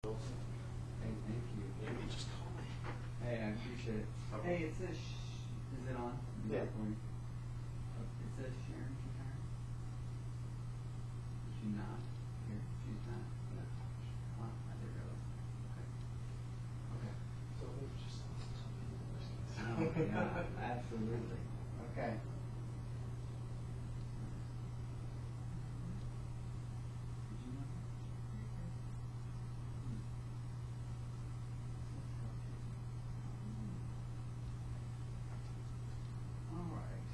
Hey, thank you. Maybe just call me. Hey, I appreciate it. Okay. Hey, it says, is it on? Yeah. It says Sharon Shahar. Is she not here? She's not? No. Oh, I didn't realize. Okay. So maybe just tell me the worst case. Oh, yeah, absolutely. Okay. Did you know? All right.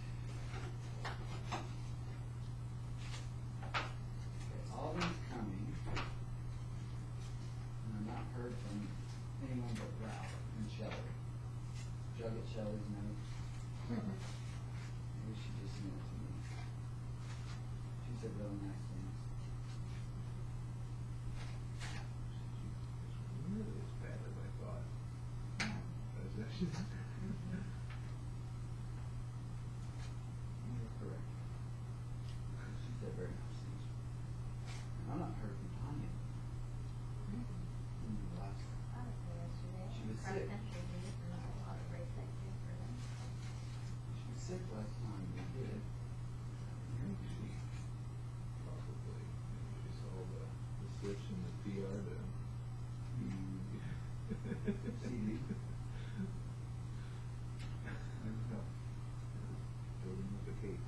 Okay, Alden's coming. And I've not heard from anyone but Ralph and Shelley. Did y'all get Shelley's note? Maybe she just sent it to me. She said really nice things. Really as bad as I thought. That's actually You're correct. She said very nice things. And I've not heard from Tanya. In the last. She was sick. She was sick last time we did. she probably she saw the switch in the PR then. CD. Building up a cake.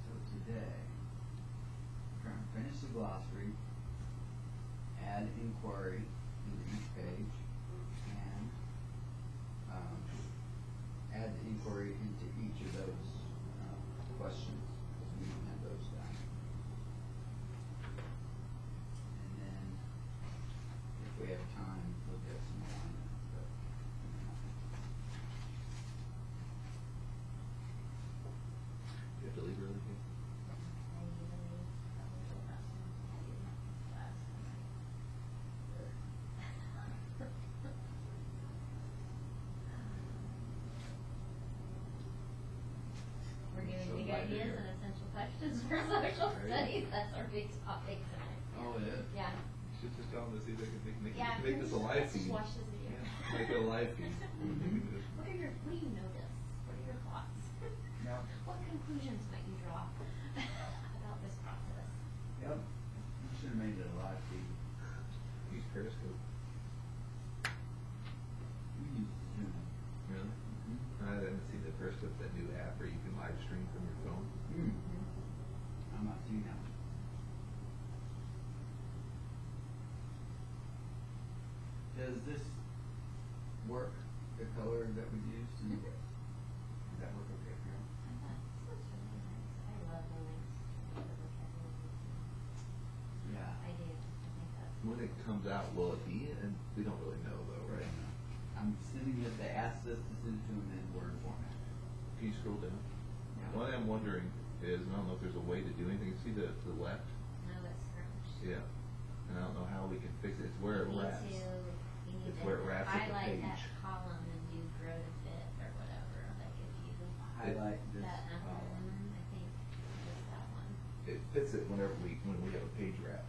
So today, we're going to finish the glossary, add inquiry into each page, and add the inquiry into each of those questions. We don't have those done. And then, if we have time, look at some more on that. But, You have to leave early, Kate? We're giving So big glad you're ideas here. and essential questions for social studies. That's our big topic tonight. Oh, it is? Yeah. You should just tell them to see if they can make Yeah. this a live Let's just feed. watch this video. Yeah, make it a live feed. What do you notice? What are your thoughts? Yeah. What conclusions might you draw about this process? Yep. You should have made it a live feed. Use Periscope. We use Zoom. Really? Mm-hmm. I haven't seen the Periscope, that new app where you can live stream from your phone. I'm not seeing that. Does this work, the color that we used? And does that work okay for you? I thought this looks really nice. I love the links to the vocabulary. Yeah. I do. I think that's When it comes out, will it be? And we don't really know though, right? I'm sending it, they asked us to send it to them in Word format. Can you scroll down? Yeah. One I'm wondering is, and I don't know if there's a way to do anything. See the left? no, it's scrunched. Yeah. And I don't know how we can fix it. It's where it You wraps. need It's to where it wraps at the highlight that page. column and do grow to fit or whatever. Like if you Highlight this that, column. I think just that one. It fits it when we have a page wrap.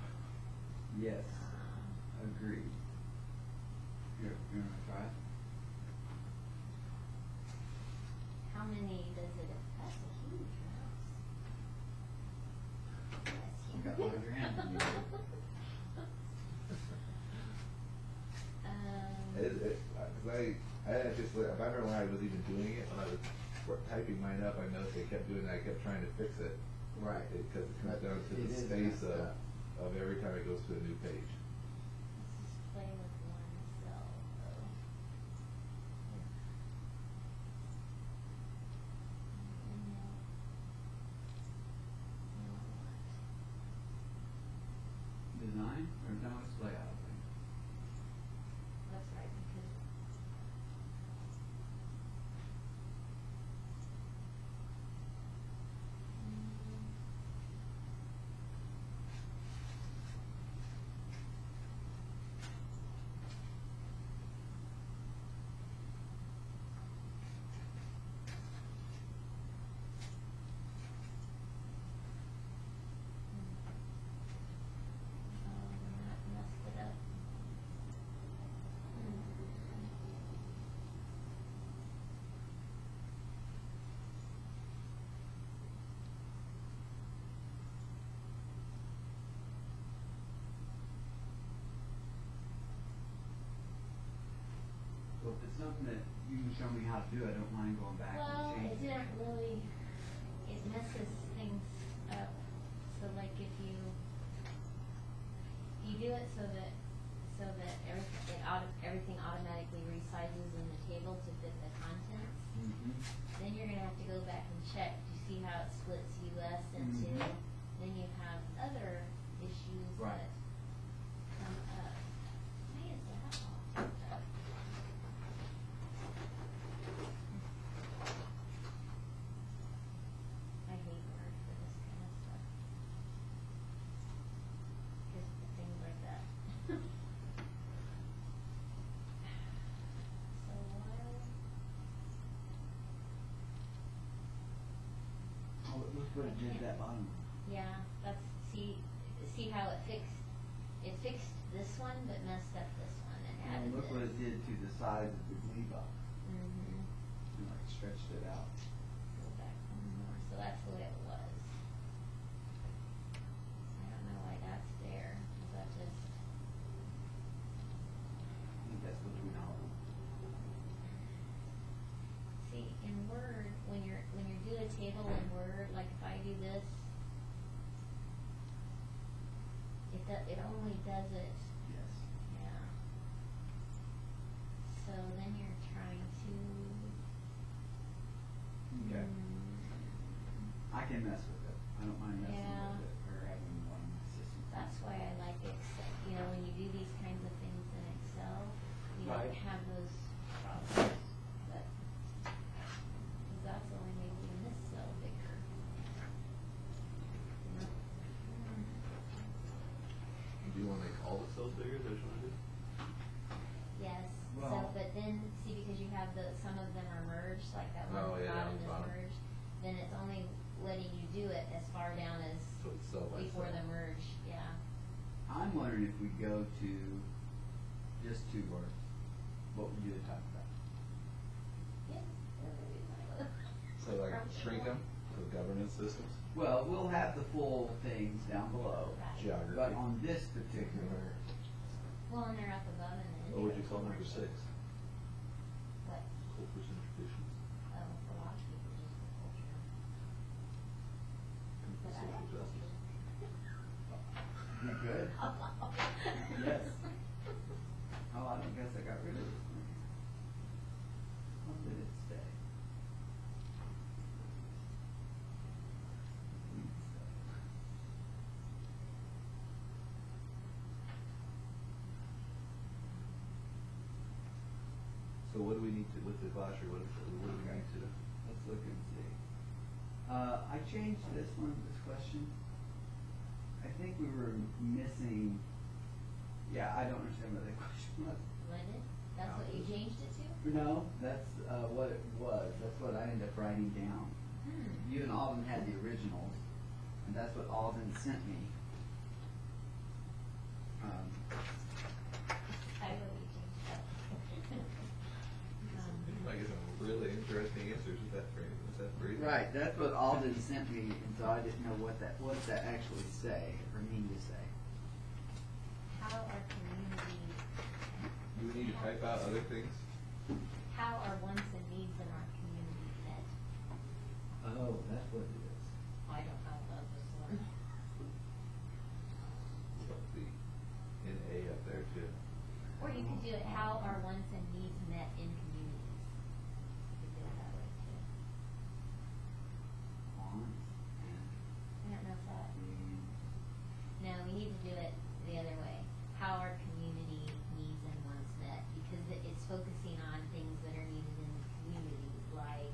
Yes, agreed. Here, you want to try it? How many does it? That's a huge mouse. That's You huge. got one of your hands in yours. Cause I just, if I remember when I was even doing it, when I was typing mine up, I noticed I kept doing that, I kept trying to fix it. Right. Because it comes down to It the is space messed up. of every time it goes to a new page. Let's just play with one cell though. Design or no, it's layout? it's something that you can show me how to do, I don't mind going back Well, and it changing. didn't really, it messes things up. So like if you do it so that everything automatically resizes in the table to fit the contents, Mhm. then you're gonna have to go back and check to see how it splits US into. Mhm. Then you have other issues Right. that come up. Why is that all taped up? I hate Word for this kind of stuff. Just things like that. So why? Oh, look what it did to that bottom. Yeah, see how it fixed this one but messed up this one and And added look what this. it did to the size of the glee box. Mm-hmm. And like stretched it out. Go back one more, so that's the way it was. I don't know why that's there, is that just, I think that's between all of them. see, in Word, when you do a table in Word, like if I do this, it only does it. Yes. Yeah. So then you're trying to. Okay. I can mess with it. I don't mind messing Yeah. with it or having one of my assistants. That's why I like Excel. You know, when you do these kinds of things in Excel, you Right. don't have those problems. But, because that's only making this cell bigger. Do you wanna make all the cells bigger, is that what you wanna do? Yes, so, Well- but then, see, because you have some of them are merged, like that Oh, one yeah, bottom down is the bottom. merged, then it's only letting you do it as far down as So it's cell by before cell. the merge, yeah. I'm wondering if we go to just 2 words, what would you talk about? Yeah. So like shrink them, so governance systems, Well, we'll have the full things down below, Right. geography. but on this particular, Well, and they're up above and then. What would you call number 6? What? Cultures and traditions. Philosophy, which is the culture. And But I social like justice. you good? Yes. Oh, I don't guess I got rid of this one. How did it stay? So what do we need to, with the glossary, what do we need to? Let's look and see. I changed this one, this question. I think we were missing, yeah, I don't understand what the question was. London? That's what you changed it to? No, that's, what it was, that's what I ended up writing down. You and Alden had the originals, and that's what Alden sent me. I really changed that. You might get some really interesting answers with that phrase, Right, that's what Alden sent me, and so I didn't know what that actually say, or mean to say. How are community, Do we need to type out other things? how are wants and needs in our community met? Oh, that's what it is. I don't know about this one. Let's see, in A up there too. Or you could do it, how are wants and needs met in communities? You could do it that way too. Wants I don't know if that, and needs. no, we need to do it the other way. How are community needs and wants met? Because it's focusing on things that are needed in the community, like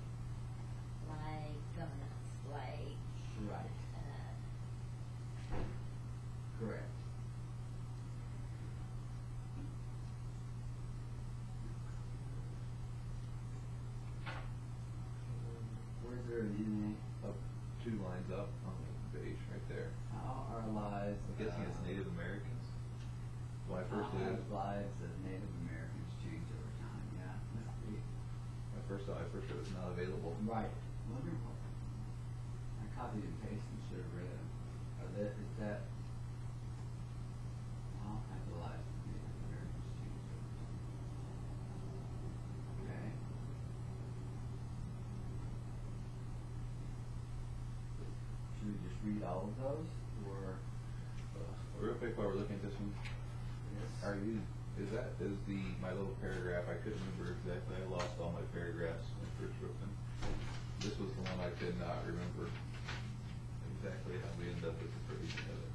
governance, like, Right, uh, correct. Where's there an NA? Up 2 lines up on the page, right there. How our lives. I'm guessing it's Native Americans. When I first How did have it, lives of Native Americans changed over time, yeah. Must be. I first thought it was not available. Right. Wonder what, I copied and pasted and should have read it. Is that, how have the lives of Native Americans changed over time? read all of those, or? Real quick while we're looking at this one, Yes. is my little paragraph, I couldn't remember exactly, I lost all my paragraphs when I first wrote them. This was the one I could not remember exactly how we ended up with the phrase together.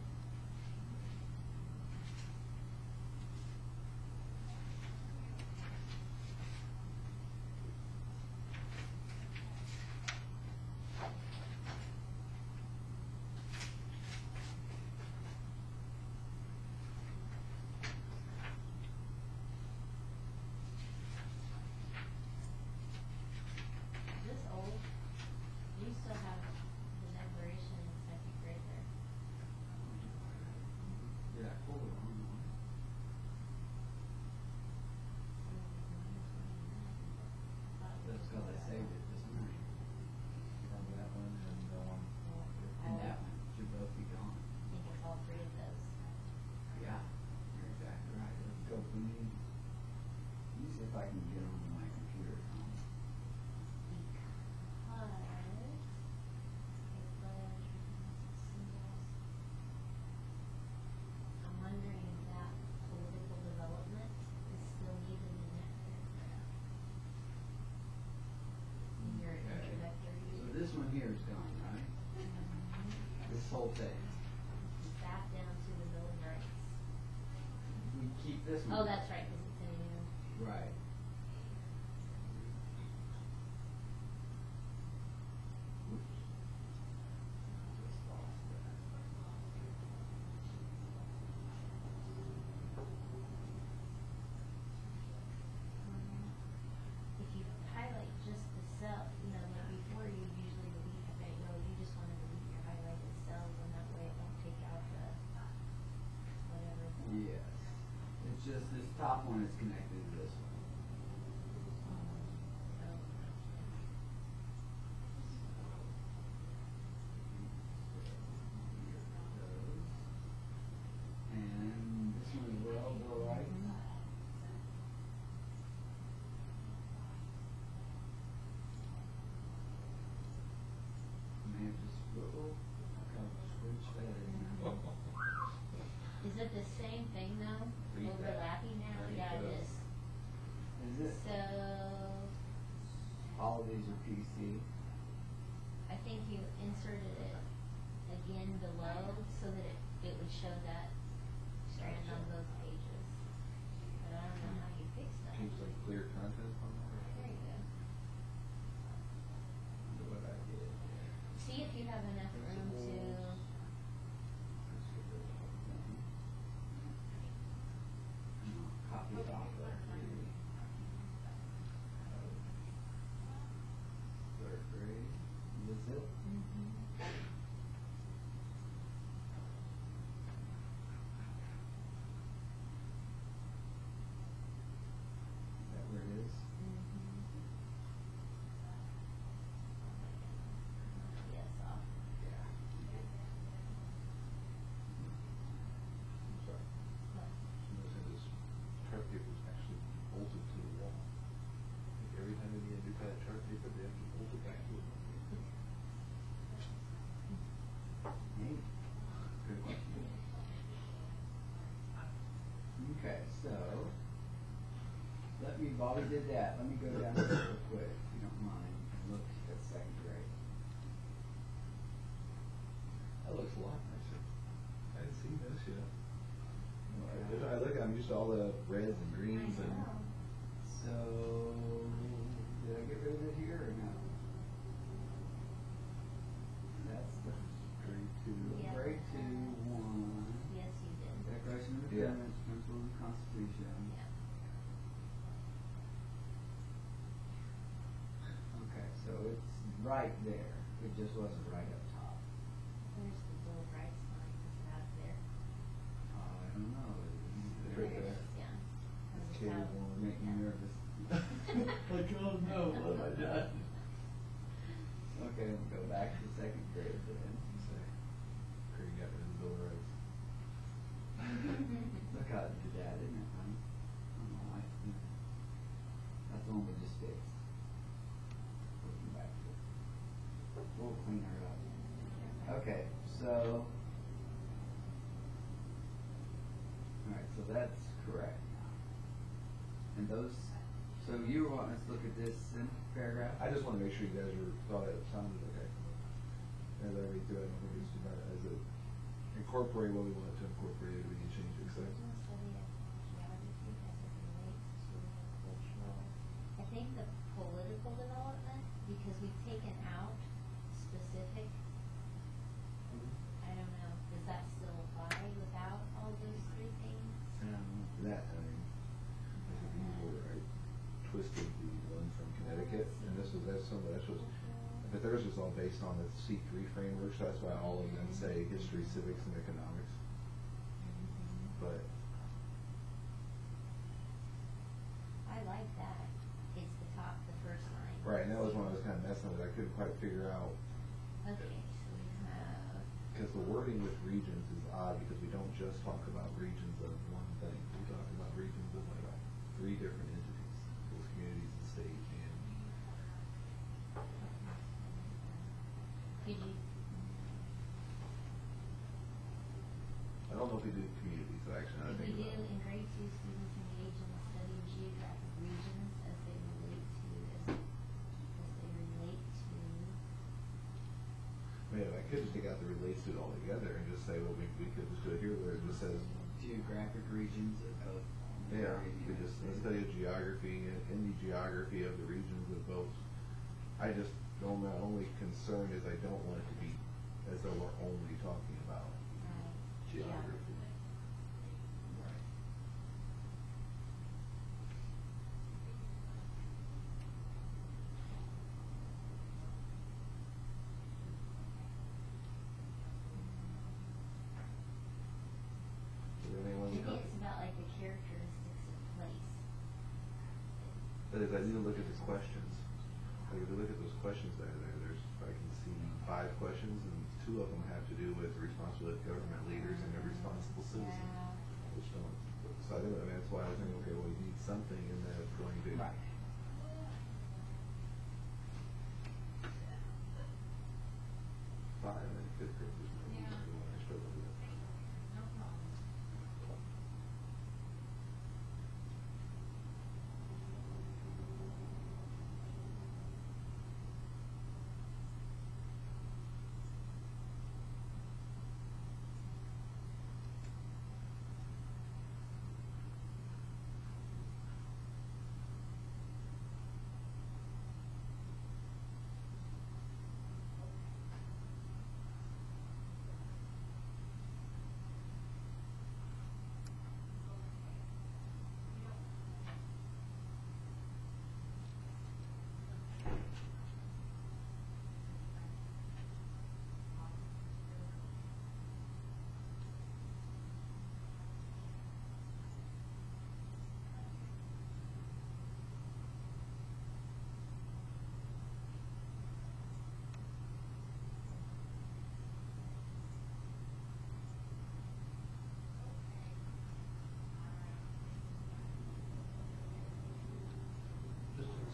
Is this old? You still have the declaration in second grade there. Yeah, hold on. That's because I saved it this morning. From that one And that one should both be gone. I think it's all three of those. Yeah, you're exactly right. Let's go clean. Let me see if I can get onto my computer. I'm wondering if that political development is still needed in that paragraph. In your Okay. introductory. So this one here is gone, right? This whole thing. Back down to the Bill of Rights. We keep this one. Oh, that's right, because it's in a new. Right. Oops. Just lost that. If you highlight just the cell, like before you usually delete the right row, you just want to delete your highlighted cells, and that way it won't take out the whatever. Yes. It's just this top one is connected to this one. And this one as well, Bill of Rights. May have just, switch that in. Is it the same thing though? Read that. Overlapping now? Read Yeah, it those. is. Is it? So, All of these are PC. I think you inserted it again below so that it would show that strand on both pages. But I don't know how you fix that. Keeps like clear content on there. There you go. Wonder what I did. See if you have enough room to, Let's get rid of the whole thing. And I'll copy it off of the third grade. Is this it? Is that where it is? yes, off. Yeah. I'm sorry. Notice that this chart paper is actually bolted to the wall. Like every time they need a new kind of chart paper, they have to bolt it back to it. Neat. Good question. Okay, so while we did that, let me go down here real quick, if you don't mind, and look at second grade. That looks a lot nicer. I hadn't seen this yet. I'm used to all the reds and greens and. So, did I get rid of it here or no? That's the Grade two. Yeah. grade 2, 1. Yes, you did. Declaration of Yeah. Independence, Principles of the Constitution. Yeah. Okay, so it's right there. It just wasn't right up top. Where's the Bill of Rights line? Is it out there? I don't know. It's right there. Yeah. Does it K have- one. Make me yeah. nervous. Like, oh no, what have I done? Okay, we'll go back to second grade then. Say, Craig got rid of the Bill of Rights. Look how it did that, isn't it, honey? I don't know why it's doing that. That's the one we just fixed. Looking back to it. We'll clean her up. Okay, so those, so you were wanting us to look at this in paragraph? I just wanna make sure you guys thought it sounded okay. As I read through it, I don't think it's too bad, as it incorporate what we want it to incorporate, we can change it, so. I think the political development, because we've taken out specific, I don't know, does that still apply without all those three things? That, I mean, I twisted the one from Connecticut, and this was, but theirs was all based on the C3 framework, so that's why all of them say history, civics, and economics. But I like that. It's the top, the first line. right, and that was when I was kind of messing with it. I couldn't quite figure out, Okay, so we have, because the wording with regions is odd, because we don't just talk about regions of one thing. We talk about regions of like 3 different entities, both communities and state, and could you, I don't know if we do communities, actually, now that I if we think do, about it. in grade 2, students engage in the study of geographic regions as they relate to, Yeah, I could just take out the relates to it altogether and just say, well, we could just do it here where it just says, Geographic regions of. yeah, we just, study of geography, in the geography of the regions of both. I just, my only concern is I don't want it to be as though we're only talking about geography. Maybe it's about like the characteristics of place. But if I need to look at the questions, like if you look at those questions that are there, I can see 5 questions, and 2 of them have to do with the responsibility of government leaders and their responsible citizens, which don't. So I think, that's why I was thinking, okay, well, you need something in there that's going to. Right. 5 and 5th grade is maybe I struggle with that.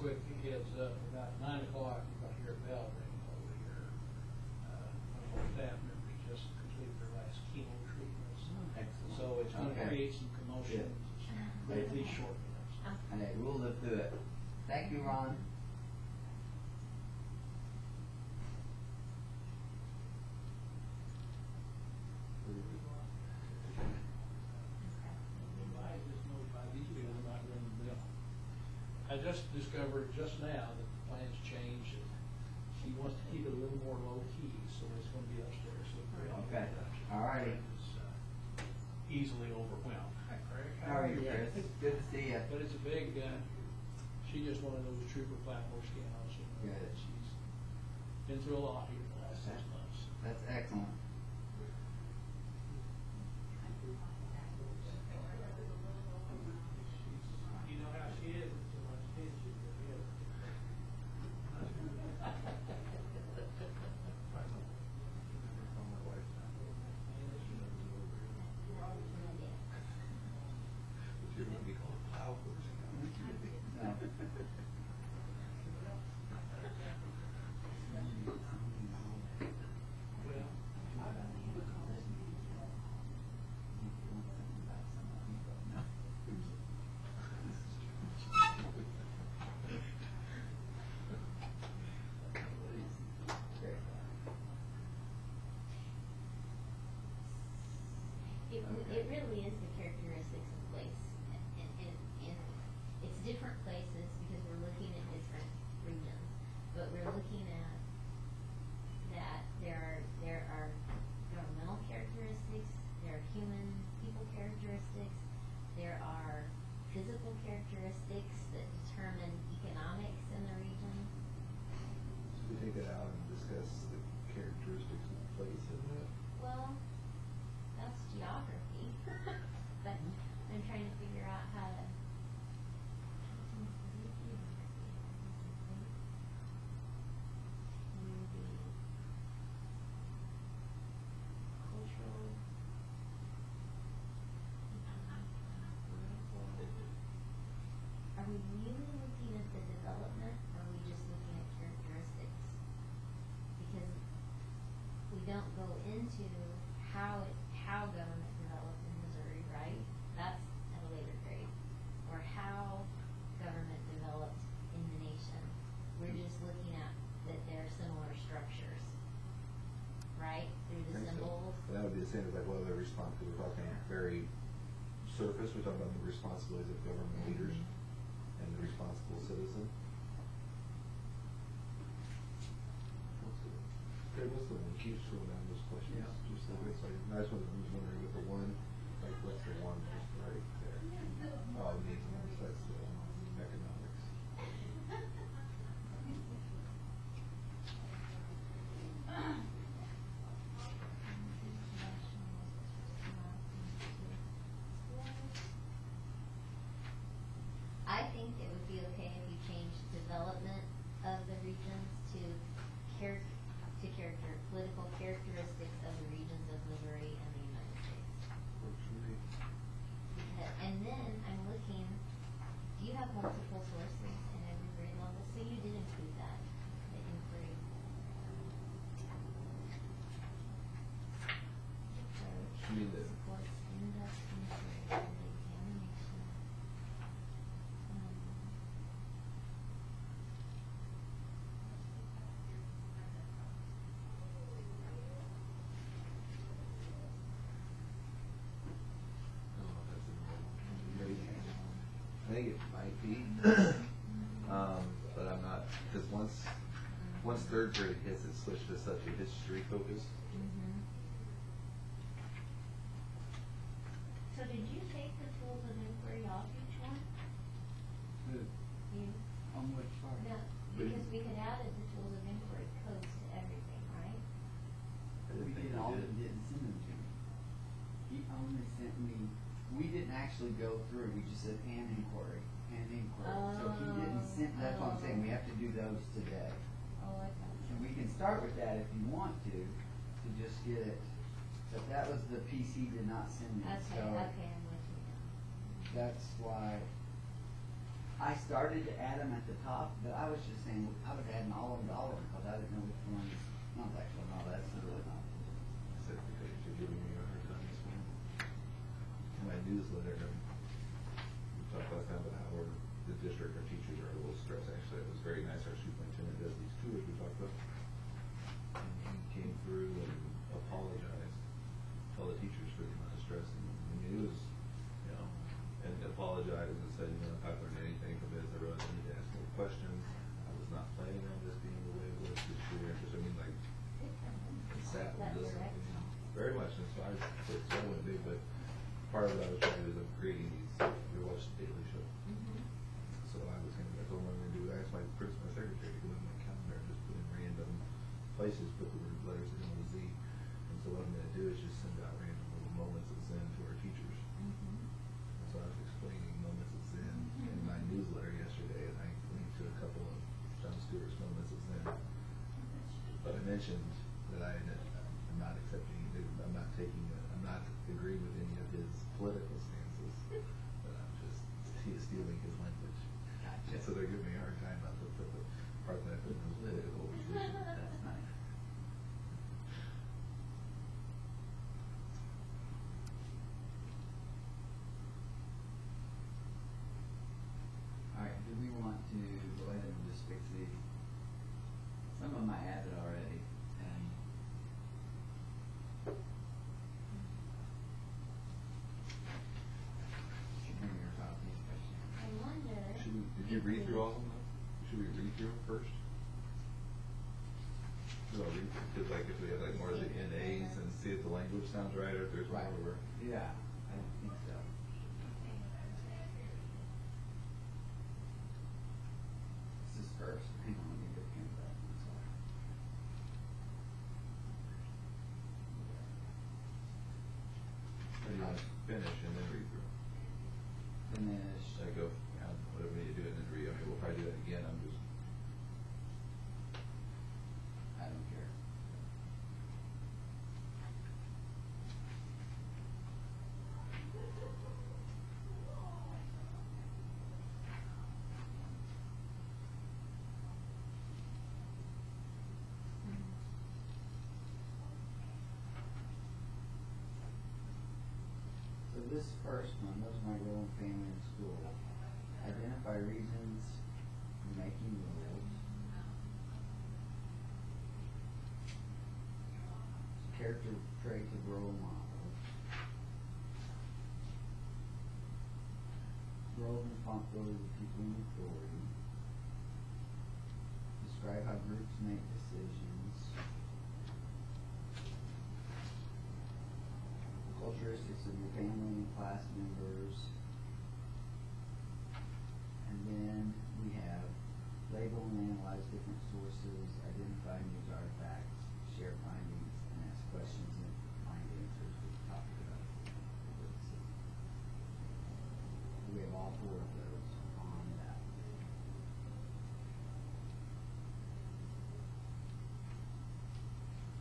Quick heads up, about 9 o'clock, you're going to hear a bell ring over here. One of our staff members just completed their last chemo treatments. Excellent. So it's going to Okay. create some commotion, but at least shortly. Hey, we'll live through it. Thank you, Ron. I just discovered just now that the plan's changed. She wants to keep it a little more low key, so it's going to be upstairs. So Okay. All righty. It's easily overwhelmed. Hi, Craig. How are you, Chris? Good to see you. But it's a big, she's just one of those trooper flatboard scales. You know, Good. She's been through a lot here the last 6 months. That's excellent. You know how she is, it's so much tension. You're going to be called plow horse. No. Well, It really is the characteristics of place, and it's different places because we're looking at different regions, but we're looking at that there are governmental characteristics, there are human people characteristics, there are physical characteristics that determine economics in the region. Should we take that out and discuss the characteristics of the place in that? Well, that's geography, but I'm trying to figure out how to. Cultural. Are we really looking at the development, or are we just looking at characteristics? Because we don't go into how government developed in Missouri, right? That's at a later grade. Or how government developed in the nation. We're just looking at that there are similar structures, right? Through the symbols. And that would be the same as like what other response, because we're talking very surface, we're talking about the responsibilities of government leaders and the responsible citizen. Okay, what's the one? Keep scrolling down those questions. Yeah. Just so it's like, I just was wondering with the one, like what's the one just right there? Oh, these ones, that's the economics. I think it would be okay if you changed development of the regions to political characteristics of the regions of Missouri and the United States. Works for me. And then I'm looking, do you have multiple sources in every grade level? So you did include that, the inquiry. You mean the- Supports in-depth inquiry and examination. I think it might be, but I'm not, because once third grade hits, it switched to such a history focus. So did you take the tools of inquiry off each one? You? On which part? No, because we had added the tools of inquiry codes to everything, right? We did all, but didn't send them to me. He only sent me, we didn't actually go through, we just said an inquiry. So he didn't send, that's what I'm saying, we have to do those today. Oh, I got you. And we can start with that if you want to just get it, but that was the piece he did not send me, so. Okay, I'm with you now. That's why I started to add them at the top, but I was just saying, I was adding all of them to all of them, because I didn't know which ones, not actually, no, that's really not. Except because you're giving me a hard time this morning. In my newsletter, we talked last time about how the district, our teachers are a little stressed. Actually, it was very nice. Our superintendent does these tours we talked about. And he came through and apologized to all the teachers for the amount of stress. And I mean, it was, you know, and apologized and said, you know, if I've learned anything from this, I realized I need to ask more questions. I was not planning on this being the way it was this year. Just, I mean, like, sat and just, very much. And so I went big, but part of what I was trying to do is I'm creating these, we watch the Daily Show. So I was going to, I told him I'm going to do, I asked my secretary to go in my calendar and just put in random places, put the word letters that end with Z. And so what I'm going to do is just send out random little moments of Zen to our teachers. And so I was explaining moments of Zen in my newsletter yesterday, and I linked to a couple of John Stewart's moments of Zen. But I mentioned that I'm not accepting, I'm not taking, I'm not agreeing with any of his political stances, but I'm just stealing his language. Gotcha. So they're giving me a hard time about the part that I put in his political position. That's nice. All right, do we want to go ahead and just fix these? Some of them I added already, and You read through all of them though? Should we read through them first? No, read through, because like if we have like more of the NAs and see if the language sounds right or if there's more where. Yeah, I think so. This is first. Hang on, let me get Ken back. I'm sorry. Or do you want to finish and then read through? Finish. I go, yeah, whatever you do it and then read. I mean, we'll probably do that again. I'm just. I don't care. So this first one, those are my role in family and school. Identify reasons for making rules. Character traits of role models. Roles and responsibilities of people in authority. Describe how groups make decisions. Characteristics of your family and class members. And then we have label and analyze different sources, identify news artifacts, share findings, and ask questions and find answers with the topic about the we have all four of those on that.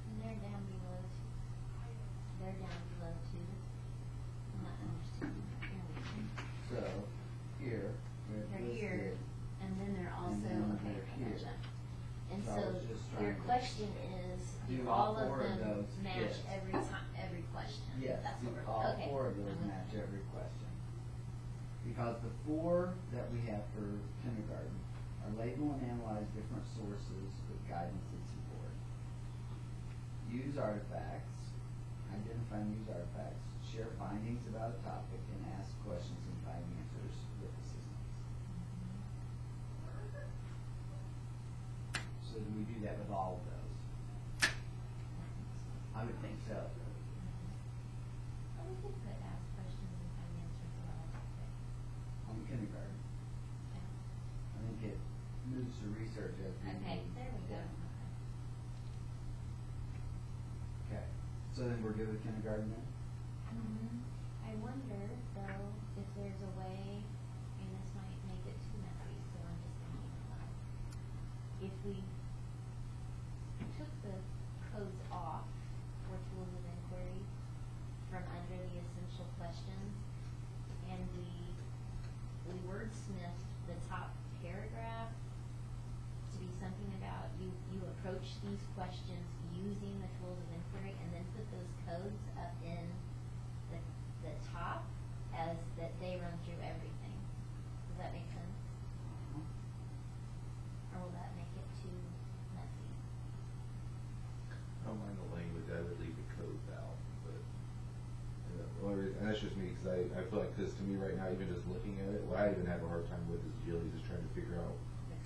And they're down below. They're down below too. I'm not understanding. So, here, They're listed. here, and then they're also, then okay, they're I here. gotcha. And So I so was just your trying to question is, do do all all of four of them those match fit. every time, every question? Yes, That's what we're, all okay. four of those I'm with match you. every question. Because the four that we have for kindergarten are label and analyze different sources with guidance and support. Use artifacts, identify news artifacts, share findings about a topic, and ask questions and find answers with assistance. So do we do that with all of those? I would think so. Oh, we could put ask questions and find answers to all of it. On kindergarten. I think it moves to research as we Okay, move. there we go. Yeah. Okay, so then we're good with kindergarten then? I wonder though if there's a way, and this might make it too messy, so I'm just thinking out loud. If we took the codes off for tools of inquiry from under the essential questions, and we wordsmithed the top paragraph to be something about you approach these questions using the tools of inquiry, and then put those codes up in the top as that they run through everything. Does that make sense? Or will that make it too messy? I don't mind the language, I would leave the codes out, but, and that's just me, because I feel like, because to me right now, even just looking at it, what I even have a hard time with is Jilly's just trying to figure out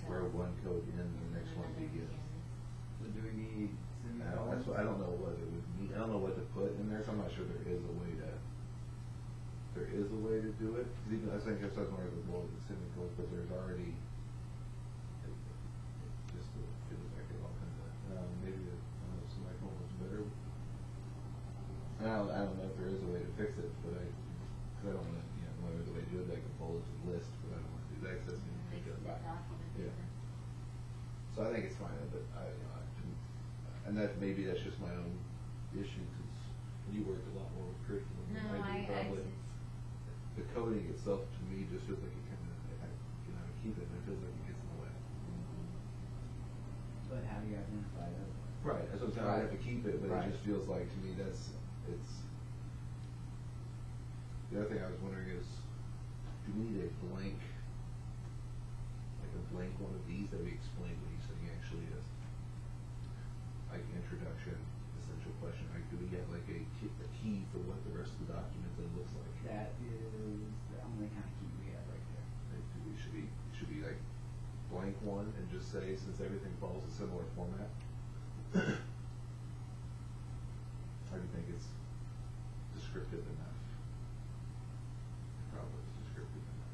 where one code ends and the next one begins. So do we need That's what, I don't know what it would mean, I don't know what to put in there, so I'm not sure there is a way to do it, because even, I think if someone was more of the semicolons, but there's already, it just feels like it all kind of, maybe, I don't know, semicolon was better. I don't know if there is a way to fix it, but because I don't want to, one of the way to do it, like a bulleted list, but I don't want to do that, because that's going to take Makes it the back. document Yeah. different. So I think it's fine, but and maybe that's just my own issue, because you work a lot more with curriculum than No, I do, probably. it's, The coding itself, to me, just feels like it kind of, I keep it, and it feels like it gets in the way. But how do you identify those? Right, that's what I'm saying, I have to keep it, but Right. it just feels like, to me, it's, the other thing I was wondering is, do we need a blank, like a blank one of these that we explain what he's saying actually is? Like introduction, essential question, like do we get like a key for what the rest of the document then looks like? That is the only kind of key we have right there. Like, should be like just say, since everything follows a similar format? Or do you think it's descriptive enough? Probably it's descriptive enough.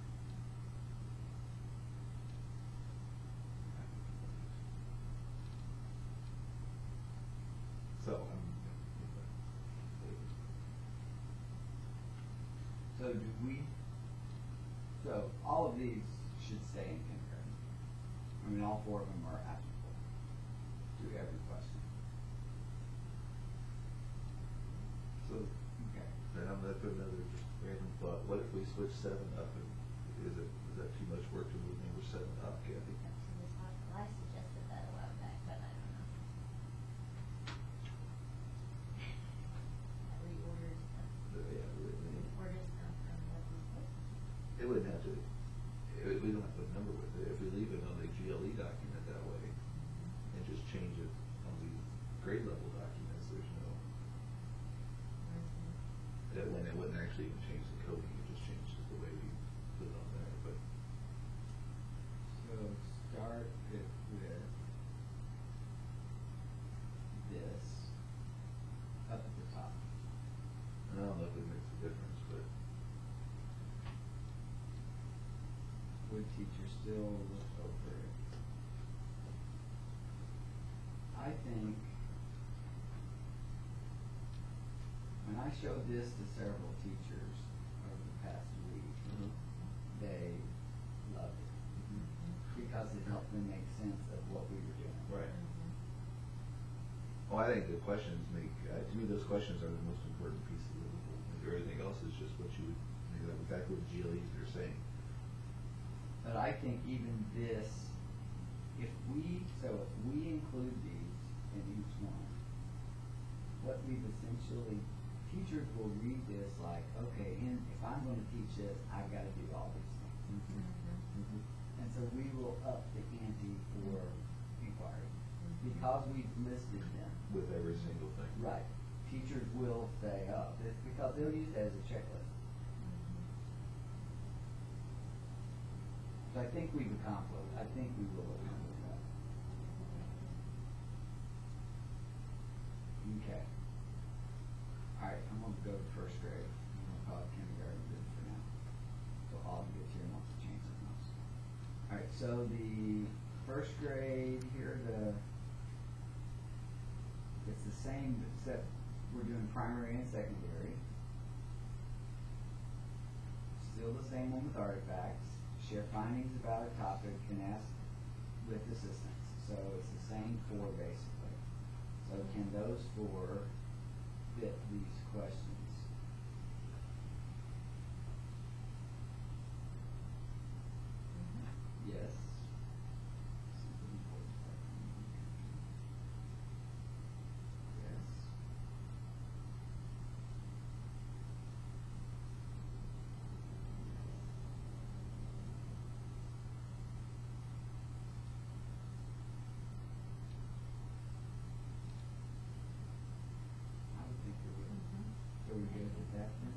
So, So do we, so all of these should stay in kindergarten. I mean, all four of them are applicable to every question. So, okay. then I'm gonna put another just random thought. What if we switch 7 up? And is that too much work to move number 7 up, Kathy? Up to the top. Well, I suggested that a while back, but I don't know. I reordered stuff. Yeah, Ordered stuff from what we put. it wouldn't have to, we don't have to put a number with it. If we leave it on the GLE document that way and just change it on the grade level documents, there's no, it wouldn't actually even change the coding, it just changes the way we put it on there, but. So start it with this up at the top. I don't know if it makes a difference, but Would teacher still look over it? I think when I showed this to several teachers over the past week, they loved it because it helped them make sense of what we were doing. Right. Well, I think the questions make, to me, those questions are the most important piece of the whole thing. Everything else is just what you would, exactly what the GLEs are saying. But I think even this, if we include these in each one, what we've essentially, teachers will read this like, okay, if I'm gonna teach this, I've gotta do all these things. And so we will up the ante for inquiry, because we've listed them. With every single thing. Right. Teachers will say, oh, this, because they'll use it as a checklist. So I think we've accomplished, I think we will accomplish that. Okay. All right, I'm gonna go to first grade. I'm gonna call it kindergarten good for now. So all of you get here and wants to change something else. All right, so the first grade here, it's the same, except we're doing primary and secondary. Still the same one with artifacts. Share findings about a topic and ask with assistance. So it's the same 4 basically. So can those 4 fit these questions? Yes. Yes. I would think we would. So we're good with that then?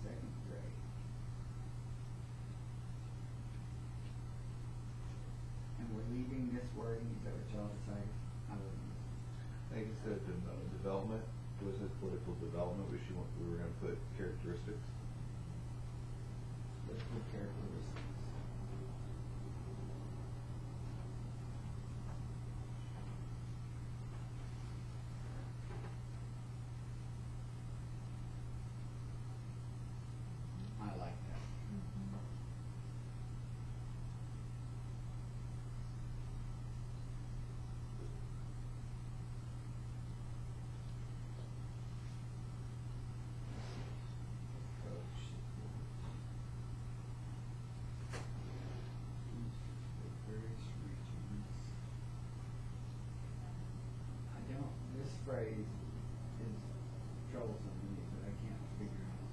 Second grade. And we're leaving this wording, is that what y'all decided? I wouldn't. I think instead of development, was it political development, we were gonna put characteristics? Let's put characteristics. I like that. Coach. Various regions. This phrase is troublesome to me, but I can't figure out.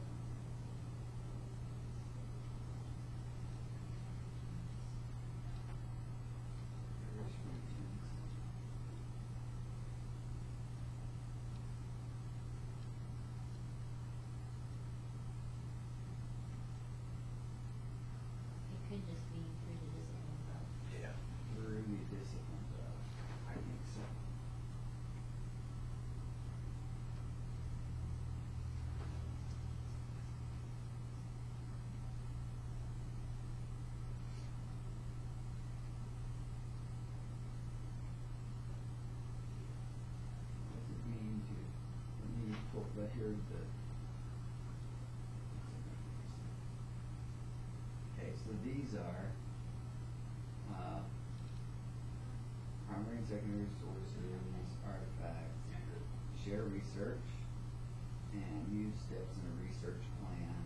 here's the. Okay, so these are, primary and secondary sources, artifacts, share research, and use steps in a research plan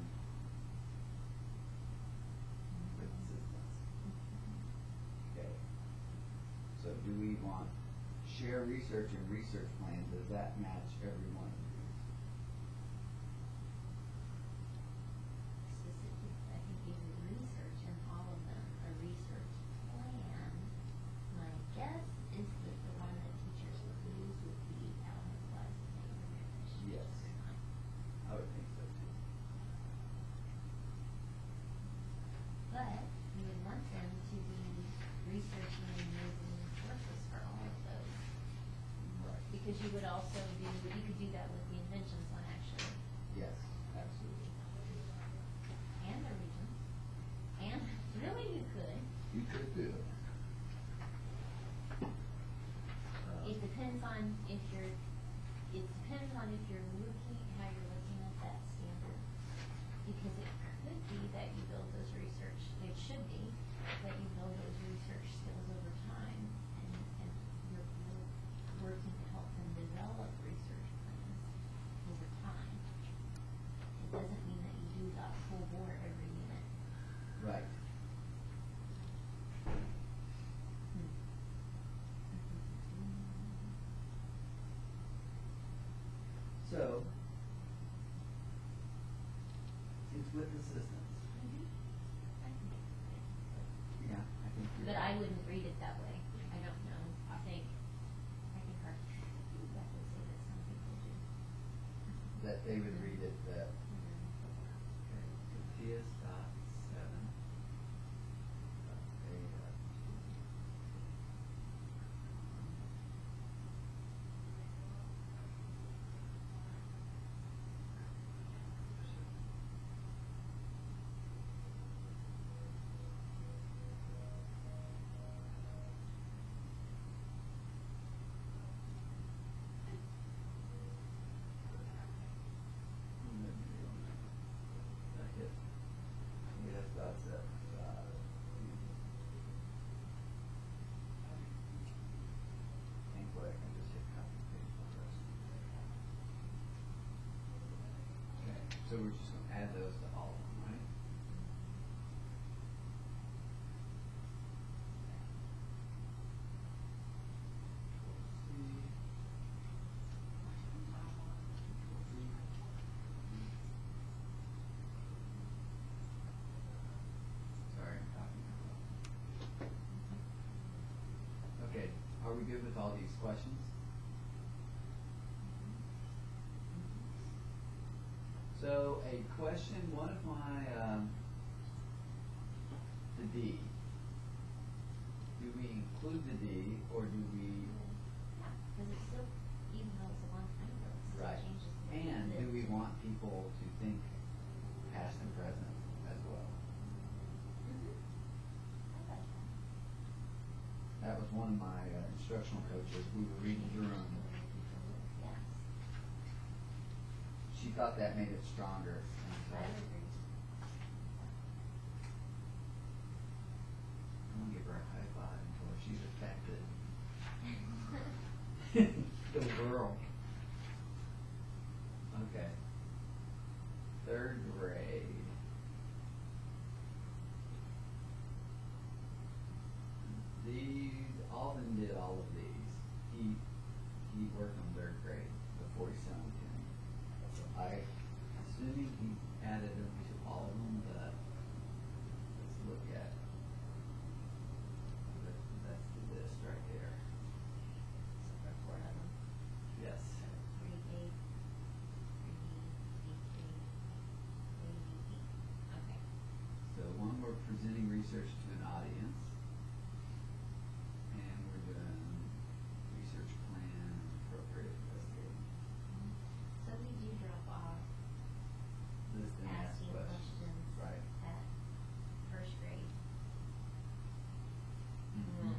with assistance. Okay. So do we want share research and research plan, does that match every one of these? Specific, I think you would research and all of them, a research plan. My guess is that the one that teachers would use would be Allen West. Yes. I would think so too. But you would want them to be researching and using sources for all of those. Right. Because you would also do, you could do that with the inventions one actually, Yes, absolutely. and the regions. And really you could. You could do it. It depends on if you're, it depends on if you're looking, how you're looking at that standard. Because it could be that you build those research, it should be, that you build those research skills over time and you're working to help them develop research plans over time. It doesn't mean that you do that full bore every unit. Right. So, it's with assistance. Yeah, I think you're. But I wouldn't read it that way. I don't know. I think our feedback would say that some people do. That they would read it that. Mhm. Okay, so TS dot 7. Thankfully, I can just hit copy and paste the rest. Okay, so we're just gonna add those to all of them, right? Sorry, I'm talking too loud. Okay, are we good with all these questions? So a question, one of my, the D. Do we include the D or do we, Yeah, because it's still, even though it's a long time ago, it still right? changes the way And it do is. we want people to think past and present as well? Mhm. I like that. That was one of my instructional coaches, we were reading through them. Yes, She thought that made it stronger. And so I would agree. I'm gonna give her a high five until she's affected. Little girl. Okay. 3rd grade. These, Alden did all of these. He worked on 3rd grade before he sent them to me. So assuming he added them to all of them, but let's look at, that's the list right there. So there are 4 of them. Yes. 3A, 3B, B3, 3B. Okay. So one, we're presenting research to an audience. And we're doing research plan, appropriate investigating. So we do drop off List and ask asking questions Right. at 1st grade. Mhm.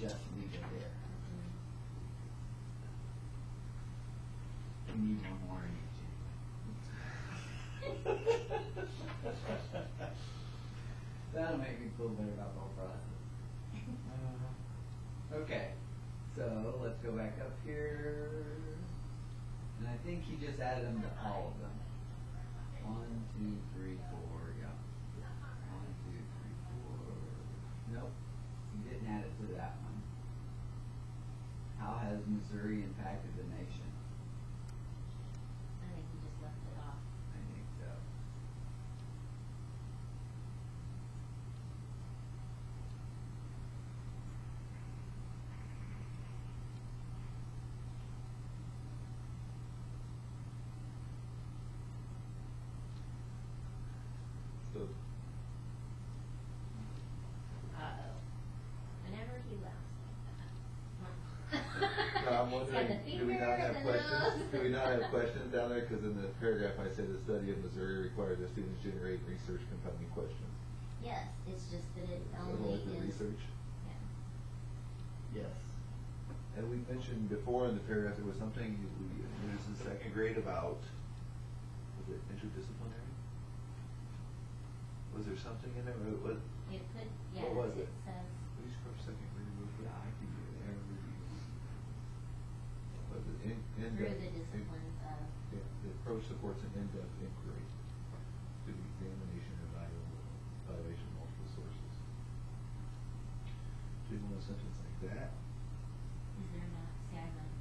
just leave it there. We need one more in each. That'll make me feel better about the whole process. Okay, so let's go back up here. And I think he just added them to all of them. 1, 2, 3, 4, yeah. 1, 2, 3, 4. Nope, he didn't add it to that one. How has Missouri impacted the nation? I think he just left it off. I think so. So, Uh-oh. Whenever he laughs like that. no, I'm wondering, He's do we got not the have finger, the questions? nose. Do we not have questions down there? Because in the paragraph I said the study of Missouri required the students generate research compelling questions. Yes, it's just that it So only like the is. research. Yeah. Yes. And we mentioned before in the paragraph, there was something we used in second grade about, was it interdisciplinary? Was there something in there? What It could, yes, was it it? says, Please from second grade real quick. Yeah, I can do it. Was it in-depth? through the disciplines of, Yeah, the approach supports an in-depth inquiry to the examination and evaluation of multiple sources. Do you want a sentence like that? is there not, see, I haven't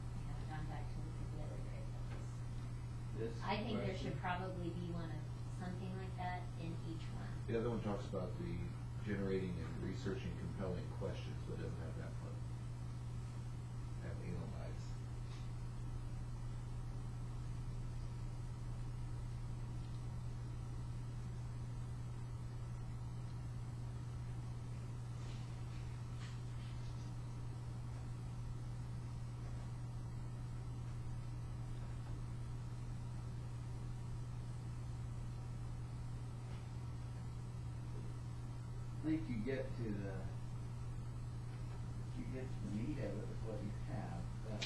gone back to look at the other grade levels. This I think there question? should probably be one of, something like that in each one. The other one talks about the generating and researching compelling questions, but doesn't have that one. Have analyze. I think you get to the meat of it with what you have, but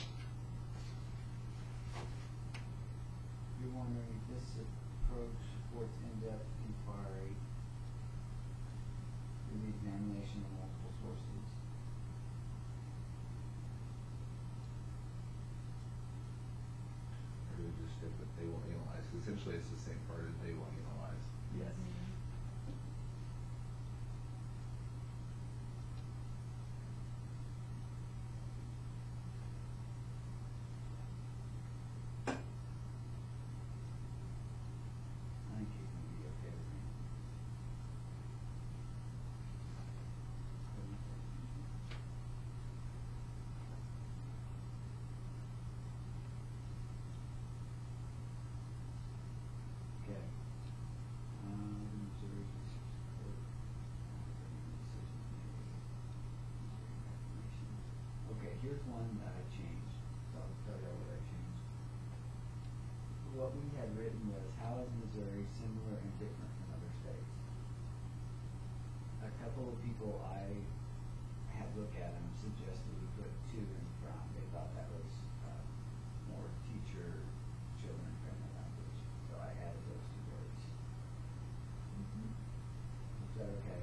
you're wondering if this approach supports in-depth inquiry through the examination of multiple sources. Or do we just stick with they will analyze? 'Cause essentially it's the same part as they will analyze. Yes. I think he's gonna be okay with me. Okay. Missouri's support, decisions made. Okay, here's one that I changed, so I'll tell you what I changed. What we had written was, how is Missouri similar and different from other states? A couple of people I had looked at them suggested we put 2 in front. They thought that was more teacher, children friendly language. So I added those 2 words. Is that okay?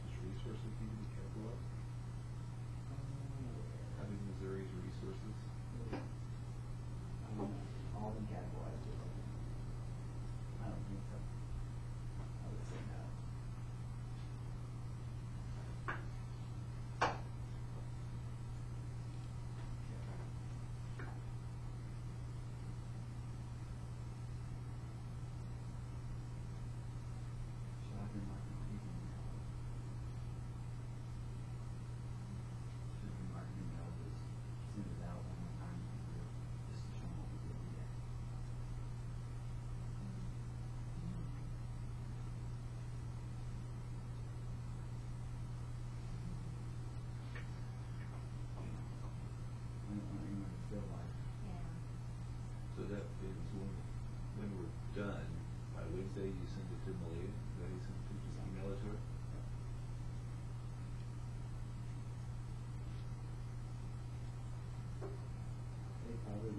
Does resources need to be capitalized? How do Missouri's resources? All of them capitalized. I don't think so. I would say no.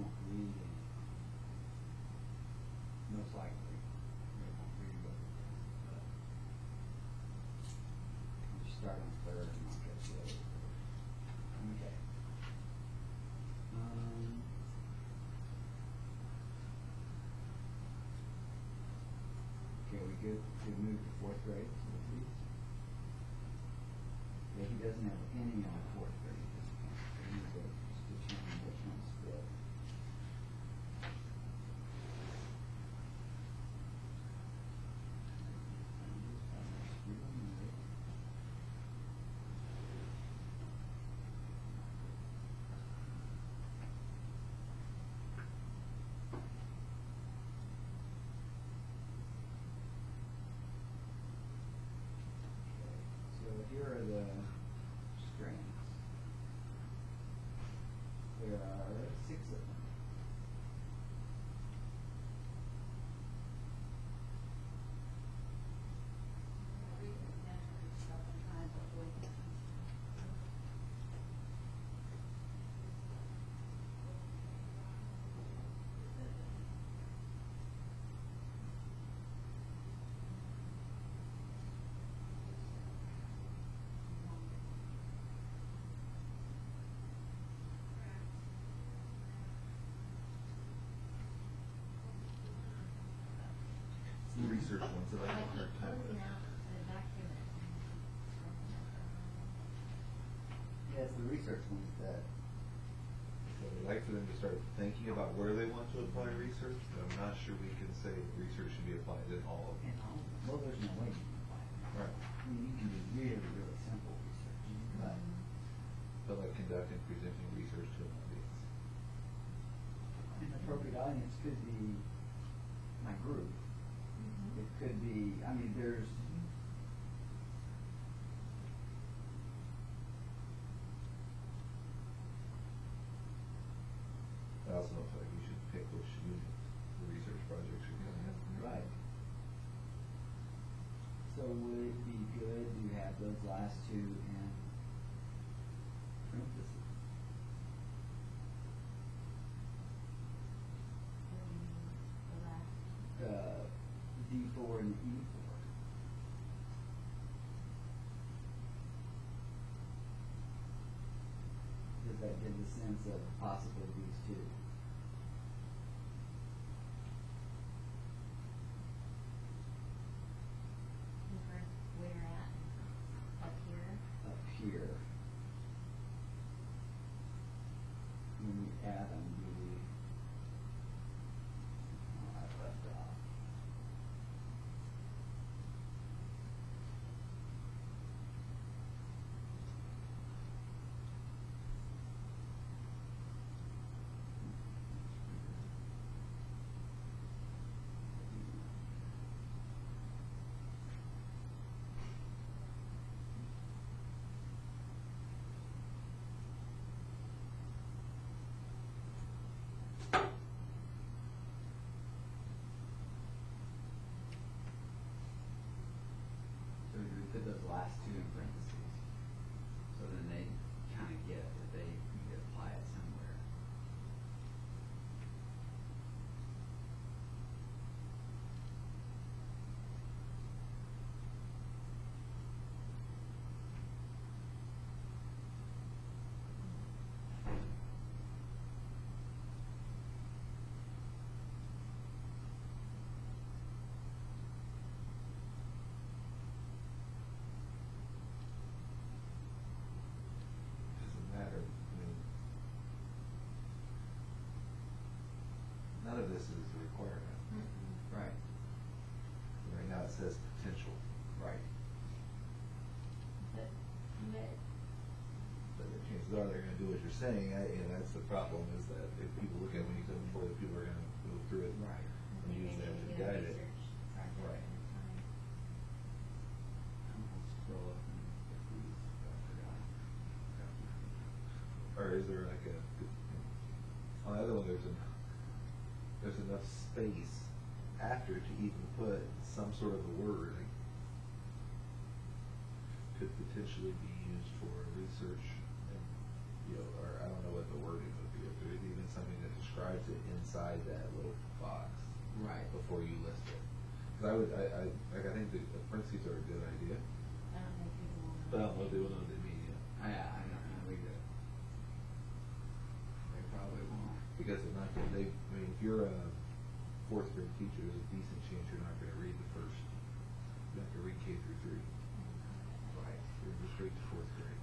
won't read anything. Most likely, they won't read what it is, but you start on third and I'll get the other. Okay. Okay, we good to move to fourth grade, please? Yeah, he doesn't have any on fourth grade. He just can't. We need to determine which one's fifth. So here are the strands. There are 6 of them. It's the research ones that I I have a keep hard time closing with. out the document. Yeah, it's the research ones that, So I'd like for them to start thinking about where they want to apply research, but I'm not sure we can say research should be applied in all of them. and all, well, there's no way you can apply it. Right. I mean, you can do really, really simple research, but But like conducting, presenting research to an audience. an appropriate audience could be my group. It could be, I mean, there's, I also don't feel like we should pick which unit the research project should come in. right. So would it be good to have those last two in parentheses? The last. D4 and E4. Does that give the sense of possibly these two? Where at? Up here? Up here. When we add them, do we? Oh, I left off. So we put those last two in parentheses, so then they kind of get that they need to apply it somewhere. Doesn't matter, I mean, none of this is a requirement. Right. Right now it says potential, Right. But, but the chances are they're gonna do what you're saying, and that's the problem, is that if people look at when you come before, the people are gonna go through it. Right. And use that to guide it. Right. I'm gonna scroll up and get these, I forgot. Or is there like a, on the other one, there's enough space after to even put some sort of a word, like, could potentially be used for research, and, you know, or I don't know what the wording would be, if there's even something that describes inside that little box Right. before you list it. Because I think the parentheses are a good idea. I don't know if people will. But I don't know if they will know the media. I don't know either. They probably won't. Because they're not gonna, I mean, if you're a fourth grade teacher, there's a decent chance you're not gonna read the first, you're not gonna read K through 3. Right. You're just straight to fourth grade.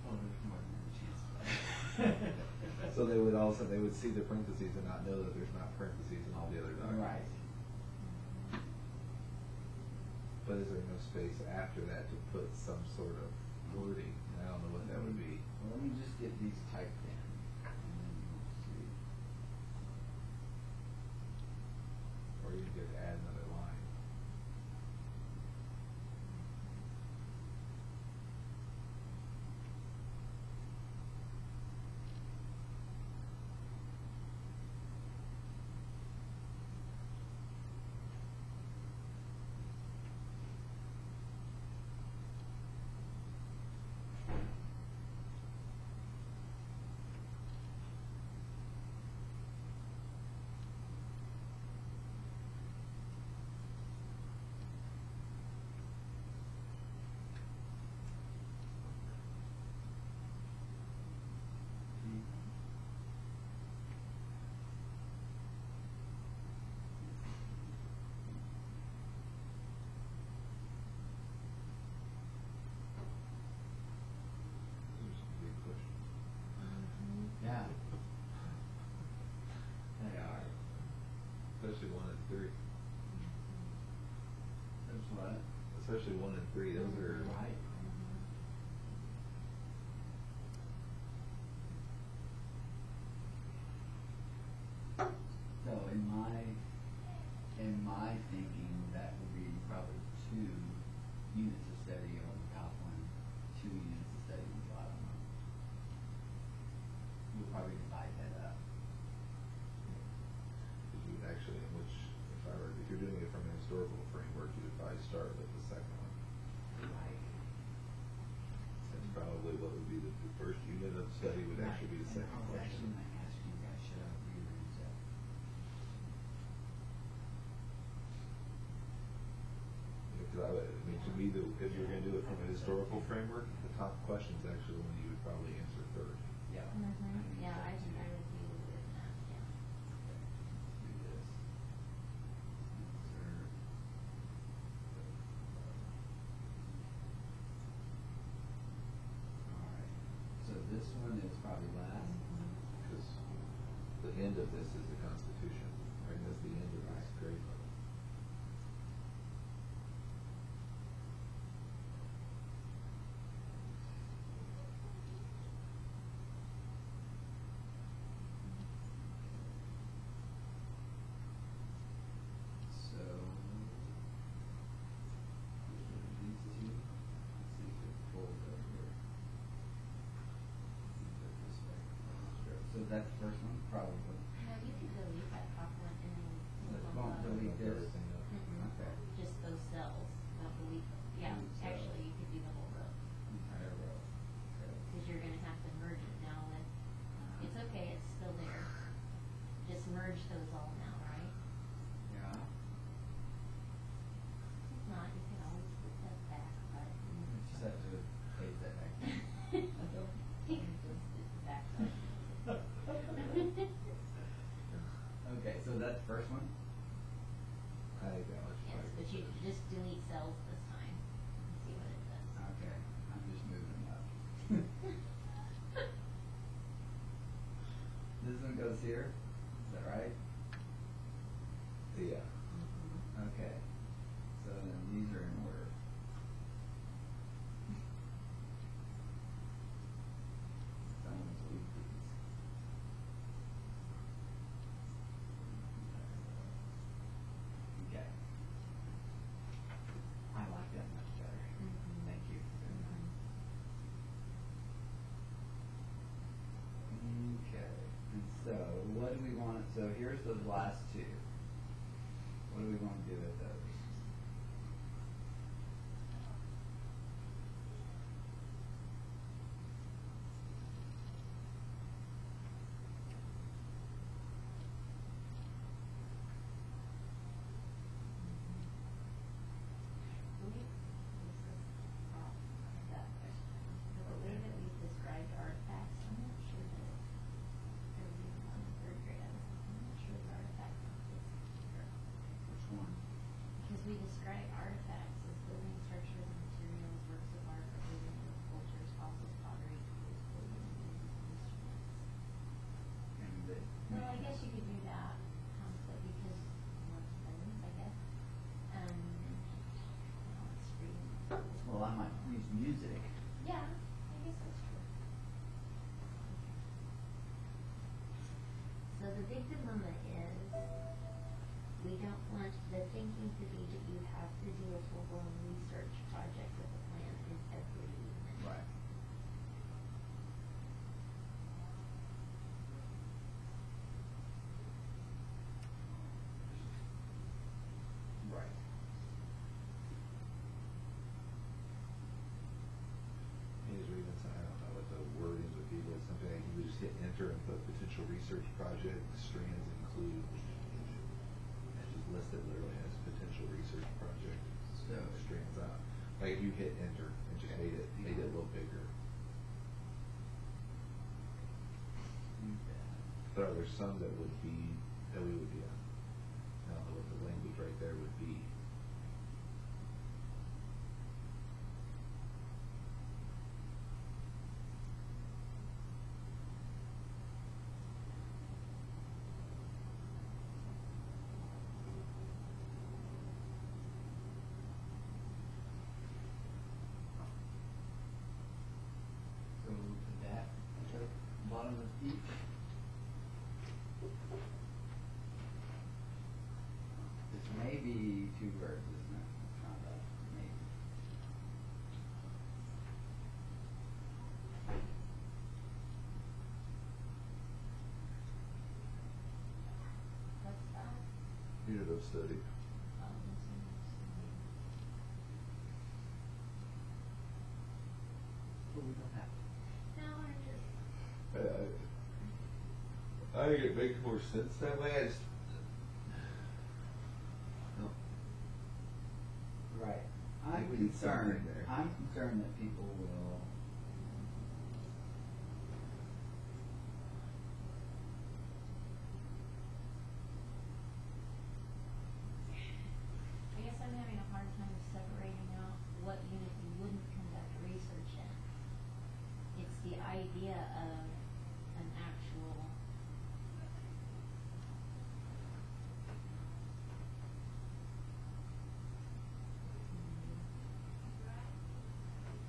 Oh, there's more than a chance of that. So they would also, they would see the parentheses and not know that there's not parentheses in all the other documents. Right. But is there no space after that to put some sort of wording? And I don't know what that would be. Well, let me just get these typed in, and then we'll see. Or you could add another line. Those are some big questions. Yeah. They are. Especially 1 and 3. That's what? Especially 1 and 3. Those are. Right. So in my thinking, that would be probably 2 units of study on the top one, 2 units of study on the bottom one. We'll probably divide that up. Because you would actually, if you're doing it from a historical framework, you would probably start with the second one. Right. That's probably what would be the first unit of study would actually be the second I was question. actually gonna ask you guys, should I reread that? I mean, to me, if you're going to do it from a historical framework, the top question is actually the one you would probably answer third. Yeah. Yeah, I would agree with that, yeah. Do this. Insert. Alright, so this one is probably last. Because the end of this is the Constitution, right? That's the end of this grade level. So, these two, let's see if it pulls over. So that's the first one, probably. No, you could delete that top one and then. Let's move on bump to- delete this. Everything up. Okay. Just those cells, not delete them. Yeah, Delete cells. actually, you could do the whole row, Entire row. Okay. because you're gonna have to merge it now with, it's okay, it's still there. Just merge those all now, right? Yeah. If not, you can always put that back, but. Just have to paste that back. You can just put it back up. Okay, so that's the first one? I think that was Yes, but you just delete cells this time and see what it does. Okay, I'm just moving up. This one goes here, is that right? Yeah. Okay, so then these are in order. Someone's weak these. Okay. I like that much better. Mhm. Thank you. Okay, and so what do we want, so here's the last 2. What do we want to do with those? music. Yeah, I guess that's true. So the big dilemma is, we don't want the thinking to be that you have to do a full-blown research project with a plan in every evening. Right. Right. He's reading something, I don't know what the wording would be, but something like you would just hit enter and put potential research project, strands include, and just list it literally as potential research project, So strands out. Like if you hit enter and just made it a little bigger. But are there some that would be, that we would be, I don't know what the language right there would be. So that, at the bottom of each. This may be two words, isn't it? It's not that, maybe. What's that? Unit of study. But we don't have to. No, I just, I think it makes more sense that way. I just, no. Right. I'm concerned there. I'm concerned that people will. I guess I'm having a hard time separating out what unit you wouldn't conduct research in. It's the idea of an actual.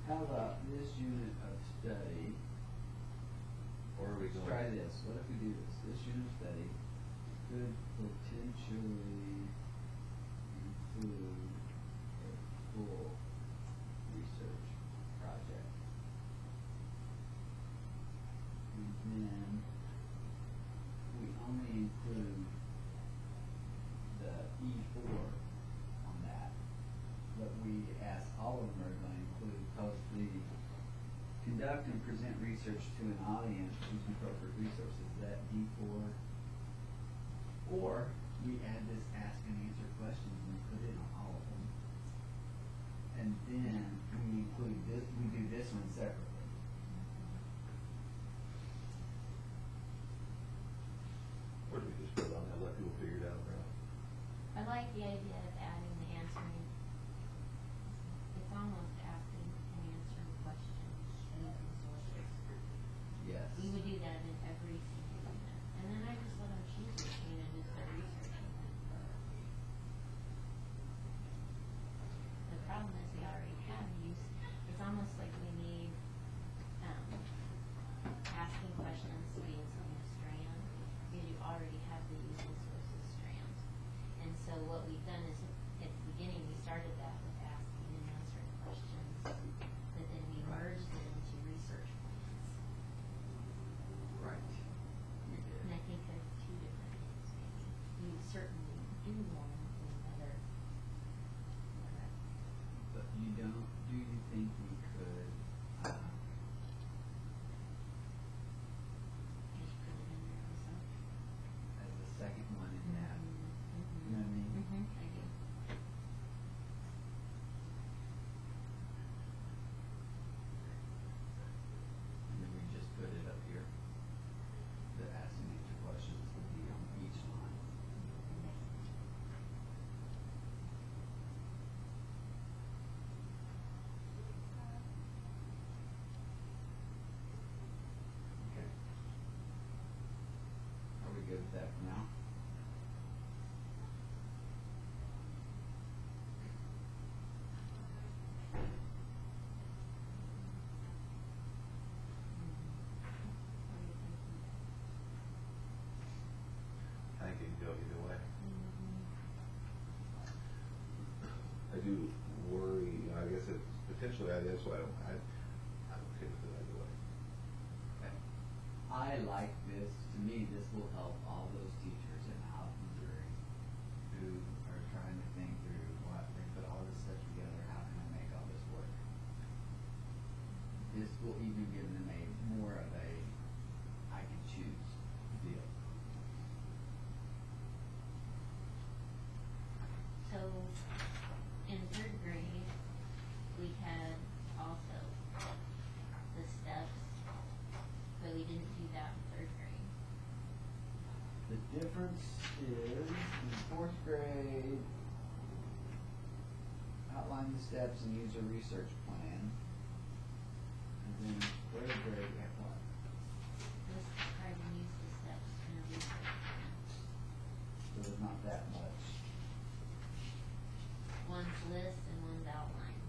How about this unit of study? Or are we Let's going? try this. What if we do this? This unit of study could potentially include a full research project. And then we only include the E4 on that. But we ask all of them are going to include post the conduct and present research to an audience using appropriate resources. Is that D4? Or we add this ask and answer questions and put it on all of them. And then we include this, we do this one separately. Or do we just put it on and let people figure it out, right? I like the idea of adding the answering. It's almost asking and answering questions using sources. Yes. We would do that in every single unit. And then I just let them choose which unit is their research unit. The problem is we already have use, it's almost like we need, asking questions to be in some strand, because you already have the using sources strand. And so what we've done is, at the beginning, we started that with asking and answering questions, but then we merged it into research plans. Right. We did. And I think there's two different things, maybe. You certainly do one in another. But you don't, do you think we could, Just put it in there also. as the second one in that, you know what I mean? I do. And then we just put it up here. The ask and answer questions would be on each line. Okay. Are we good with that for now? potentially, that's why I'm okay with it either way. Okay. I like this, to me, this will help all those teachers in South Missouri who are trying to think through what, they put all this stuff together, how can I make all this work? This will even give them a more of a, I can choose deal. So, in third grade, we had also the steps, but we didn't do that in third grade. The difference is in fourth grade, outline the steps and use a research plan. And then third grade, we have what? Let's try to use the steps in a research plan. So there's not that much. One's list and one's outline.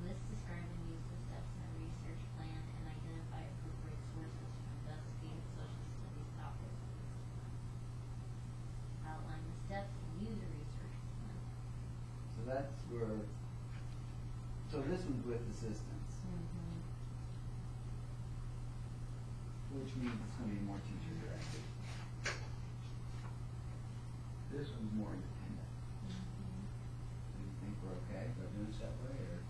List, describe, and use the steps in a research plan and identify appropriate sources from BuzzFeed and social studies topics. Outline the steps and use a research plan. So that's where, so this one's with assistance, which means it's gonna be more teacher directed. This one's more independent. Do you think we're okay by doing it that way, or?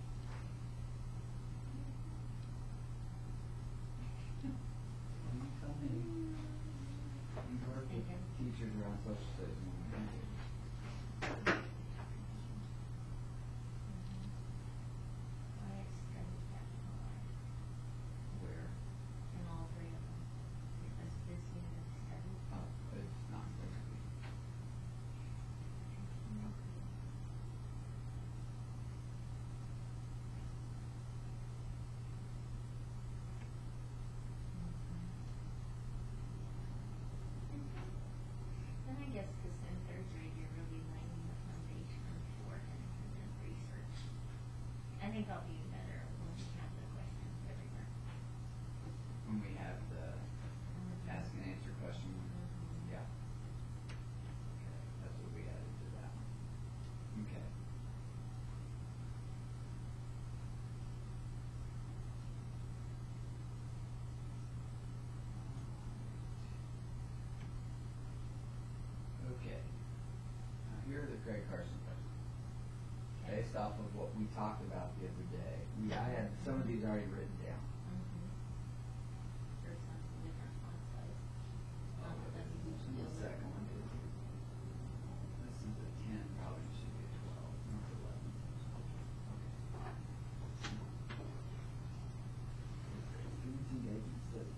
You tell me. You work with teachers around social studies more than I do. Why study capital R Where? in all three of them? Because this unit is study. Oh, it's not going to be. Then I guess because in third grade you're really laying the foundation for independent research. I think I'll do better when we have the questions everywhere. When we have the ask and answer question, yeah. Okay, that's what we added to that one. Okay. Okay. Now here are the Craig Carson questions. Based off of what we talked about the other day, I had some of these already written down. There's some different font size. The second one is, this is a 10, probably should be a 12, not 11. Okay. Students engagement study.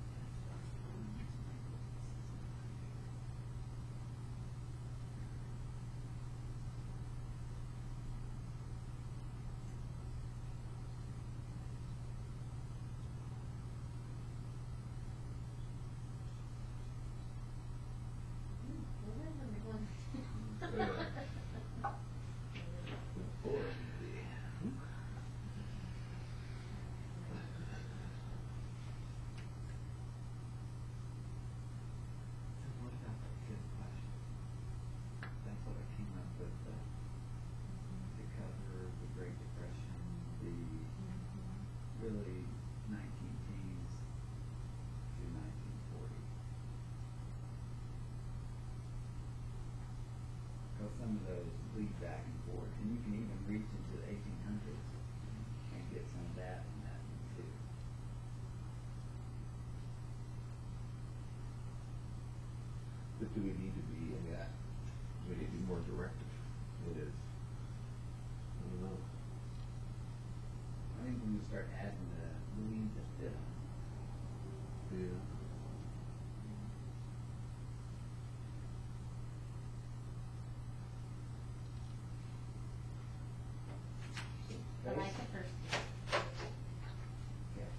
So what about the fifth question? That's what I came up with, to cover the Great Depression, the really 19 teens to 1940. Because some of those lead back and forth, and you can even reach into the 1800s and get some of that in that one too. But do we need to be, I mean, do we need to be more directive? It is. I don't know. I think when we start adding the lead that fit on. Yeah. I like the first two. Okay.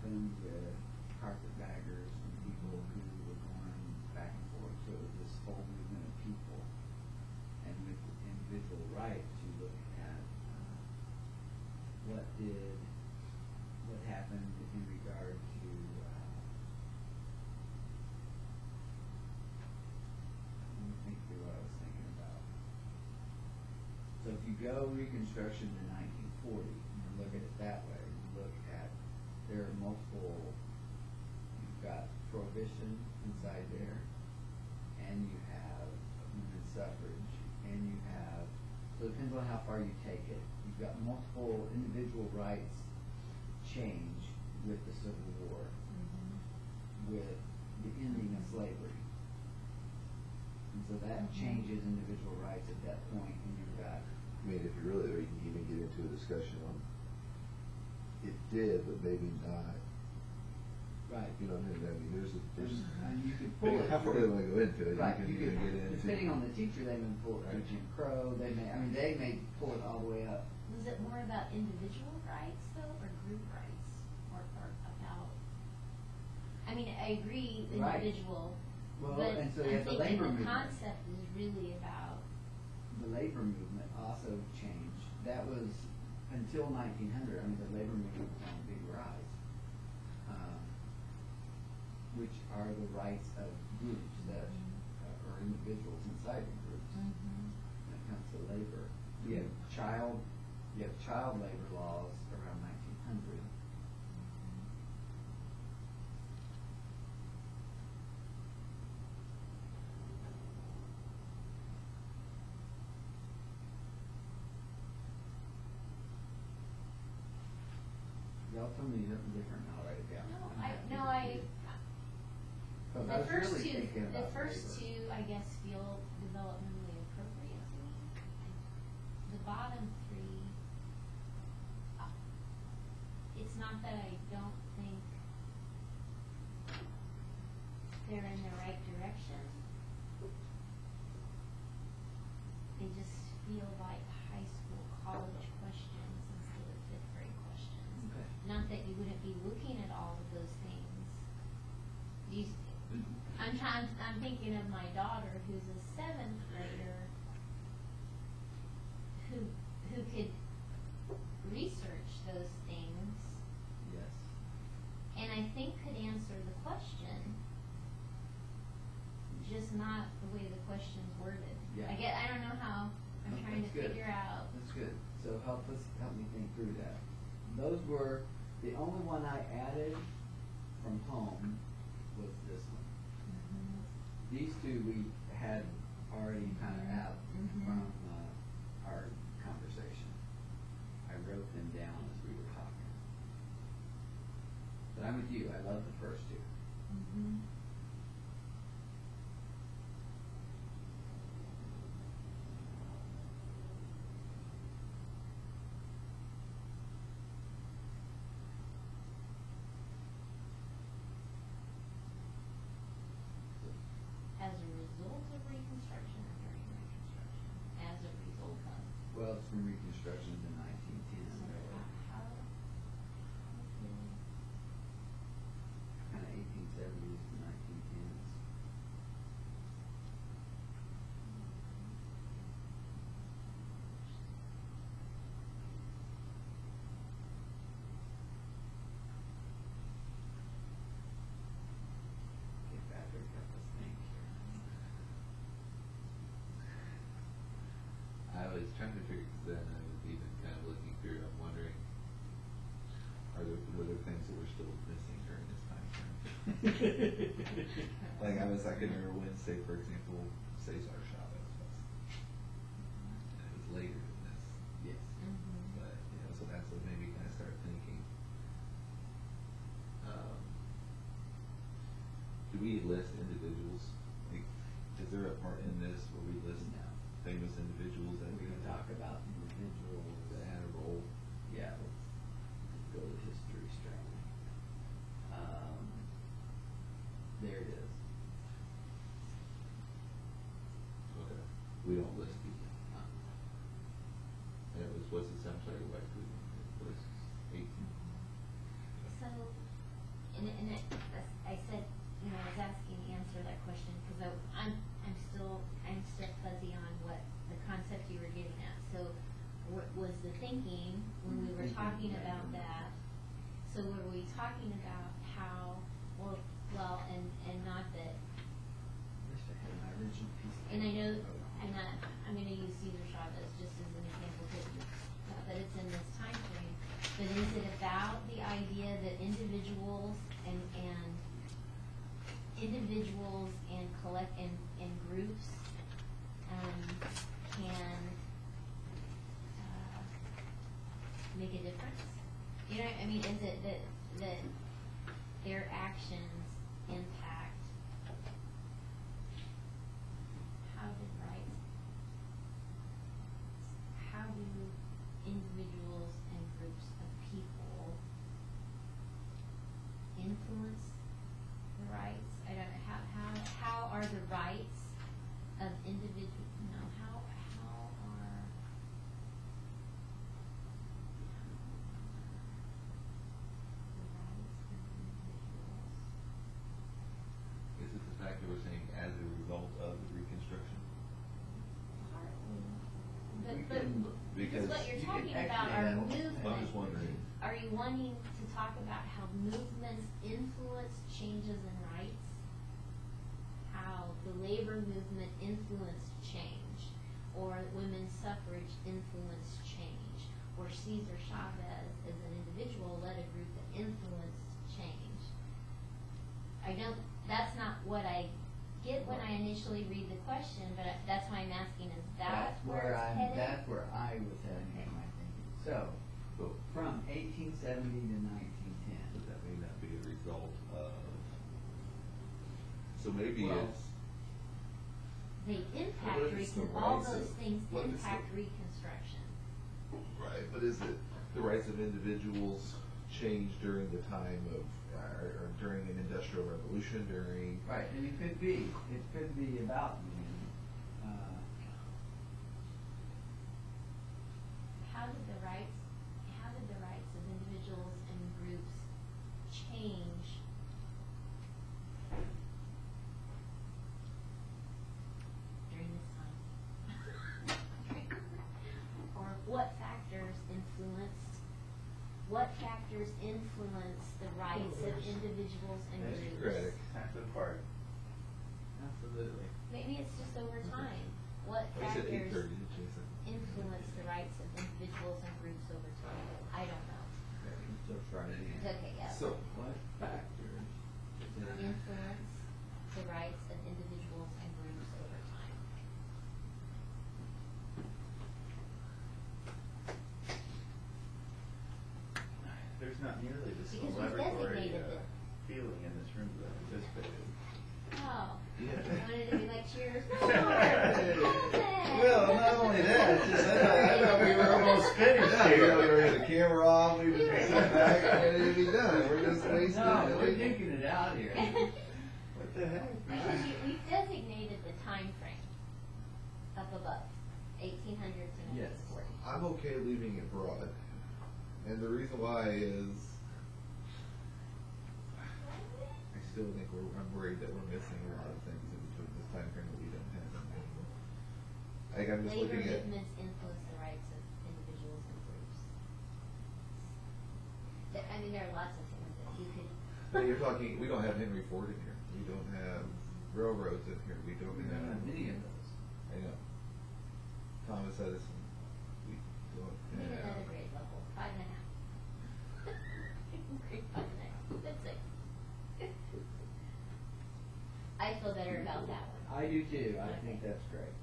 happened with carpetbaggers and people who were going back and forth. So it was this whole movement of people. And with individual rights, you look at what happened in regard to let me think through what I was thinking about. So if you go Reconstruction to 1940 and look at it that way, you look at there are multiple. You've got prohibition inside there, and you have women's suffrage, and you have. So it depends on how far you take it. You've got multiple individual rights change with the Civil War, with the ending of slavery. And so that changes individual rights at that point, and you've got. I mean, if you really, you can even get into a discussion on it did, but maybe not. Right. You know what I mean? I mean, there's and you could pull it. how far do I go into it? Right. You can even get into. Depending on the teacher, they may pull it through Jim Crow. They may pull it all the way up. Was it more about individual rights though, or group rights, or about? I mean, I agree, Right. individual, Well, but and so you I'm have the thinking labor the movement. concept is really about. The labor movement also changed. That was until 1900. I mean, the labor movement was on a big rise, which are the rights of groups that or individuals inside the groups. When it comes to labor, you have child labor laws around 1900. Y'all tell me something different, and I'll write it down. Because I The was first really two, thinking the about first labor. two, I guess, feel developmentally appropriate to me. The bottom three, it's not that I don't think they're in the right direction. They just feel like high school, college questions instead of fifth grade questions. Okay. Not that you wouldn't be looking at all of those things. I'm thinking of my daughter who's a seventh grader who could research those things Yes. and I think could answer the question, just not the way the question's worded. Yeah. I don't know how, I'm No, trying to that's good. figure out. That's good. So help me think through that. Those were, the only one I added from home was this one. These two we had already kind of out from our conversation. I wrote them down as we were talking. But I'm with you. I love the first two. As a result of Reconstruction or during Reconstruction? As a result of. Well, it's from Reconstruction to 1910. How Kind of 1870s to 1910s. Okay, Patrick, help us think. I was trying to figure, because then I was even kind of looking through, I'm wondering, were there things that were still missing during this time frame? Like I can remember Wednesday, for example, Cesar Chavez was. And it was later than this. Yes. But, so that's what made me kind of start thinking. Do we list individuals? Like, is there a part in this where we list No. famous individuals that We can talk about individuals. that had a role? Yeah, let's go to history straight. There it is. Okay. We don't list people. And it was, what's it, I'm sorry, what, it was 18. So, I said, you know, I was asking, answer that question, because I'm still fuzzy on what the concept you were getting at. So, what was the thinking when we were talking about that? So were we talking about how, well, and not that, I wish I had my original piece of and I know, paper. I'm gonna use Cesar Chavez just as an example, not that it's in this time frame, but is it about the idea that individuals and collect and groups can make a difference? You know, I mean, is it that their actions impact how do individuals and groups of people influence the rights? I don't know, how are the rights of individual, you know, how are the rights of individuals? Is it the fact that we're saying as a result of the Reconstruction? Because what you're you talking can about actually are have- movements. I'm just wondering. Are you wanting to talk about how movements influence changes in rights? How the labor movement influenced change, or women's suffrage influenced change, or Cesar Chavez as an individual led a group that influenced change? That's not what I get when I initially read the question, but that's why I'm asking, is that where it's headed? That's where I was heading in my thinking. So, from 1870 to 1910. Does that may not be a result of, so maybe Well, it's, They impact What is the all rights those of- things what is impact the- Reconstruction. Right, but is it the rights of individuals change during the time of, or during an industrial revolution, during? Right, and it could be about, How did the rights of individuals and groups change during this time? Or what factors influence the rights of individuals and groups? Democratic. Half the part. Absolutely. Maybe it's just over time. What I said factors 8:30, Jason. influence the rights of individuals and groups over time? I don't know. so Friday. It's okay, yeah. So, What factors? Influence the rights of individuals and groups over time. There's not nearly the Because we celebratory designated it. feeling in this room that I anticipated. Oh, Yeah. I wanted to be like, cheers. Well, not only that, it's just I thought we were almost finished Yeah, we here. had the camera on, we just sit back and it'd be done, we're just wasting No, we're it. duking it out here. What the heck? Because we've designated the time frame up above, 1800 to Yes. 1940. I'm okay leaving it broad, and the reason why is, I still think I'm worried that we're missing a lot of things in between this time frame that we don't have. Like, I'm just Labor looking at, movements influence the rights of individuals and groups. I mean, there are lots of things that you could. but you're talking, we don't have Henry Ford in here, we don't have railroads in here, we don't We don't have have. many of those. I know. Thomas Edison, we don't I mean, another have. grade level, 5.5. Grade 5.5, that's it. I feel better about that one. I do too, I Okay. think that's great.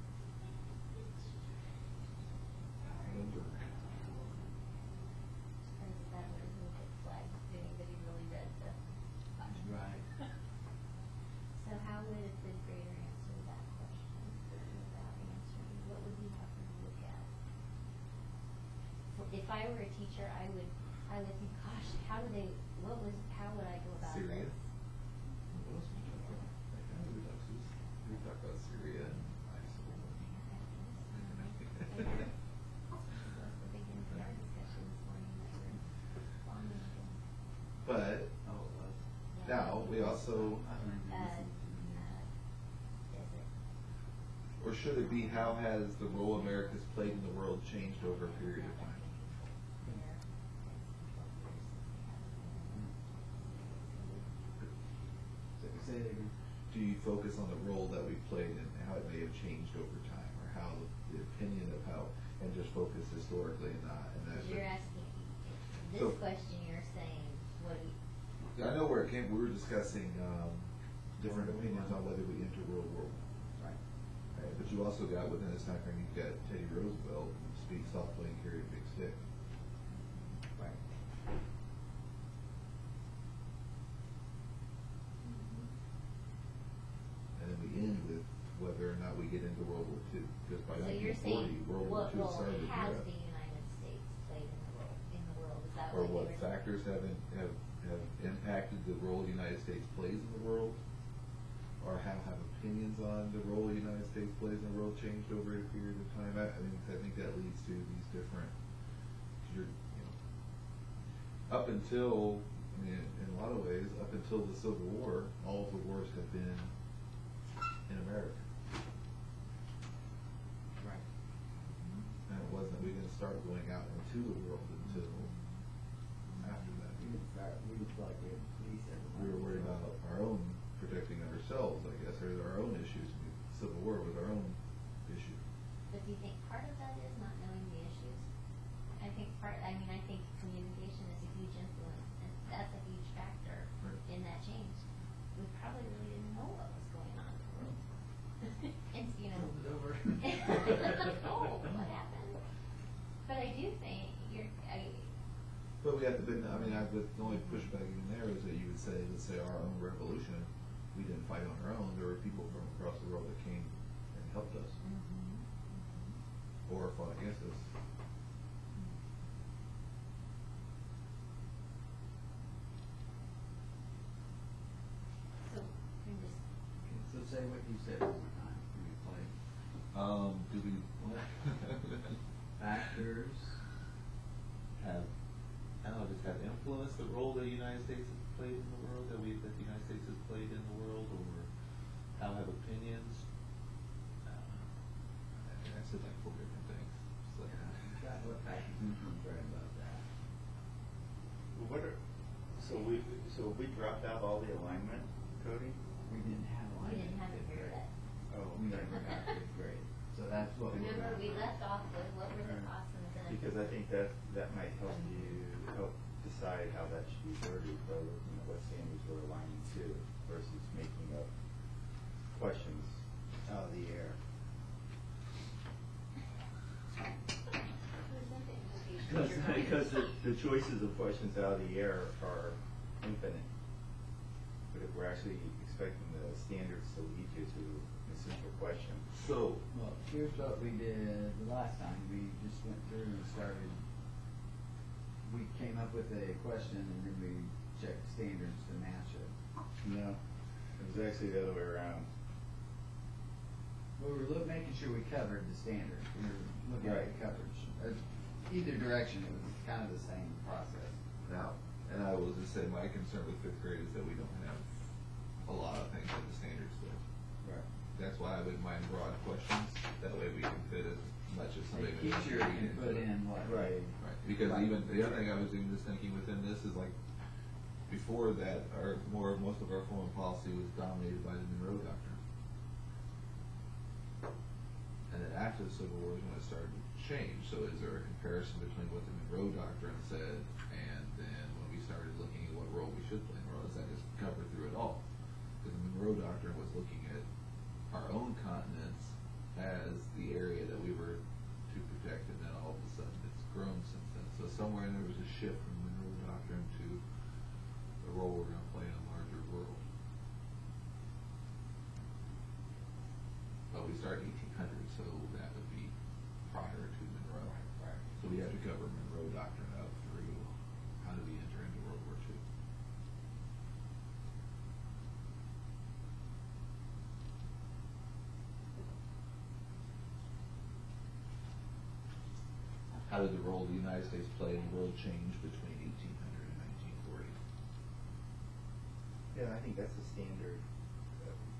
Number. Or is that where we get flagged? Did anybody really read the? Right. So how would a fifth grader answer that question without answering? What would we have to look at? If I were a teacher, I would think, gosh, how would I go about Syria. this? What else we talk about? We talked about Syria and ISIL. That was the big NPR discussion this morning that we're longing ago. But Oh, it was. Now, we also, Desert. or should it be, how has the role America's played in the world changed over a period of time? Say it again. Do you focus on the role that we played and how it may have changed over time, or how the opinion of how, and just focus historically and not, and that. You're asking, this So- question you're saying, what do you, I know where it came, we were discussing, different opinions on whether we enter World War I. Right. Right, but you also got, within this time frame, you've got Teddy Roosevelt, who speaks softly and carried a big stick. Right. And then we end with whether or not we get into World War II, because by so you're 1940, saying, World War what II role started in has Europe. the United States played in the world, is that Or what what you were? factors have impacted the role the United States plays in the world? Or how have opinions on the role the United States plays in the world changed over a period of time? I think that leads to these different, up until, in a lot of ways, up until the Civil War, all of the wars have been in America. Right. And it wasn't, we didn't start going out into the world until after that. We didn't start, we just like we had police everywhere. We were worried about our own, protecting ourselves, I guess, or our own issues. I mean, Civil War was our own issue. But do you think part of that is not knowing the issues? I think communication is a huge influence, and that's a huge factor Right. in that change. We probably really didn't know what was going on in the world. And, It's over. oh, what happened? But I do think But we have to, the only pushback even there is that you would say, let's say our own revolution, we didn't fight on our own. There were people from across the world that came and helped us, or fought against us. so, I'm just, So say what you said one more time, can we play Do we factors? just have influenced the role the United States has played in the world, that the United States has played in the world, or how have opinions? I said like 4 different things. So, Got what factors influence right about that? So we dropped out all the alignment coding? We didn't have we alignment. didn't have it here yet. Oh, We never got fifth grade, so that's what we. Remember, we left off with what were the costs and benefits? because I think that might help decide how that should be worded, by looking at what standards we're aligning to versus making up questions out of the air. Because the choices of questions out of the air are infinite. But if we're actually expecting the standards to lead you to a simple question. So, Well, here's what we did the last time, we just went through and started, we came up with a question and then we checked standards to match it. No, it was actually the other way around. We were making sure we covered the standards, we were looking at Right. the coverage. Either direction, it was kind of the same process. now, and I will just say my concern with 5th grade is that we don't have a lot of things in the standards still. Right. That's why I wouldn't mind broad questions, that way we can fit as much as somebody. The teacher can put in what? Right. Right, because even, the other thing I was even just thinking within this is like, before that, most of our foreign policy was dominated by the Monroe Doctrine. And then after the Civil War is when it started to change, so is there a comparison between what the Monroe Doctrine said and then when we started looking at what role we should play in the world, does that just cover through it all? Because the Monroe Doctrine was looking at our own continents as the area that we were to protect, and then all of a sudden it's grown since then. So somewhere there was a shift from the Monroe Doctrine to the role we're going to play in a larger world. But we start 1800, so that would be prior to Monroe. Right. So we have to cover Monroe Doctrine up through how do we enter into World War II. How did the role the United States play in the world change between 1800 and 1940? Yeah, I think that's a standard,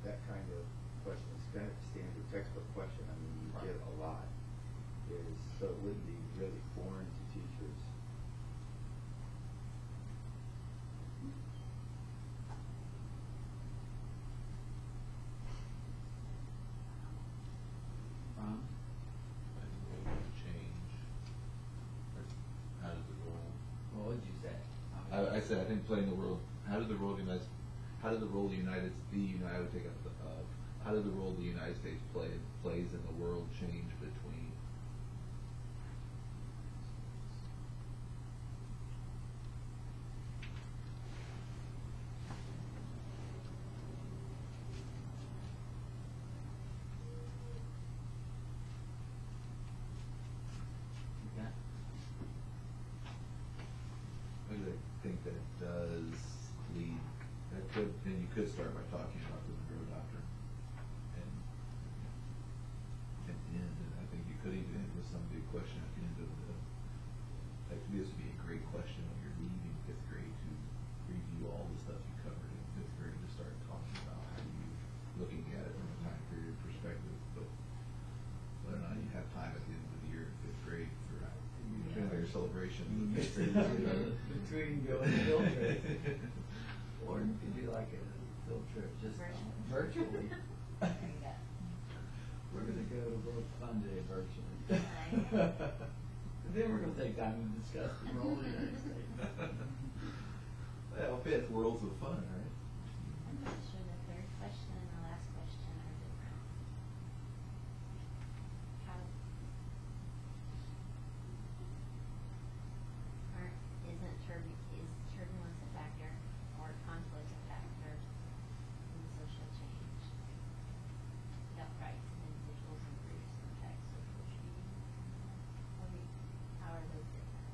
that kind of question, it's kind of a standard textbook question, I mean, you get a lot, is, so it wouldn't be really foreign to teachers. Ron? Change. How does the role? What would you say? I said, I think playing the role, how did the role of the United, how did the role of the United, I would take up the, how did the role of the United States plays in the world change between? Okay. I think that does lead, that could, and you could start by talking about the Monroe Doctrine. And end, and I think you could even end with some big question at the end of the, like, this would be a great question when you're leaving fifth grade to review all the stuff you covered in fifth grade, to start talking about how you, looking at it from a time period perspective, but whether or not you have time at the end of the year in fifth grade for, depending on your celebration. Between going to field trips, or you could do like a field trip just virtually. There you go. We're gonna go to World Fun Day virtually. Right. Then we're gonna take time to discuss the role of the United States. Well, fifth, worlds of fun, right? I'm not sure the third question and the last question are different. How? Is turbulence a factor or conflict a factor in social change? Health rights of individuals and groups impact social change. How are those different?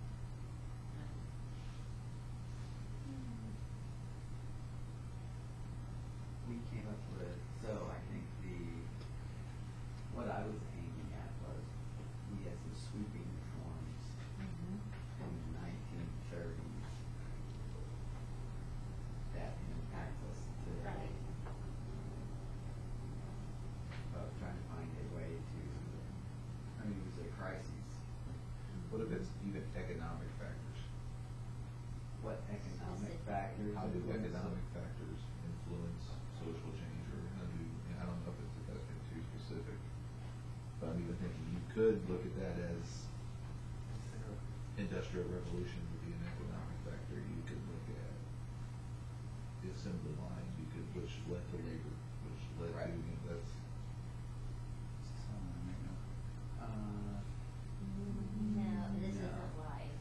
We came up with, so I think what I was aiming at was, we had some sweeping reforms in the 1930s that impact us today. Right. Trying to find a way to, I mean, it was a crisis. What if it's even economic factors? What economic Specific. factors? How do influence economic factors influence social change, or how do, and I don't know if that's been too specific, but I'm even thinking you could look at that as industrial revolution would be an economic factor. You could look at the assembly line, which led to labor, which led to, Right. That's. No, this No. isn't live.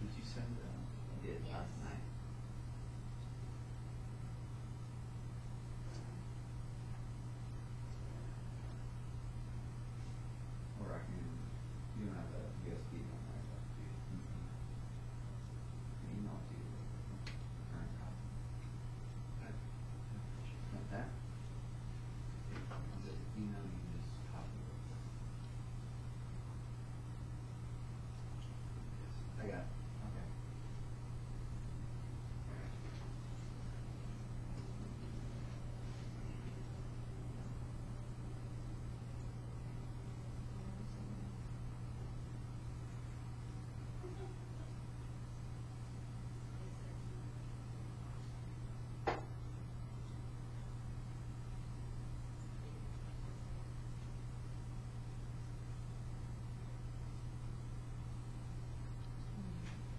Did you send, I did Yes. last night. Or I can, you don't have a USB on that, do you? Email to you, current copy. Want that? The email you just copy it. I got it, okay.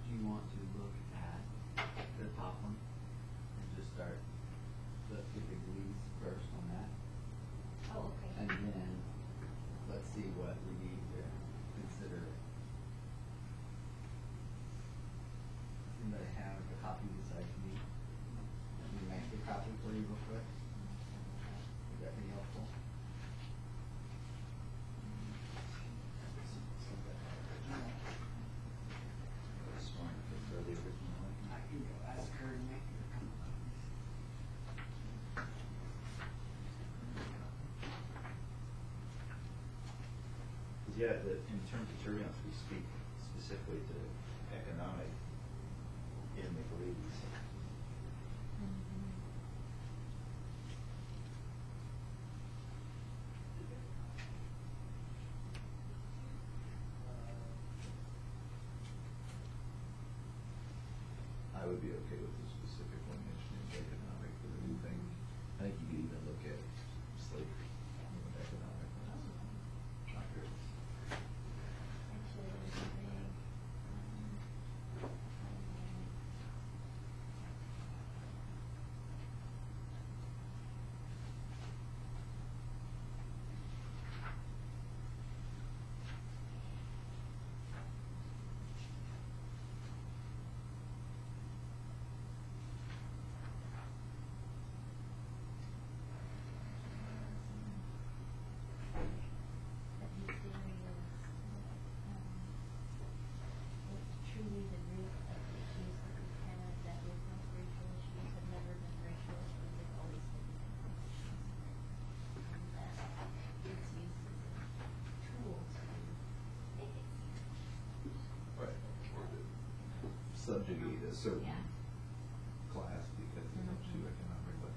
Do you want to look at the top one and just start, let's get the leads first on that? Oh, okay. And then, let's see what we need to consider. Anybody have a copy besides me? Let me make a copy for you real quick. Would that be helpful? for the original? I can go ask her to make a couple copies. Yeah, in terms of turbulence, we speak specifically to economic inequalities. I would be okay with the specific one mentioning economic, but I do think, I think you could even look at slavery, economic. Not good. Actually, there's a big, that his theory is, it's truly the root of the issues that we have, that is most racial issues have never been racial issues, they've always been human conditions. And that it's used as a tool to make it easier. Right, or to subjugate a certain Yeah. class because it helps you economically.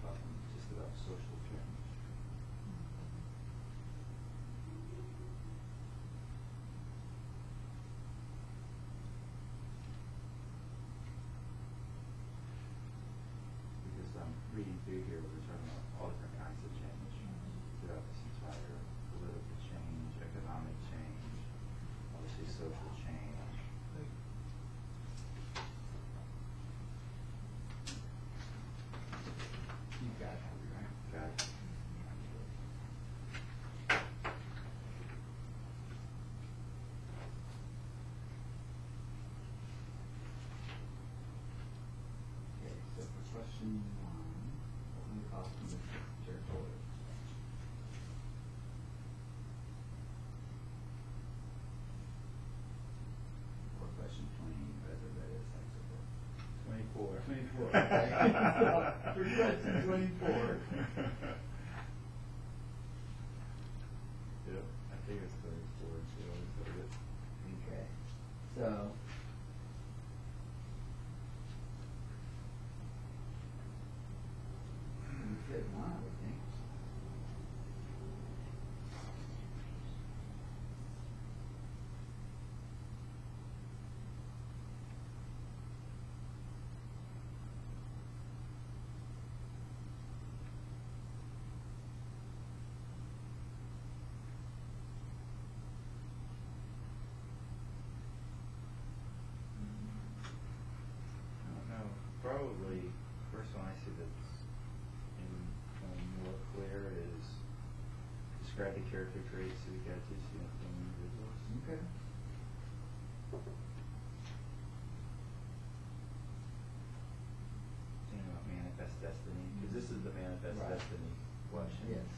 Talking just about social change. Because I'm reading through here, we're talking about all different kinds of change throughout this entire political change, economic change, obviously social change. You got it, right? Got it. Okay, so for question one, what will the cost of this territory? Or question 20, whether that is acceptable. 24. 24, okay. So, for question 24. Yep, I think it's 24, so we always go with it. Okay, so. You fit one, I would think. I don't know, probably, first one I see that's more clear is describe the character traits of the catches, from individuals. Okay. Thinking about manifest destiny, because this is the manifest Right. destiny question. Yes.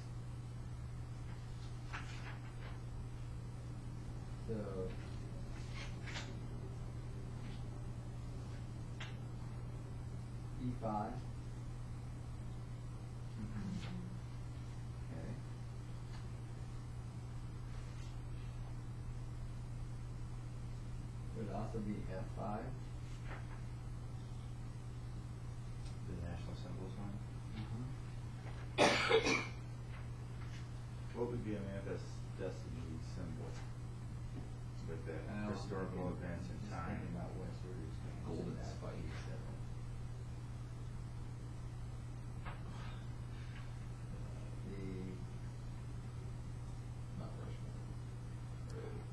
So. E5. Mhm. Okay. Would also be F5. The national symbols one. What would be a manifest destiny symbol with the historical events in Just time? thinking about what sort of Golden that. spike. The Not Rushmore.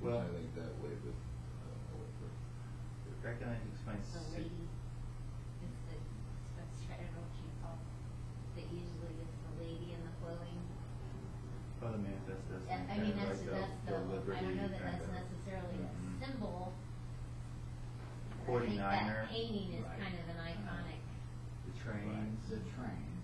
Well- I think that way, but I don't know what for. Recognize explains. The lady, it's the, I don't know what you call it, that usually is the lady in the clothing. Oh, the manifest destiny. Yeah, I mean, kinda that's, like that's the, I liberty don't know that kind that's of- necessarily a Mhm. symbol. I think 49er. that painting is Right. kind of an iconic, The trains. The trains.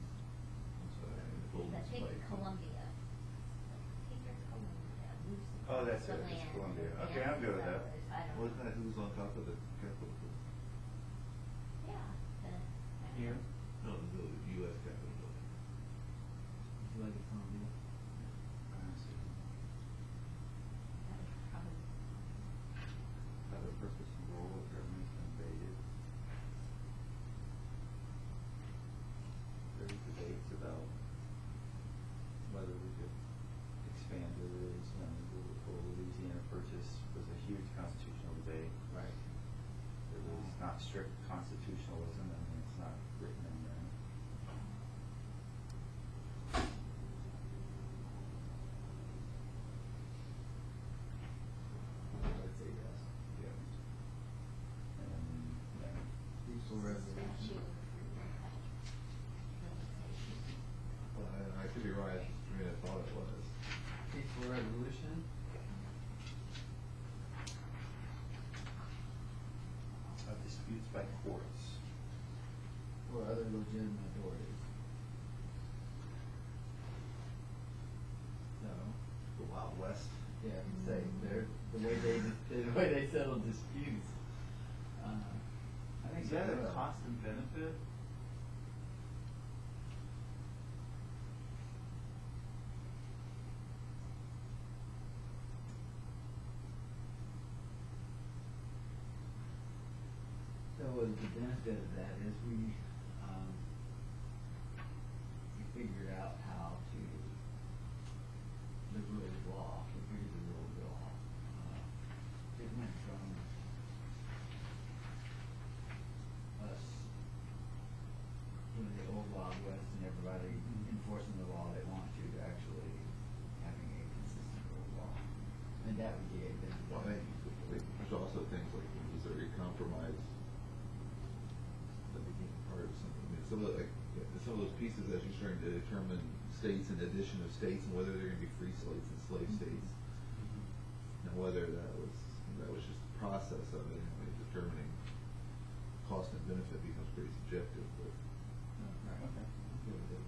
That's what I mean, the I golden think spike. Columbia. I think it's Columbia, Lucent. Oh, that's The it, it's land. Columbia. Yeah, Okay, I'm good with that. I don't know. Wasn't that who's on top of the Capitol? constitutionalism, I mean, it's not written in there. I'd say yes. Yeah. And, yeah. Peaceful resolution. Well, I could be right, I mean, I thought it was. Peaceful resolution. Disputes by courts. Or other legitimate authorities. So, The Wild West. yeah, say, they're, the way they settle disputes. I think Is that they a will. constant benefit? So the benefit of that is we figured out how to, the rule of law, we figured the rule of law. It went from us, the old Wild West and everybody enforcing the law they want to actually having a consistent rule of law. And that would be a benefit. Well, I think there's also things like the Missouri Compromise that became part of something. I mean, some of those pieces that she's trying to determine states and addition of states and whether they're going to be free states and slave states. And whether that was just the process of it. I mean, determining cost and benefit becomes pretty subjective, but. Right, okay. I'm good with it.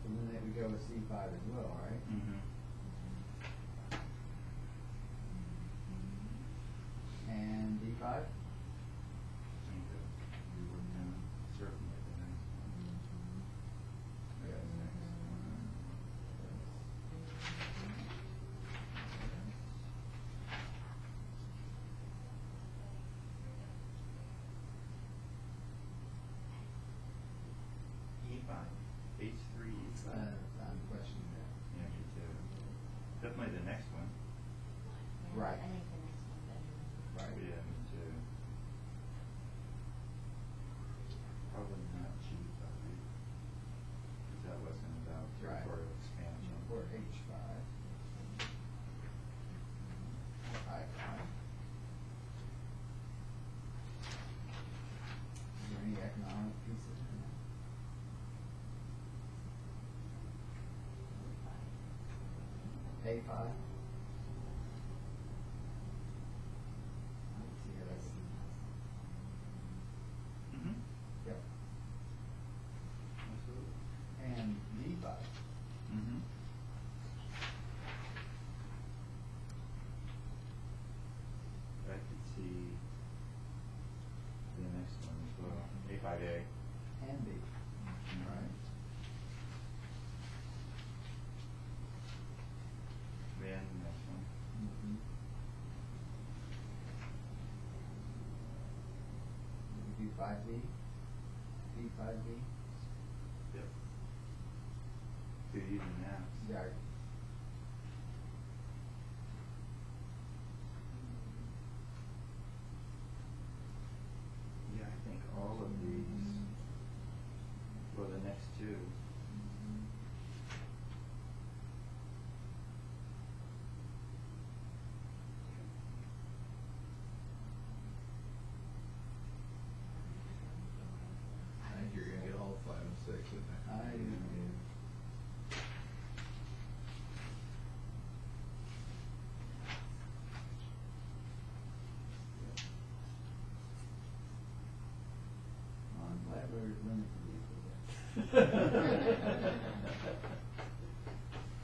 And then we go with C5 as well, right? Mm-hmm. And D5? I think that we were certainly the next one. Yeah, the next one. E5, H3, E5. I'm questioning that. Yeah, me too. Definitely the next one. Right. I think the next one better. Right. Yeah, me too. Probably not G5, because that wasn't about Right. territorial expansion. Or H5. Or I5. Is there any economic pieces in that? A5? I don't see how that's. Mm-hmm. Yep. Absolutely. And D5. Mm-hmm. I could see the next one as well, A5A. And B. Right. Then the next one. Mm-hmm. We do 5B? B5B? Yep. Could even maps. Yeah. Yeah, I think all of these, well, the next two. I think you're gonna get all 5 and 6 in there. I do. I'm glad we're limited these.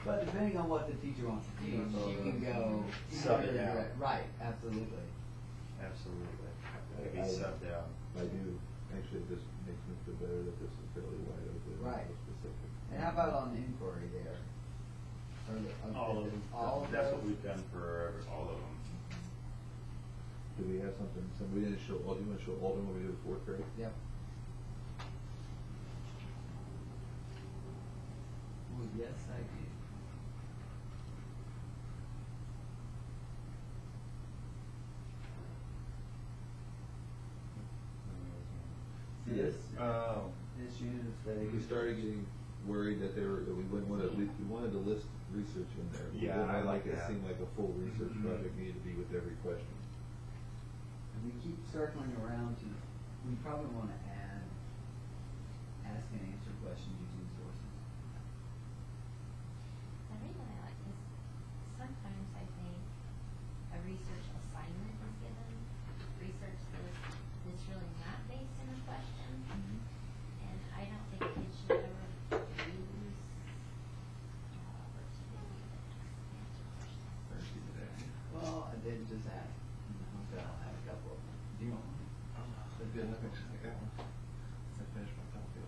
But depending on what the teacher wants to teach, you can go. Sub it either out. direct- Right, absolutely. Absolutely. It could be I- subbed out. I do, actually, this makes me feel better that this is fairly wide open. and Right. Specific. And how about on the inquiry there? All of them. All of That's what those? we've done for all of them. Do we have something, we didn't show, do you want to show Alden when we do the 4th grade? Yep. Well, yes, I do. this, Oh. this unit study. We started getting worried that that we wouldn't want to, we wanted to list research in there. We Yeah, didn't I like it that. seemed like a full research Mhm. project needed to be with every question. And we keep circling around to, we probably wanna add, ask and answer questions using sources. The reason I like this, sometimes I think a research assignment is given, research that's really not based in a question, and I don't think kids should ever lose the opportunity to answer questions. There's even that. Well, I did just ask, in the hotel, I had a couple of them. Do you want one? That's good, I got one. I finished my coffee.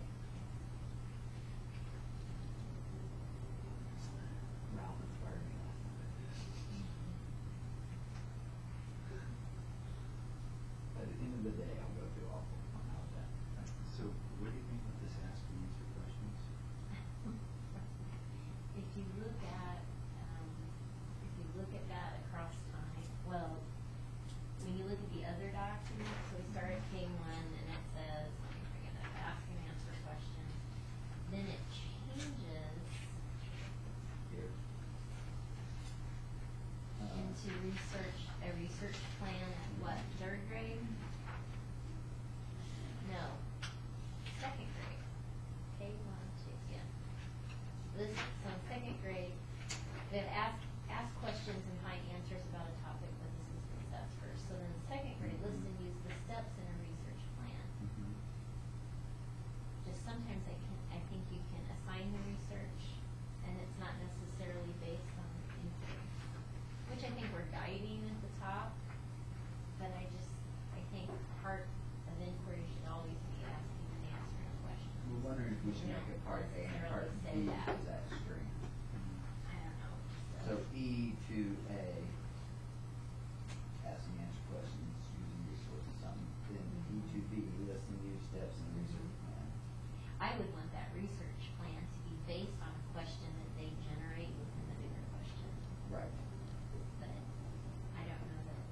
Ralph inspired me last night. At the end of the day, I'll go through all of them on how that. So what do you mean with this ask and answer questions? If you look at, that across time, well, when you look at the other documents, so we start at K1 and it says, let me bring it up, ask and answer questions. Then it changes Here. into a research plan at what, third grade? No, second grade. K1, 2, yeah. This, so in second grade, they have ask questions and find answers about a topic with assistant steps first. So then second grade, list and use the steps in a research plan. Just sometimes I think you can assign the research and it's not necessarily based on inquiry. Which I think we're guiding at the top, but I think part of inquiry should always be asking and answering a question. We're wondering if we should make a part A and part B of that string. I don't know. So E to A, ask and answer questions using resources, then E to B, list and use steps in research plan. I would want that research plan to be based on a question that they generate within the bigger question, Right. but I don't know that.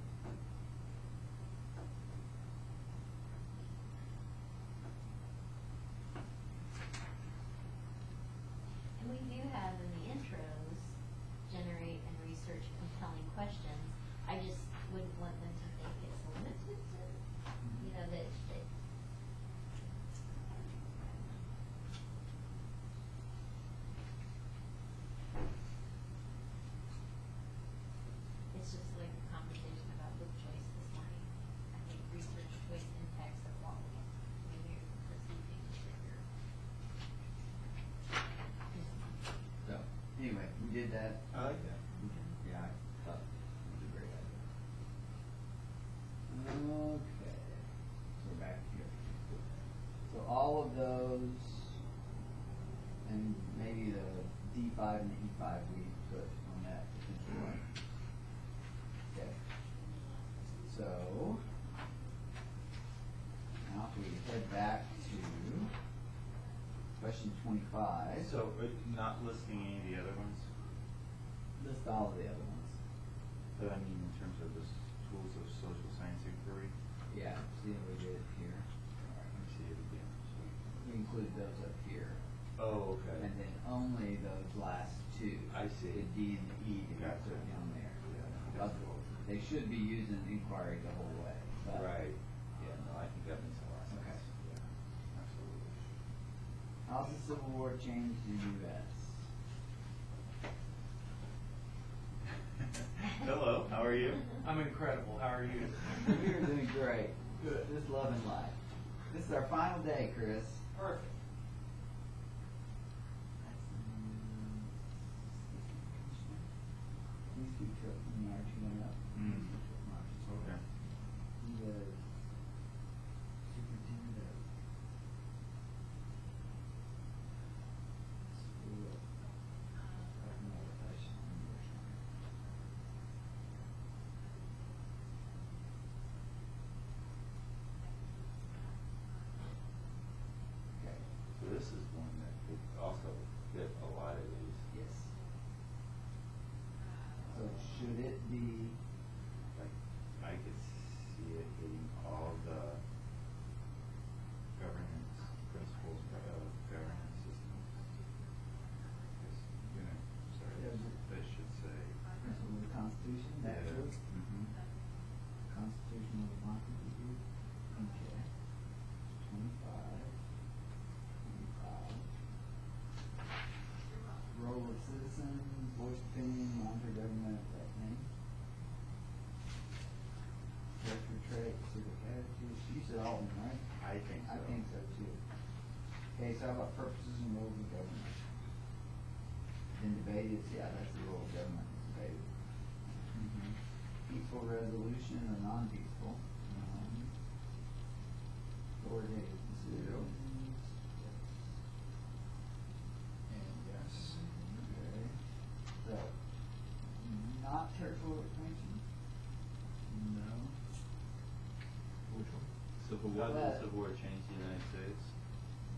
And we do have in the intros, generate and research compelling questions. I just wouldn't want them to think it's limited to, that it's just like a conversation about book choice this morning. I think research choice impacts the quality when you're perceiving that you're. So, anyway, we did that. I like that. Yeah, I thought it was a great idea. Okay, so we're back here. So all of those, and maybe the D5 and the E5 we put on that potential one. Okay. So, now if we head back to question 25. So not listing any of the other ones, List all of the other ones. but I mean in terms of the tools of social science inquiry. Yeah, see how we did it here. Alright, let me see it again. We include those up here. Oh, okay. And then only those last two. I see. The D and the E to be Gotcha. put down there. Yeah. But they should be using inquiry the whole way. But Right. Yeah, no, I think that makes a lot of sense. Okay. Yeah, absolutely. How's the Civil War changed the U.S.? Hello, how are you? I'm incredible. How are you? We are doing great. Good. Just loving life. This is our final day, Chris. Perfect. These two truck march went up. Mm. Marches. Okay. He was superintendent of school of rehabilitation and nursing. Okay. So this is one that could also fit a lot of these. Yes. So should it be create civic attitudes. You said all of them, right? I think so. I think so too. Okay, so how about purposes and rules of government? Been debated, yeah, that's the rule of government, is debated. Peaceful resolution or non-peaceful? Authoritative decisions? Yes. And yes. Okay. So, not territorial expansion? No. Which one? Civil War. War. How did the Civil War change the United States?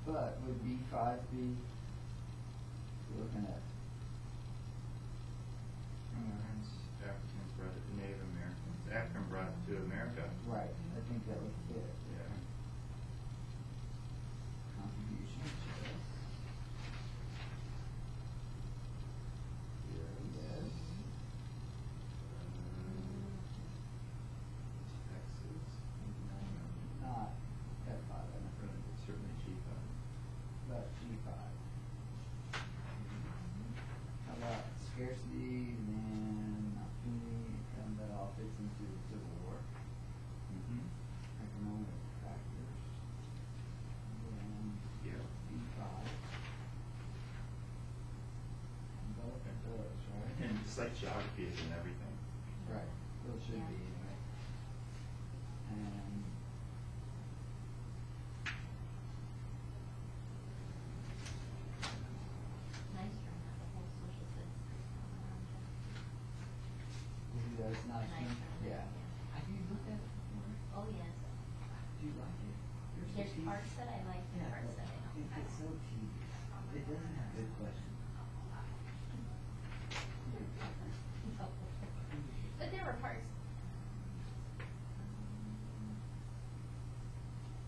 But would B5 be, we're looking at, Americans, Africans brought it to Native Americans. African brought it to America. right, I think that would fit. Yeah. Contributions, yes. Yes. Taxes. Not F5, I don't know, Certainly G5. but G5. How about scarcity and then opportunity, and that all fits into the Civil War, economic factors. And then Yeah. B5. And both of those, right? And it's like geography is in everything. Right, well, it should be Yeah. anyway. And Nice trying out the whole social studies curriculum around it. that's nice. Nice trying, Yeah. Have you looked at it before? Oh, yes. Do you like it? You're so There's tedious. parts that I like and Yeah, parts but that I don't. It's so tedious. It doesn't have good questions. But there were parts.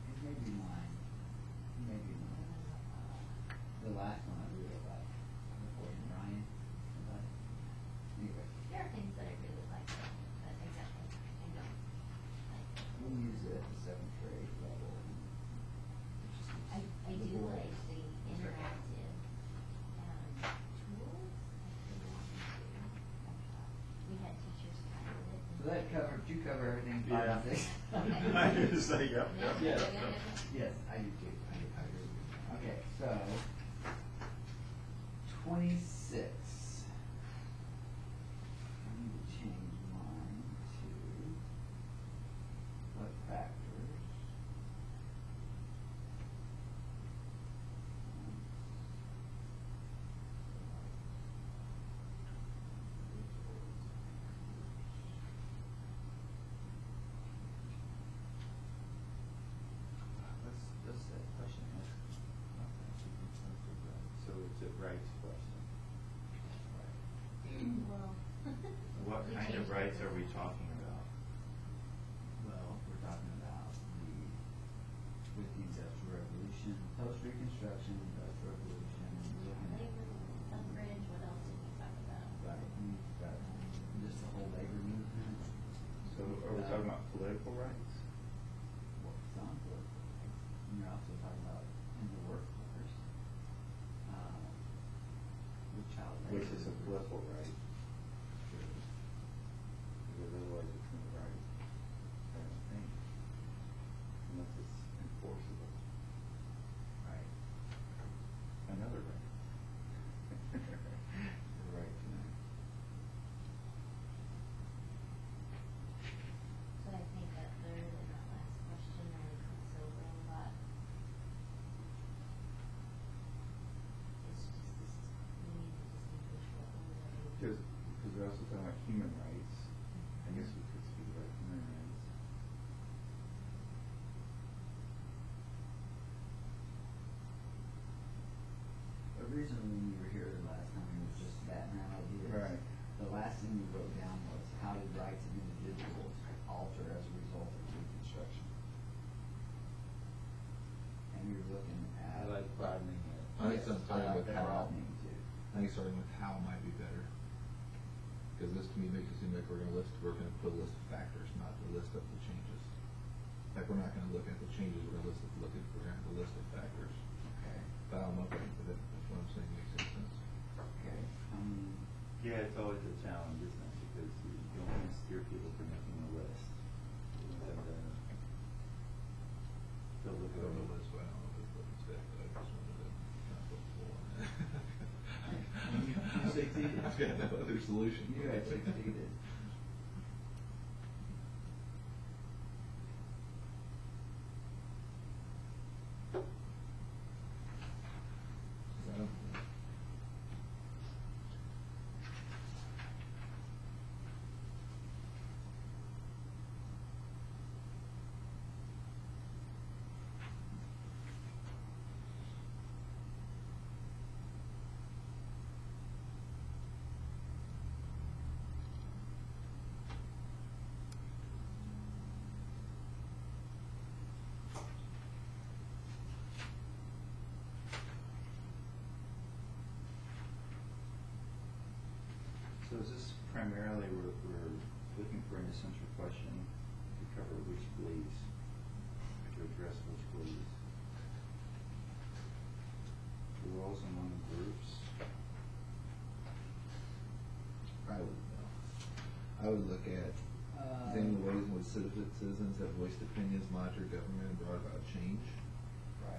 It may be mine. It may be mine. The last one I really liked, before Ryan. Anyway, There are things that I really like, but exactly, I don't like. we'll use it at the 7th grade level. I do like the interactive tools. We had teachers kind of it. So that covered, did you cover everything, 5 Yeah. and 6? I just say, yep, yep. Yes, yes, I do too. I agree with you. Okay, so 26. I need to change mine to what factors? Let's that question. So it's a rights question. Well. What we kind of changed rights it. are we talking about? Well, we're talking about with the Industrial Revolution, post-Reconstruction, Industrial Revolution, we're looking at, Labor, suffrage, what else did we talk about? right, we've got just the whole labor movement. So are we talking about political rights? Well, some political rights. And you're also talking about in the workforce, with child labor. Which is a political right? True. Because otherwise it's not right. I don't think. Unless it's enforceable. Right. Another right. The right to know. So I think that third and that last question really comes over a lot. It's just this, we need to distinguish what we really. Because we're also talking about human rights. I guess we could speak about human rights. Originally, when you were here the last time, it was just background ideas. Right. The last thing you wrote down was, how did rights of individuals alter as a result of Reconstruction? And we were looking at. I like broadening it. I think Yes, some starting like with that how. broadening too. I think starting with how might be better. Because this to me makes it seem like we're gonna put a list of factors, not a list of the changes. Like, we're not gonna look at the changes, we're gonna we're gonna have a list of factors. Okay. But I don't know if that's what I'm saying makes any sense. Okay. Yeah, it's always a challenge, isn't it? Because you don't want to steer people from making a list. You want them to resolution. You had succeeded. So, So is this primarily, we're looking for an essential question to cover which bleeds, to address which bleeds? The roles among groups, I would look at examine the ways in which citizens have voiced opinions, monitored government, and brought about change.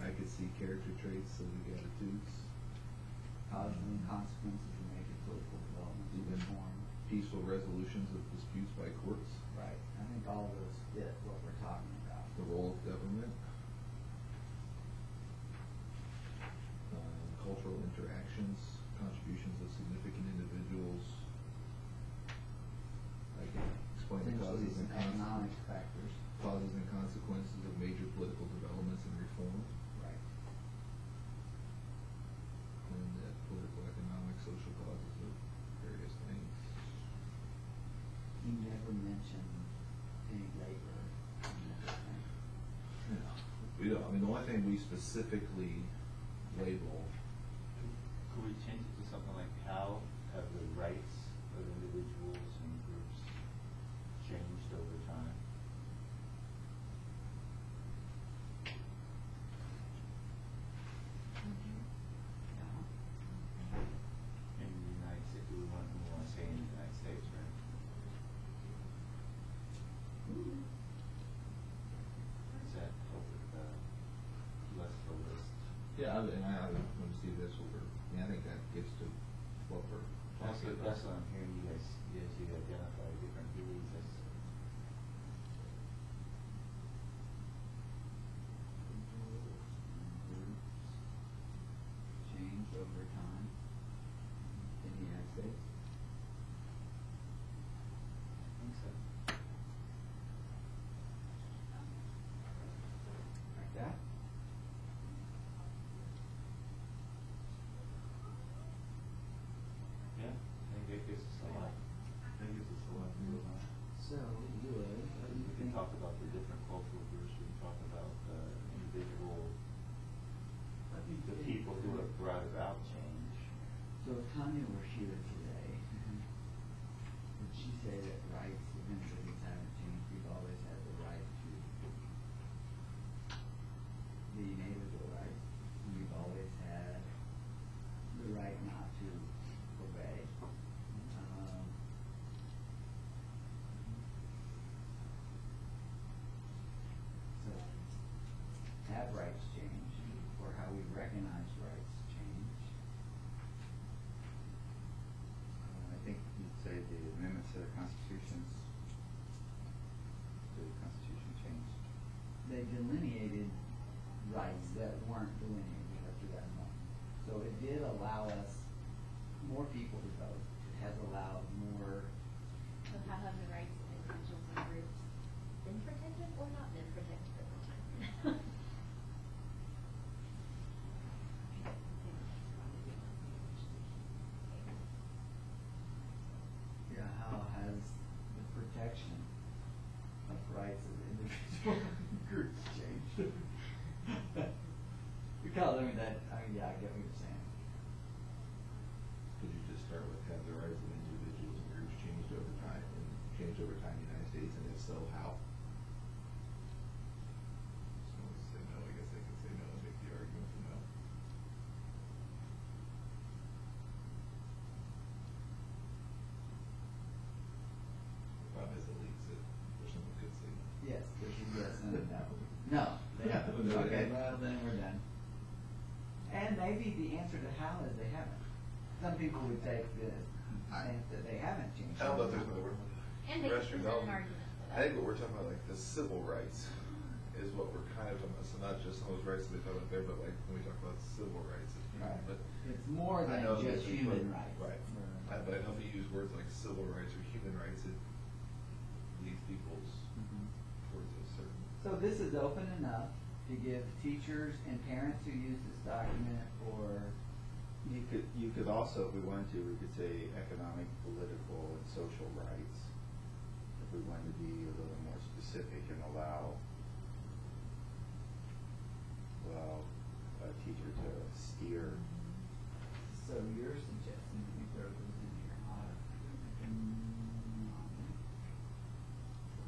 I could see character traits, civic attitudes, Causes and consequences of major political developments and reform. peaceful resolutions of disputes by courts, Right. I think all of those fit what we're talking about. the role of government, cultural interactions, contributions of significant individuals. I can explain the Potentially causes some and economic factors. causes and consequences of major political developments and reform, Right. and that political, economic, social causes of various things. He never mentioned any labor. We don't, I mean, the only thing we specifically label, could we change it to something like how have the rights of individuals and groups changed over time? In the United States, we want to say in the United States, right? Does that help with the less of a list? yeah, and I want to see this over, I think that gets to what we're talking about. That's what I'm hearing you guys identify different beliefs as. Groups change over time in the United States. I think so. Like that? Yeah, I think it gives us a lot. I think it gives us a lot to go on. So you would, what do you We can think? talk about the different cultural groups, we can talk about the individual, Let me the think. people who have brought about change. So if Tanya were here today, would she say that rights of individuals haven't changed? We've always had the right to the individual rights. We've always had the right not to obey. So have rights changed, or how we recognize rights change? I think you'd say the amendments to the constitutions, changed. They delineated rights that weren't delineated up to that moment. So it did allow us more people to vote. It has allowed more. So how have the rights of individuals and groups been protected or not been protected over time? Yeah, how has the protection of rights of individual groups changed? Because, yeah, I get what you're saying. Could you just start with have the rights of individuals and groups changed over time, in the United States, and if so, how? Someone would say no, I guess they could say no and make the argument for no. The problem is it leaves it, where someone could say no. Yes, there's a yes and a no. No. They haven't. No, they Okay, haven't. well, then we're done. And maybe the answer to how is they haven't. Some people would take the They haven't changed. I don't know if there's another word. And they can Restrooms, present I an don't- argument for I that. think what we're talking about, like the civil rights, is what we're kind of talking about. So not just those rights that we talk about there, but like when we talk about civil rights. Right. But It's more I than know just that we human put- rights. Right. But I know if we use words like civil rights or human rights, it leads people's towards a certain. So this is open enough to give teachers and parents who use this document or. You could also, if we wanted to, we could say economic, political, and social rights. If we wanted to be a little more specific and allow a teacher to steer. So you're suggesting we throw those in here,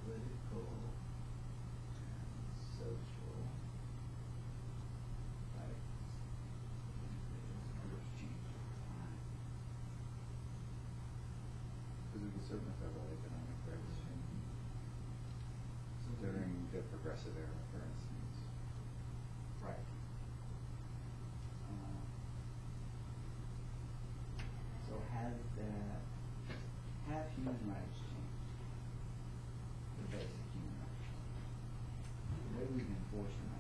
political and social rights. Because we could certainly talk about economic rights during the progressive era, for instance. Right. So have human rights changed? The basic human rights. Maybe we can enforce them,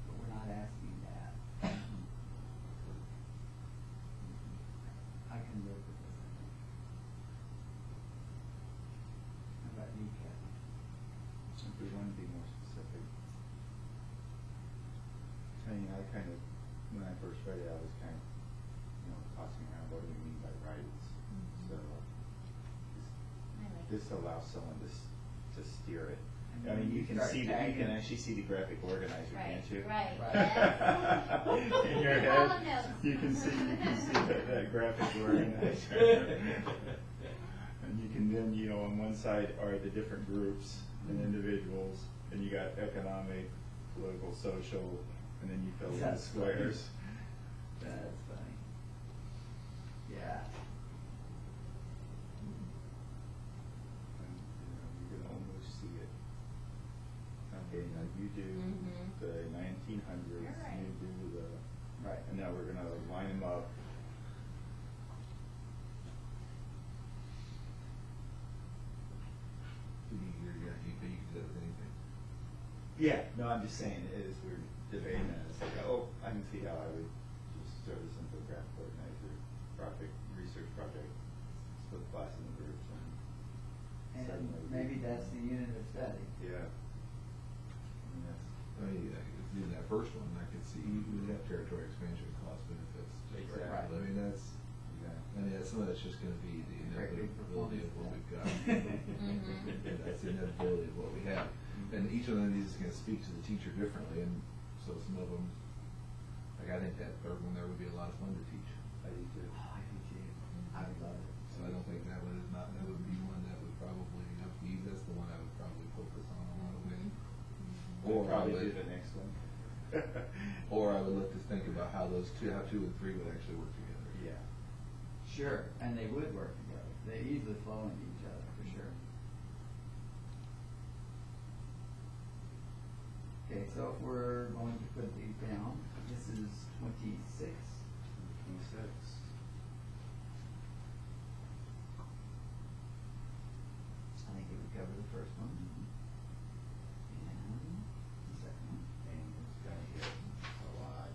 but we're not asking that. I can live with this, I think. How about you, Kevin? If we want to be more specific. I mean, I kind of, when I first read it, I was kind of, tossing around, what do we mean by rights? So, this allows someone to steer it. I mean, you can Start see, you tagging. can actually see the graphic organizer, Right, can't you? right, Right. yes. In your Column head, notes. you can see that graphic organizer. And you can then, on one side are the different groups and individuals, and you got economic, political, social, and then you fill in the That's funny. squares. That's funny. Yeah. And, you can almost see it. Okay, now you do Mhm. the 1900s, You're right. you do the, Right. and now we're gonna line them up. You can do that with anything. Yeah, no, I'm just saying, as we're debating that, it's like, I can see how I would just throw this into a graphic organizer, research project, split the class into groups, And certainly. maybe that's the unit of study. Yeah. I mean, that's, I mean, in that first one, I could see with that territory expansion cost benefits. Exactly. I mean, that's, some of that's just gonna be the inevitability of what we've got. Mhm. And that's the inevitability of what we have. And each one of these is gonna speak to the teacher differently, and so some of them, like I think that third one there would be a lot of fun to teach. I do too. Oh, I do too. I would love it. So I don't think that would be one that would probably, that's the one I would probably focus on a lot of ways. We'll Or I probably would, do the next one. or I would look to think about how how 2 and 3 would actually work together. Yeah. Sure, and they would work together. They easily flow into each other, for sure. Okay, so if we're going to put these down, this is 26. 26. I think it would cover the first one. And the second one. And it's gonna get a lot.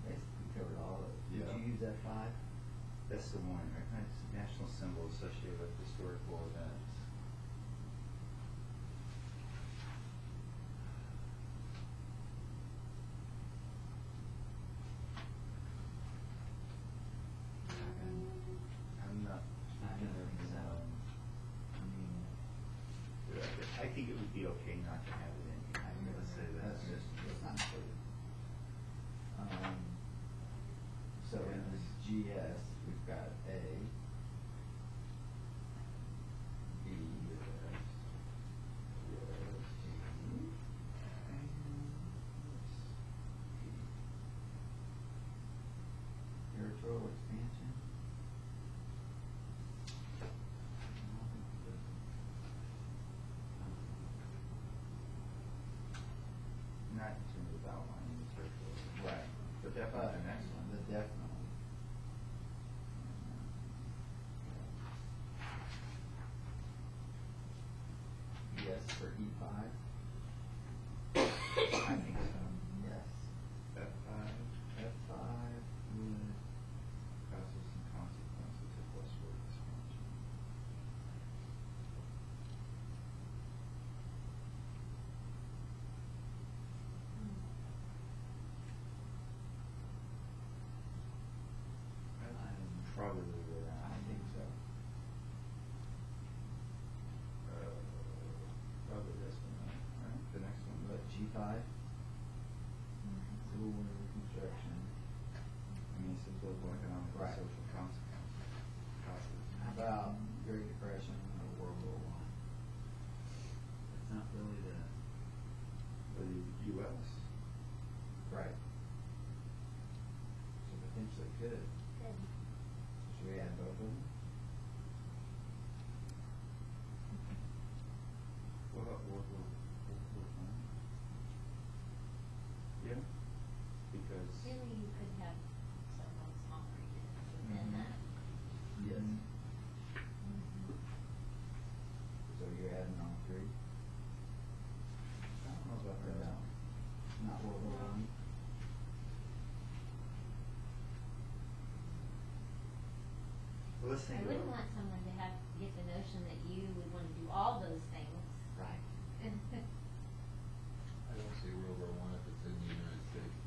Basically covered all of it. Did Yeah. you use that 5? That's the one, recognize national symbol associated with historical events. I'm not. Not gonna work this out. I mean, I think it would be okay not to have it in here. I'm gonna say that. That's just, that's not included. So in this GS, we've got A, B, yes, G, and P. Territorial expansion. Not in terms of outline. definitely the next one. The definitely. Yes, for E5. I think so. Yes. F5 F5 would, causes some consequences if westward expansion. I'm Probably around. I think so. Probably this one, right? The next one. But G5, civil war reconstruction. I mean, it's a global economic and Right. social consequences. Causes. How about Great Depression or World War I? It's not really the. The U.S. Right. So potentially could. Good. Should we add both of them? What about World War I? Yeah. Because. Really, you could have several small regions within Mhm. that. Yes. Mhm. So you're adding all three? I don't know about that. No. Not World War I. Well, let's I think wouldn't about. want someone to have, get the notion that you would want to do all those things. Right. I don't see World War I if it's in the United States.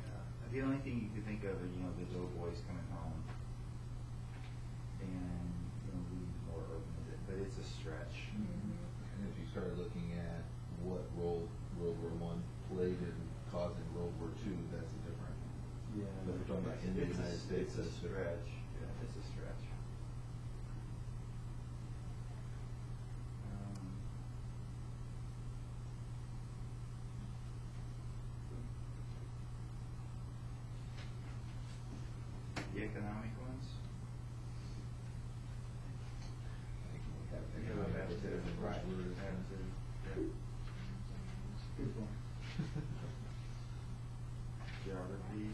Yeah. The only thing you could think of are, the doughboys coming home. And, we more urban, but it's a stretch. And if you start looking at what role World War I played in causing World War II, that's a different. Yeah. But we're talking about in the United States, It's a that's different. stretch. Yeah, it's a stretch. The economic ones? I think we have to Yeah, have right. the first word. Good one. Geography.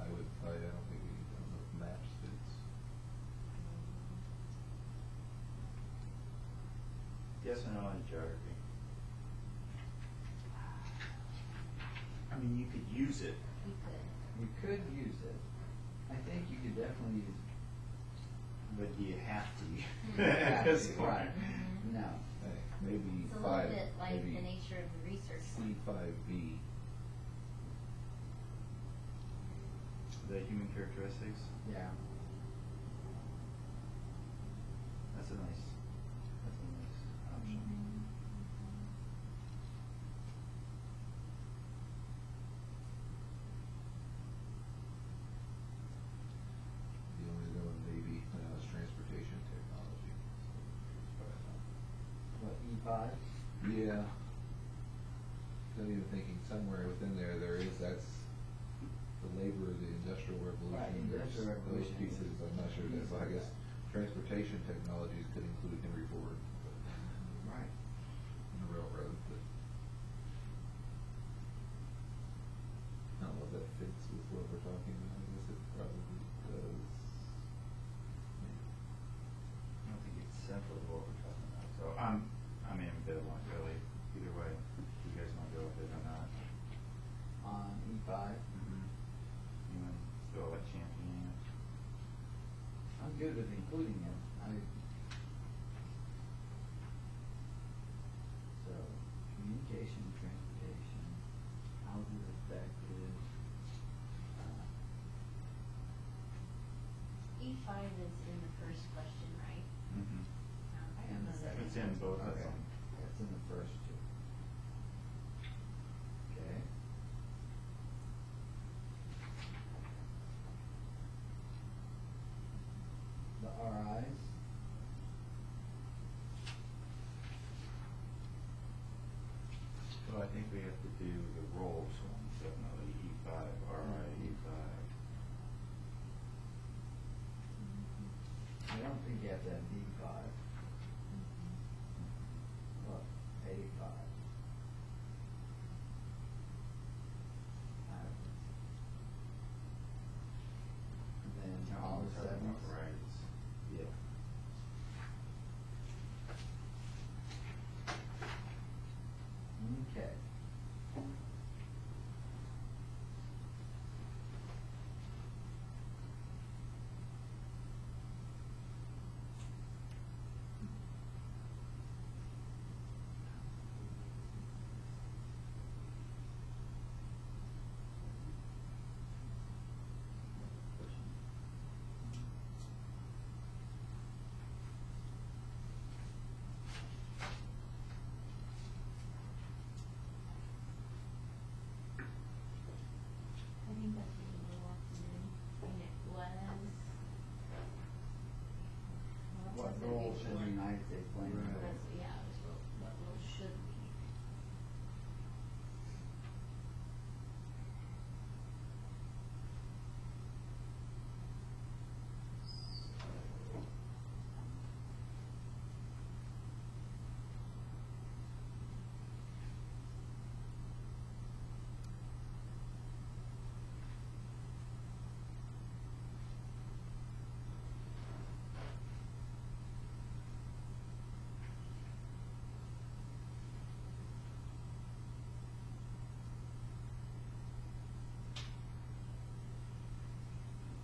I would tell you, I don't think we need to know if maps fits. Yes or no on geography? I mean, you could use it. You could. You could use it. I think you could definitely use. But do you have to? Have to, This one. right. Mhm. No. Hey, maybe It's a five, little bit like maybe the nature of the research one. C5B. The human characteristics, Yeah. that's a nice option. Mhm. The only other one maybe is transportation technology. What, E5? Yeah. I'm even thinking somewhere within there, that's the labor, the industrial revolution. Right, there's industrial revolution. Those pieces, I'm not sure that's, I guess, transportation technologies could include Henry Ford, but, Right. and the railroad, but. I don't know if that fits with what we're talking about, I guess it probably does. I don't think it's central to what we're talking about, so I'm ambivalent really, either way, if you guys wanna go with it or not. On E5? You wanna still like championing it? I'm good with including it. So, communication, transportation, how is it affected? E5 is in the first question, right? I don't And know the that. second. It's in both of Okay. them. It's in the first two. Okay. The RIs. Well, I think we have to do the roles ones, definitely, E5, RI, E5. I don't think you have to have D5. Well, A5. they plan. Right. That's, yeah, that's what rules should be.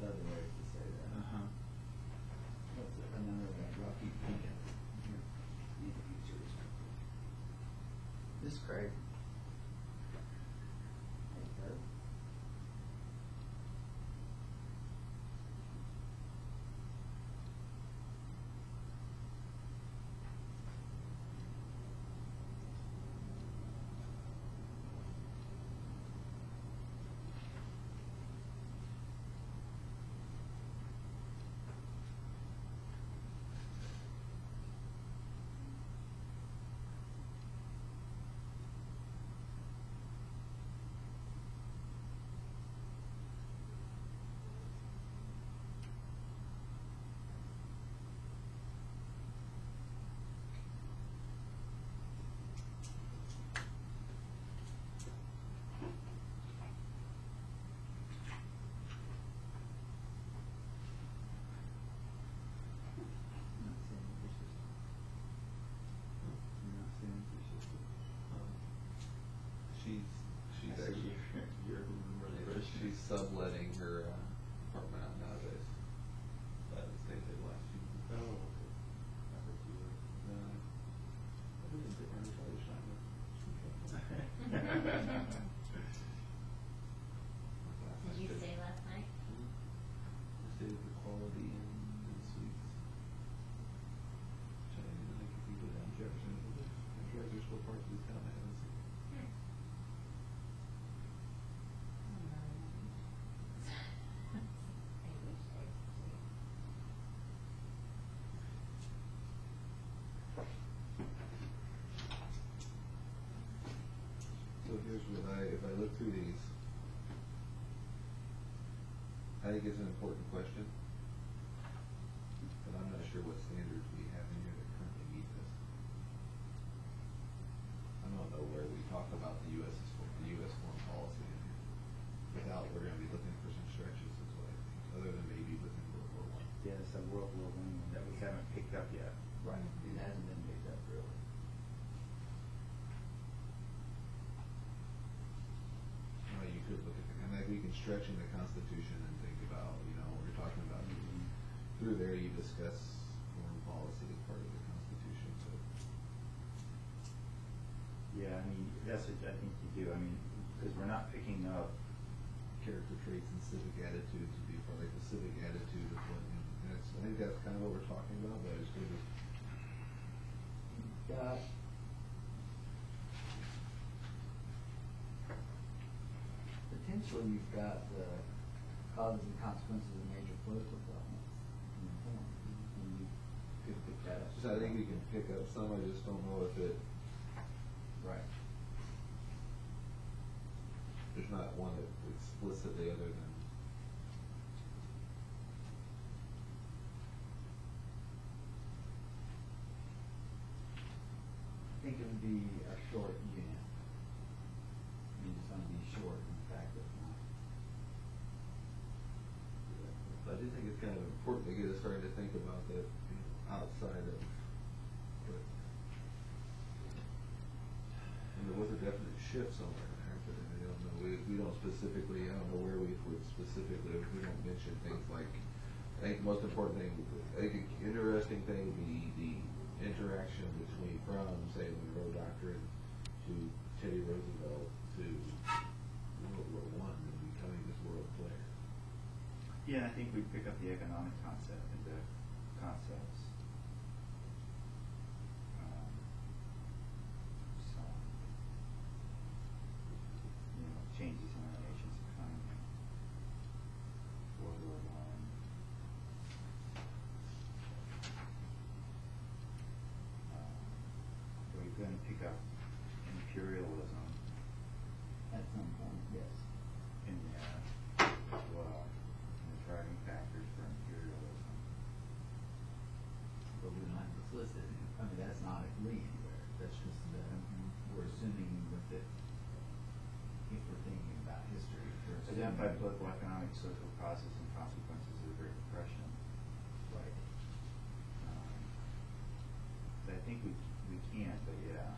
There's other ways to say that. Uh-huh. What's it, another one, Rocky Peak. Here, need to use yours. This Craig. Hey, Craig. She's actually, she's subletting her apartment out nowadays. That is they did last year. Oh, okay. I didn't get my entire shine. Did you stay last night? I stayed at the Quality Inn and Suites. Which I didn't even think if you go down Jefferson, there's still parts of this town I haven't seen. I wish I could. So here's what if I look through these, I think it's an important question, but I'm not sure what standards we have in here that currently meet this. I don't know where we talk about the US foreign policy in here. Without, we're gonna be looking for some stretches is what I think, other than maybe within World War I. Yeah, it's a World War I that we haven't picked up yet. Right. It hasn't been picked up really. Well, you could look at the, and like we can stretch in the Constitution and think about, we're talking about, through there you discuss foreign policy as part of the Constitution, so. Yeah, I mean, that's what I think you do, I mean, because we're not picking up. Character traits and civic attitudes would be part like the civic attitude of what, I think that's kind of what we're talking about, but it's good to. Potentially you've got the causes and consequences of major political developments in the form, and you could pick that up. So I think we can pick up some, I just don't know if it, Right. there's not one that explicitly other than. I think it would be a short unit. You just want to be short in fact of not. I do think it's kind of important to get us starting to think about that outside of. And there was a definite shift somewhere in there, but I don't know. We don't specifically. I don't know where we would specifically. We don't mention things like. I think the most important thing. I think an interesting thing would be the interaction between from say the Monroe Doctrine to Teddy Roosevelt to World War I and becoming this world player. Yeah, I think we pick up the economic concept and the concepts. So, changes in our nation's economy. World War I. social process and consequences of the Great Depression. Right. So I think we can, but yeah.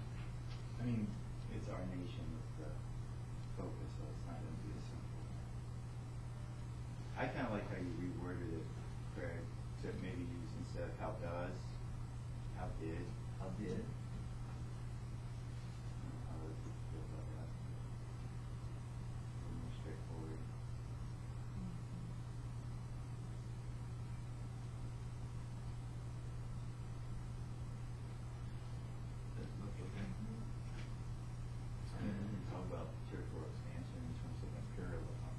I mean, it's our nation with the focus, so it's not going to be as simple. I kind of like how you reworded it, Craig, to maybe use instead of how does, how did. How did? How would you feel about that? A little more straightforward. And then we talk about territorial expansion in terms of imperialism.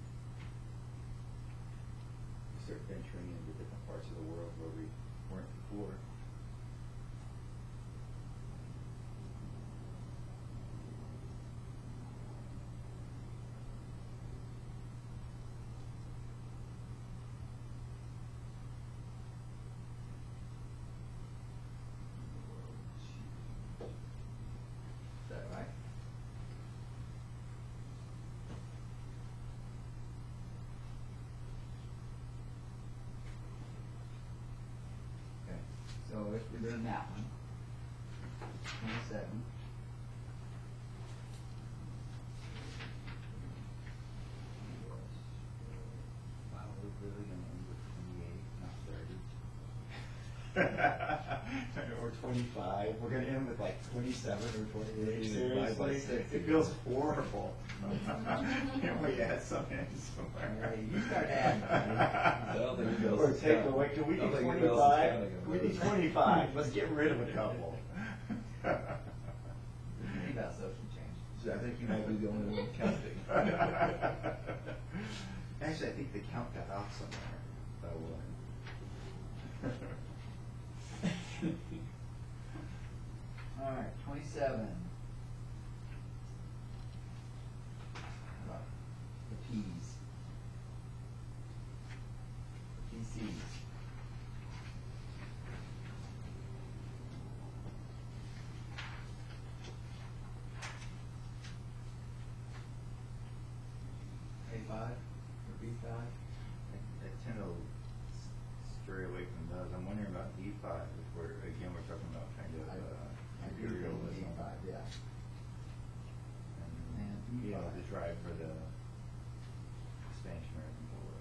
We start venturing into different parts of the world where we weren't before. Is that right? Okay, so if we're doing that one, 27. Wow, we're really gonna end with 28, not 30. Or 25, we're gonna end with like 27 or 28, Divide by seriously? 60. It feels horrible. Can we add some in somewhere? Hey, you start adding. I don't think it goes Or as take counting. away, can we I don't do think it goes as 25? counting. We need 25, let's get rid of a couple. Think about social change. See, I think you might be the only one counting. Actually, I think the count got off somewhere by one. All right, 27. How about the P's? PCs. K-5 or B5? I tend to stray away from those. I'm wondering about D5, if we're talking about kind of imperialism. D5, yeah. And you know, the drive for the expansionary war.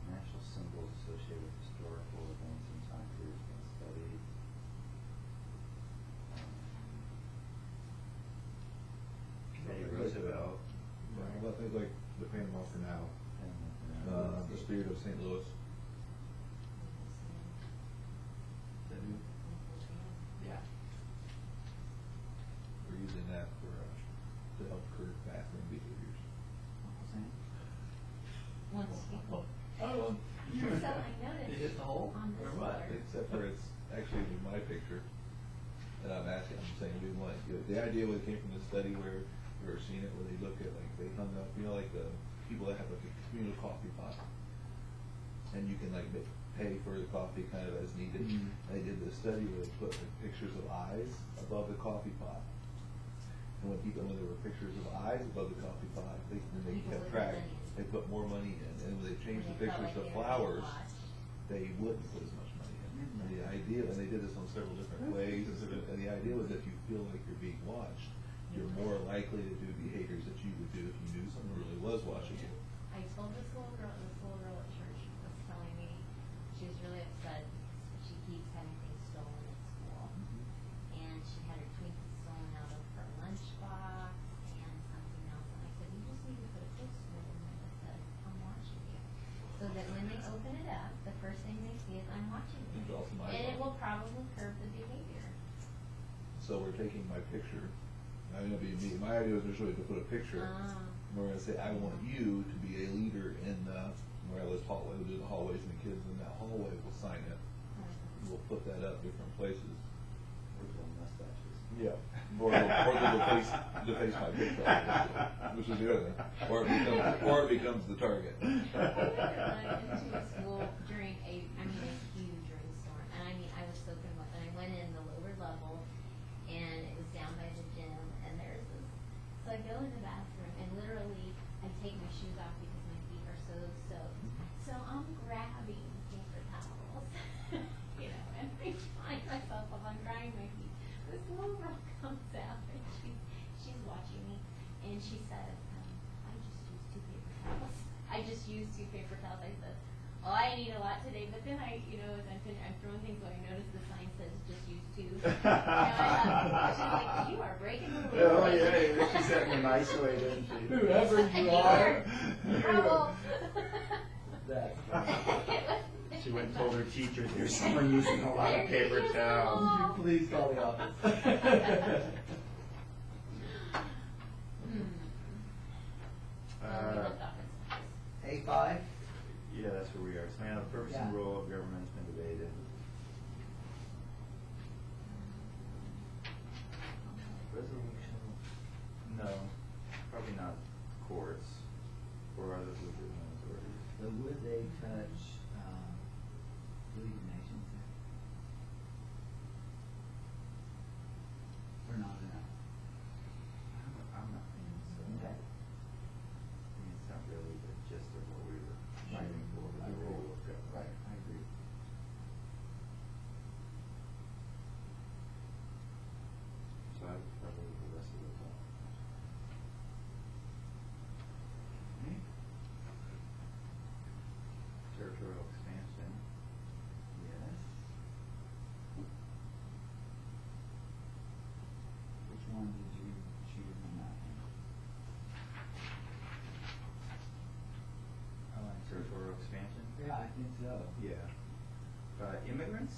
National symbols associated with historical events and time periods being studied. Teddy Roosevelt. Right. Well, things like the Panama Canal, And, the spirit of St. Louis. Yeah. We're using that for, to help curb bathroom behaviors. Once people, Oh, so I noticed. You hit the hole? On this Or what? board. Except for it's actually with my picture. And I'm asking, I'm saying, we want, the idea was came from the study where you ever seen it, where they look at, like, they hung up, you know, like the people that have like a communal coffee pot. And you can like pay for the coffee kind of as needed. Mhm. They did this study where they put like pictures of eyes above the coffee pot. And when there were pictures of eyes above the coffee pot, then they People kept would track. put money in. They put more money in, and when they changed the When they felt pictures like to they were being flowers, watched. they wouldn't put as much money in. Mhm. And the idea, and they did this on several different ways, and the idea was if you feel like you're being watched, you're more likely to do behaviors that you would do if you knew someone really was watching you. I told this little girl at church was telling me she was really upset because she keeps having things stolen at school. And she had her Twinkies stolen out of her lunchbox and something else. And I said, you just need to put a footstool in there that says, I'm watching you. So that when they open it up, the first thing they see is, I'm watching you. It's also my And it fault. will probably curb the behavior. So we're taking my picture. I mean, it'll be me. My idea was initially to put a picture. We're gonna say, I want you to be a leader in the wireless hallway. We'll do the hallways, and the kids in that hallway will sign it. We'll put that up different places. We're doing mustaches. Yeah. Or they'll face my picture, obviously, which is the other thing. Or it becomes the target. I went into a school during a huge rainstorm, and I mean, I was soaking wet, and I went in the lower level, and it was down by the gym, and there's this, so I go in the bathroom, and use 2 paper towels. I said, well, I didn't eat a lot today, but then I, as I'm throwing things, so I noticed the sign says just use 2. I thought, she's like, you are breaking the rules. Oh, yeah, she said in a nice way, didn't she? Whoever you are. Trouble. That's She went and told her teacher, there's someone using a lot of paper towels. Would you please call the office? A5? Yeah, that's where we are. So now the purpose Yeah. and role of government's been debated. Resolution, no, probably not courts or other legitimate authorities. So would they touch, League of Nations? Or not enough? I'm not thinking so. Okay. I mean, it's not really the gist of what we were fighting for, but I the agree. role of government. Right, I agree. So I would probably leave the rest of it off. Okay. Territorial expansion. Yes. Which one did you choose on that one? I like territorial expansion. Yeah, I think so. Yeah. Immigrants?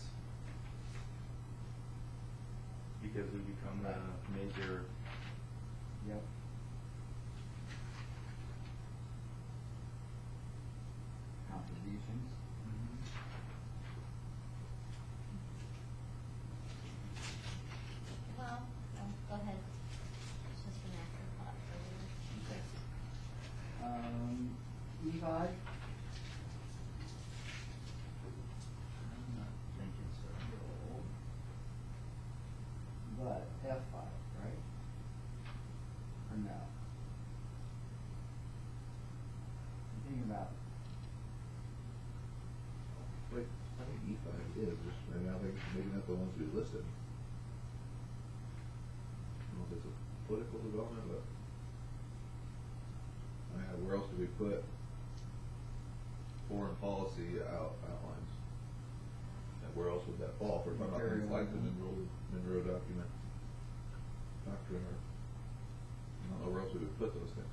Because we become a major. Yep. Contributions. Well, go ahead. It's just an afterthought for you. E5? I'm not thinking so. But F5, right? Or no? I'm thinking about, Like, I think E5 is, just, I mean, I think maybe not the ones we listed. I don't know if it's a political development, but, I mean, where else do we put foreign policy outlines? And where else would that fall, if we're talking about things like the Monroe document, doctrine, or, I don't know where else we would put those things.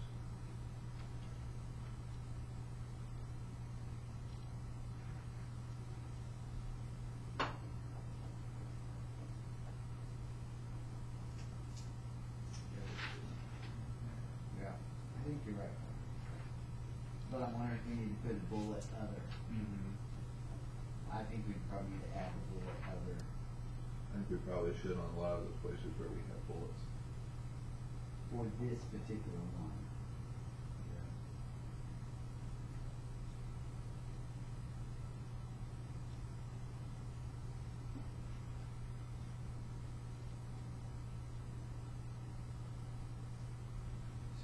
yeah, I think you're right. But I'm wondering if we need to put a bullet other. I think we'd probably need to add a bullet other. I think we probably should on a lot of those places where we have bullets. For this particular one.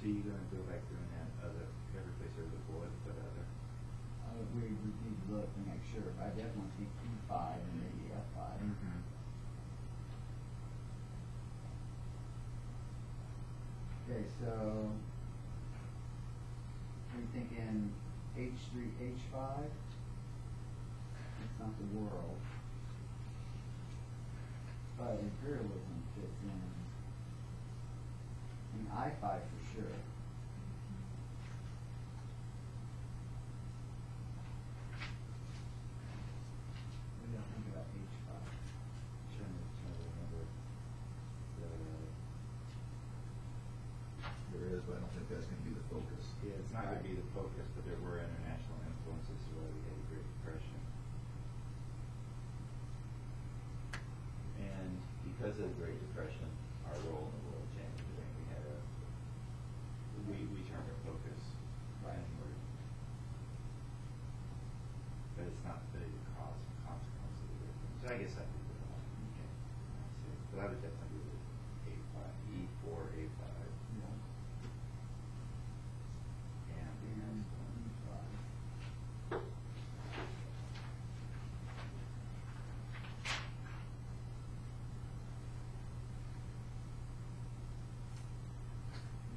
So you're gonna go back through and add other, every place there's a bullet, put other. We need to look to make sure, but I definitely think E5 and maybe F5. Okay, so, are you thinking H3, H5? It's not the world. But imperialism fits in. I mean, I5 for sure. What do y'all think about H5? Trying to remember There is, but I don't think that's gonna be the focus. yeah, it's not gonna be the focus, but there were international influences while we had the Great Depression. And because of the Great Depression, our role in the world changed. I think we had we turned our focus inward. But it's not the cause and consequence of the great thing. So I guess I would do that. Okay. But I would definitely do A5, E4, A5. Yeah. And the And next one. E5.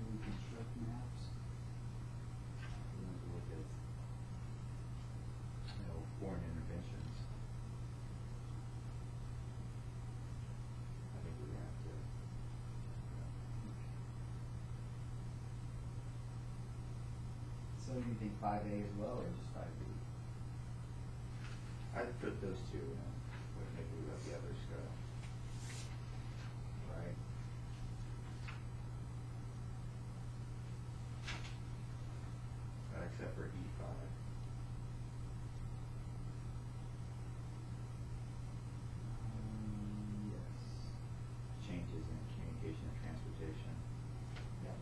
Reconstruct maps. We want to look at So do you think 5A as well, or just 5B? I'd put those two in, but maybe let the others go. Right. Except for E5. Yes. Changes in communication and transportation. Yep.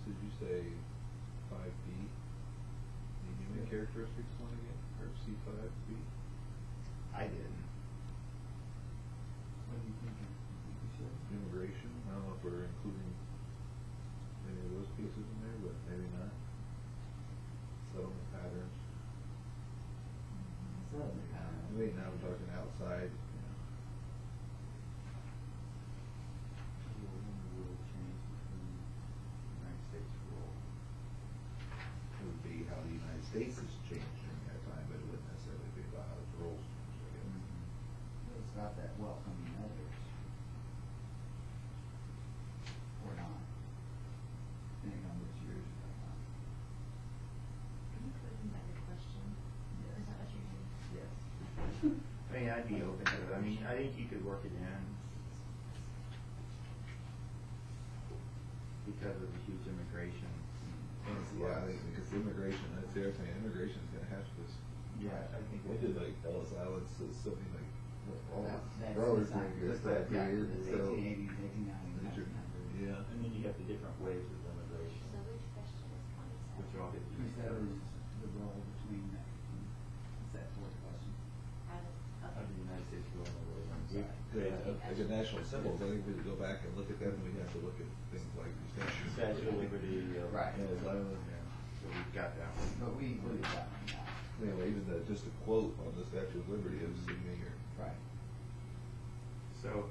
So did you say 5B? The human characteristics one again, or C5B? I didn't. What do you think? You should? Immigration, I don't know if we're including any of those pieces in there, but maybe not. Settlement patterns. Settlement patterns. Maybe now we're talking outside, Rule change between United States rule. it would be how the United States has changed during that time, but it wouldn't necessarily be about how its roles changed, I guess. It's not that welcoming others. Or not. Depending on which years you're talking about. Can you put in by the question? Yes. Is that what you're doing? Yes. I mean, I'd be open to it. I mean, I think you could work it in because of the huge immigration. Yeah, I think because immigration, that's the other thing, immigration is gonna have this. Yeah, I think We did like Ellis Island, so something like, all That's growers not gonna good. get that Yeah, period, it's so. 1880s, 1890s, 1900s. Yeah. And then you have the different waves of immigration, So which question is 27? which all get to You be said it covered. was the role between that, is that fourth question? How does, How okay. the United States rule in the world. Like a national symbols, I think we would go back and look at that, and we have to look at things like the Statue of Liberty. Right. Ellis Island. Yeah, so we've got that one. But we included that one now. Anyway, even the, just a quote on the Statue of Liberty is in here. Right. So,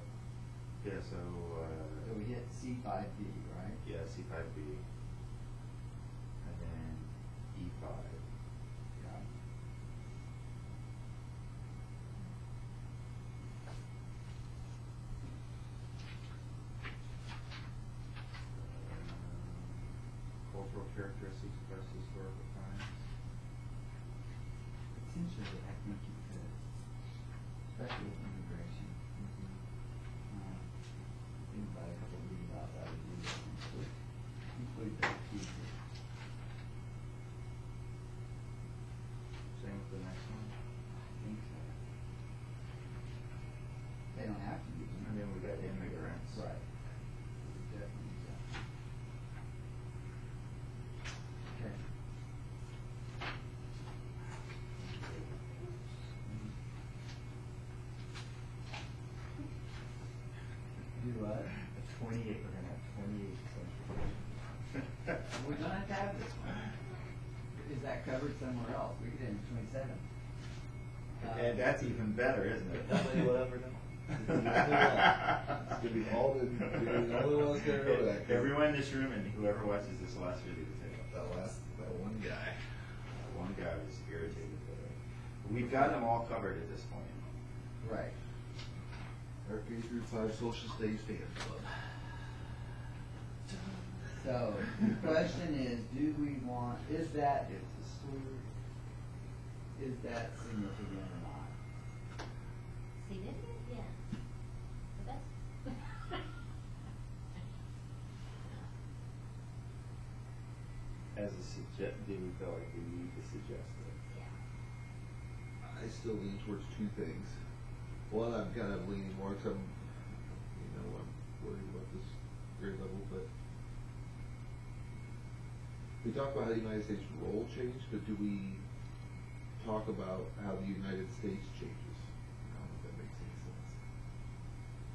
yeah, so, So we hit C5B, right? yeah, C5B. And then E5. Yeah. Cultural characteristics versus historical times. Potentially, I think you could, especially with immigration. Think about a couple of read about that, would be include those pieces. Same with the next one. I think so. They don't have to use them. And then we got immigrants. Right. Definitely, yeah. Okay. Do what? 28, we're gonna have 28 We don't have to have this one. Is that covered somewhere else? We could end 27. And that's even better, isn't it? Nobody will ever know. It's gonna be all the, you're the only one's gonna know that. Everyone in this room and whoever watches this will ask you to say That one guy. one guy was irritated with it. We've got them all covered at this point. Right. Our K-5 Social Studies fan club. So, the question is, do we want, is that significant or not? Significant? Yeah. But that's. As a do we feel like we need to suggest it? Yeah. I still lean towards two things. One, I'm kind of leaning more to, I'm worried about this grade level, but we talk about how the United States role changed, but do we talk about how the United States changes? I don't know if that makes any sense.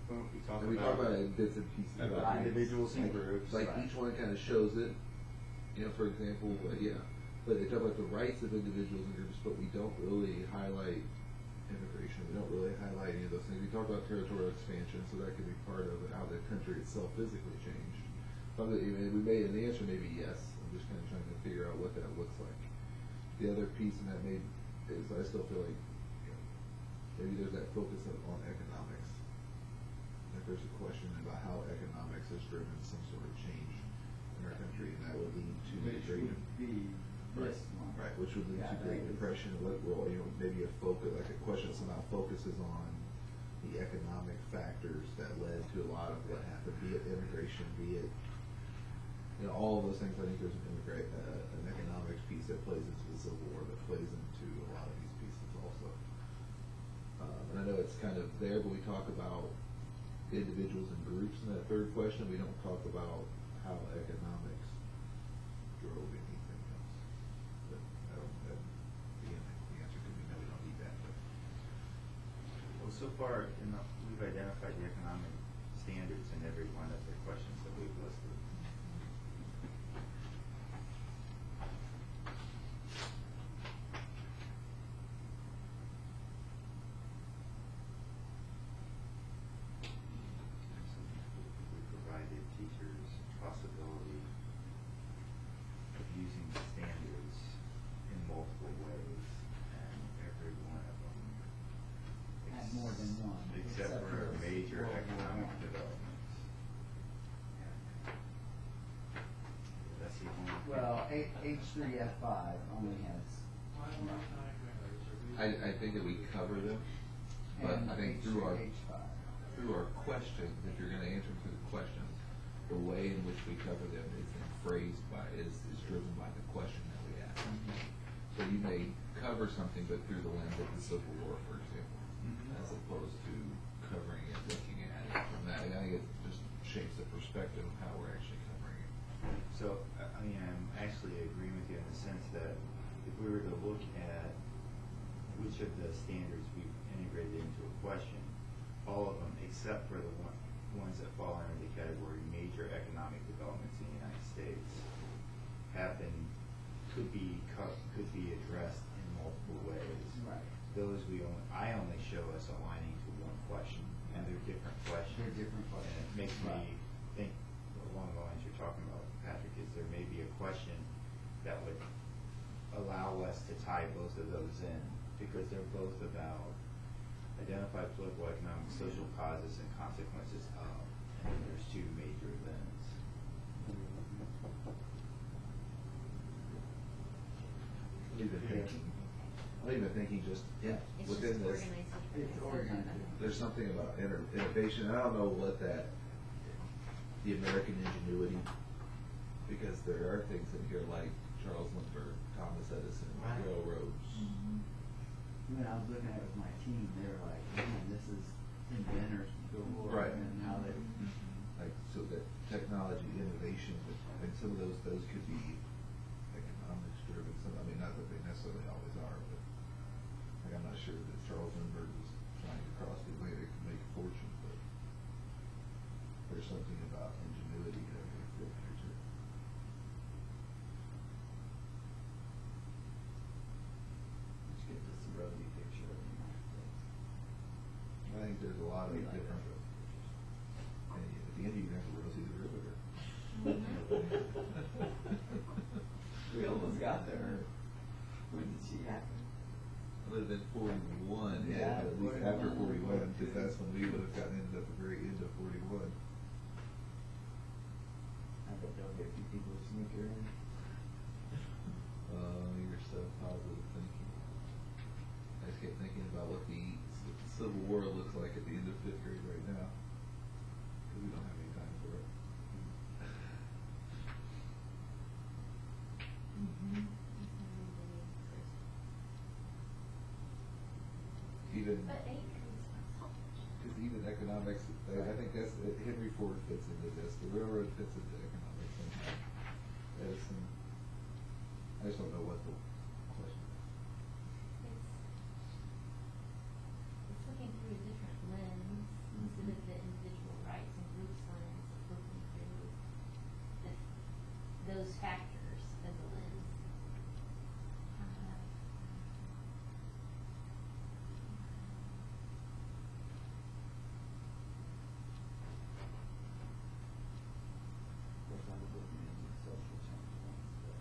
Well, we talk And we talk about it in bits and pieces. about individuals and groups. Like Right. each one kind of shows it. For example, but they talk about the rights of individuals and groups, but we don't really highlight immigration. We don't really highlight any of those things. We talk about territorial expansion, so that could be part of it, how the country itself physically changed. Probably, we may, and the answer may be yes. I'm just kind of trying to figure out what that looks like. The other piece in that is I still feel like maybe there's that focus on economics. If there's a question about how economics has driven some sort of change in our country, and that would lead to the Which Great would be this one. Right, which would lead Yeah, to Great that is- Depression, what role, maybe a focus, like a question that somehow focuses on the economic factors that led to a lot of what happened, be it immigration, be it, all of those things. I think there's an economics piece that plays into the Civil War, that plays into a lot of these pieces also. And I know it's kind of there, but we talk about individuals and groups in that third question. We don't talk about how economics drove anything else. But I don't, the answer could be no, we don't need that. But Well, so far, we've identified the economic standards in every one of the questions that we've listed. We provided teachers possibility of using the standards in multiple ways, and every one of them Had more than one. except for major World War economic I. developments. That's the only. Well, H3F5 only has. I think that we cover them, but and I think through our H5. questions, if you're going to answer through the questions, the way in which we cover them is phrased is driven by the question that we ask. So you may cover something, but through the lens of the Civil War, for example, as opposed to covering it, looking at it from that. I think it just shapes the perspective of how we're actually covering it. So, I mean, I'm actually agreeing with you in the sense that if we were to look at which of the standards we've integrated into a question, all of them, except for the ones that fall under the category major economic developments in the United States, could be addressed in multiple ways. Right. Those I only show us aligning to one question, and they're different questions. They're different questions. And it makes Right. me think along the lines you're talking about, Patrick, is there may be a question that would allow us to tie both of those in, because they're both about identify political, economic, social causes and consequences of, and then there's two major events. I'm even thinking just It's within just this, organization. It's organized. there's something about innovation. I don't know what the American ingenuity, because there are things in here like Charles Lindbergh, Thomas Edison, Right. railroads. When I was looking at it with my team, they were like, man, this is inventors before. Right. And how they. Like, so that technology, innovation, and some of those could be economics driven. I mean, not that they necessarily always are, but like, I'm not sure that Charles Lindbergh was trying to cross the Atlantic to make a fortune, but there's something about ingenuity that we feel picture. Let's get this rosy picture of the United States. I think there's a lot of We like different. rosy pictures. And at the end, you can have a Rosie the Riveter. We almost got there. When did she happen? Other than 41, Yeah, at least after 41. 41, because that's when we would have gotten into the very end of 41. I bet they'll get a few people to sneak her in. You're so positive thinking. I just kept thinking about what the Civil War looks like at the end of 5th grade right now, because we don't have any time for it. Even, But eight grades not so much. because even economics, I think that's, Henry Ford fits into this, the railroad fits into economics somehow. Edison, I just don't know what the question is. It's looking through a different lens instead of the individual rights and groups lens. It's looking through those factors as a lens. Of course, I was looking at the social change ones, but.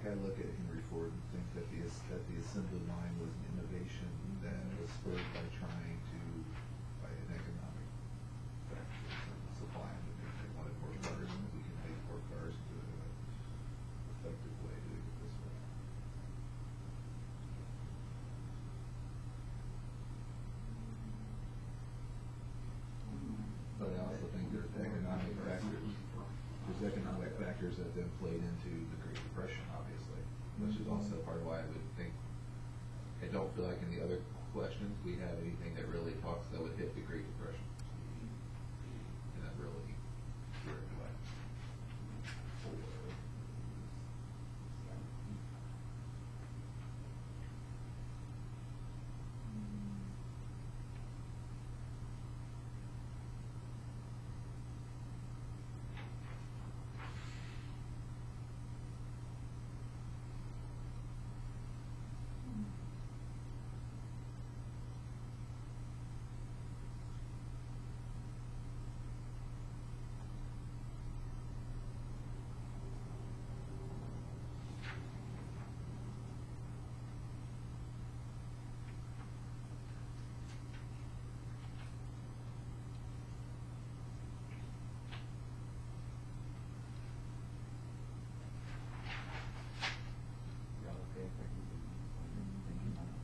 I look at Henry Ford and think that the assembly line was an innovation that was spurred by trying to, by an economic factor, supply and demand. They wanted more cars, and if we can make more cars to an effective way to do it this way. But I also think there's economic factors that then played into the Great Depression, obviously, which is also part of why I would think, I don't feel like in the other questions we have anything that really talks that would hit the Great Depression. And that really threw it away. Y'all okay if I can do thinking about it?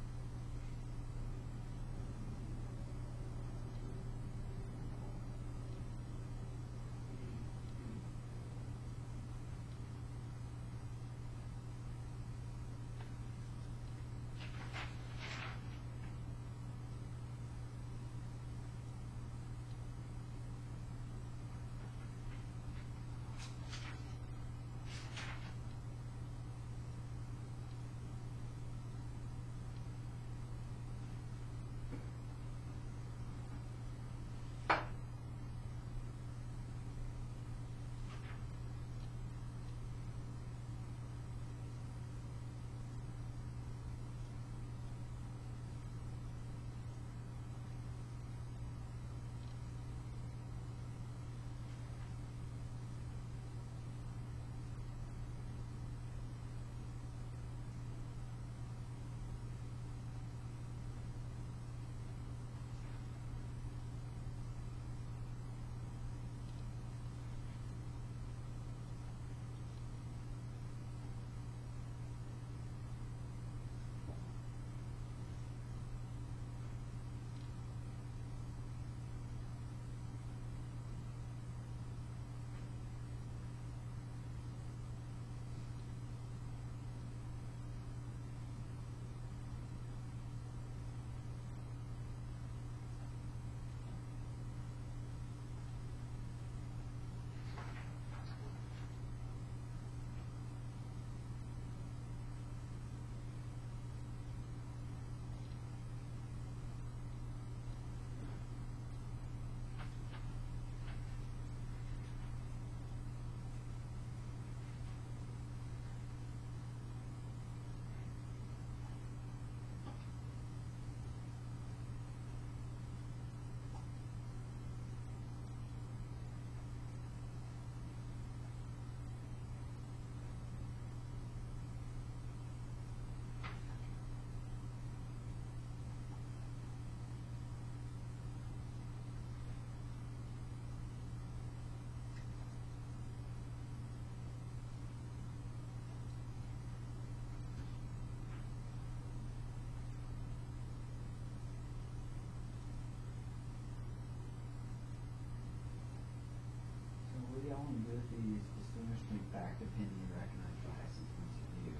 So what do y'all want to do with these distinguished between fact, opinion, recognized bias, and points of view?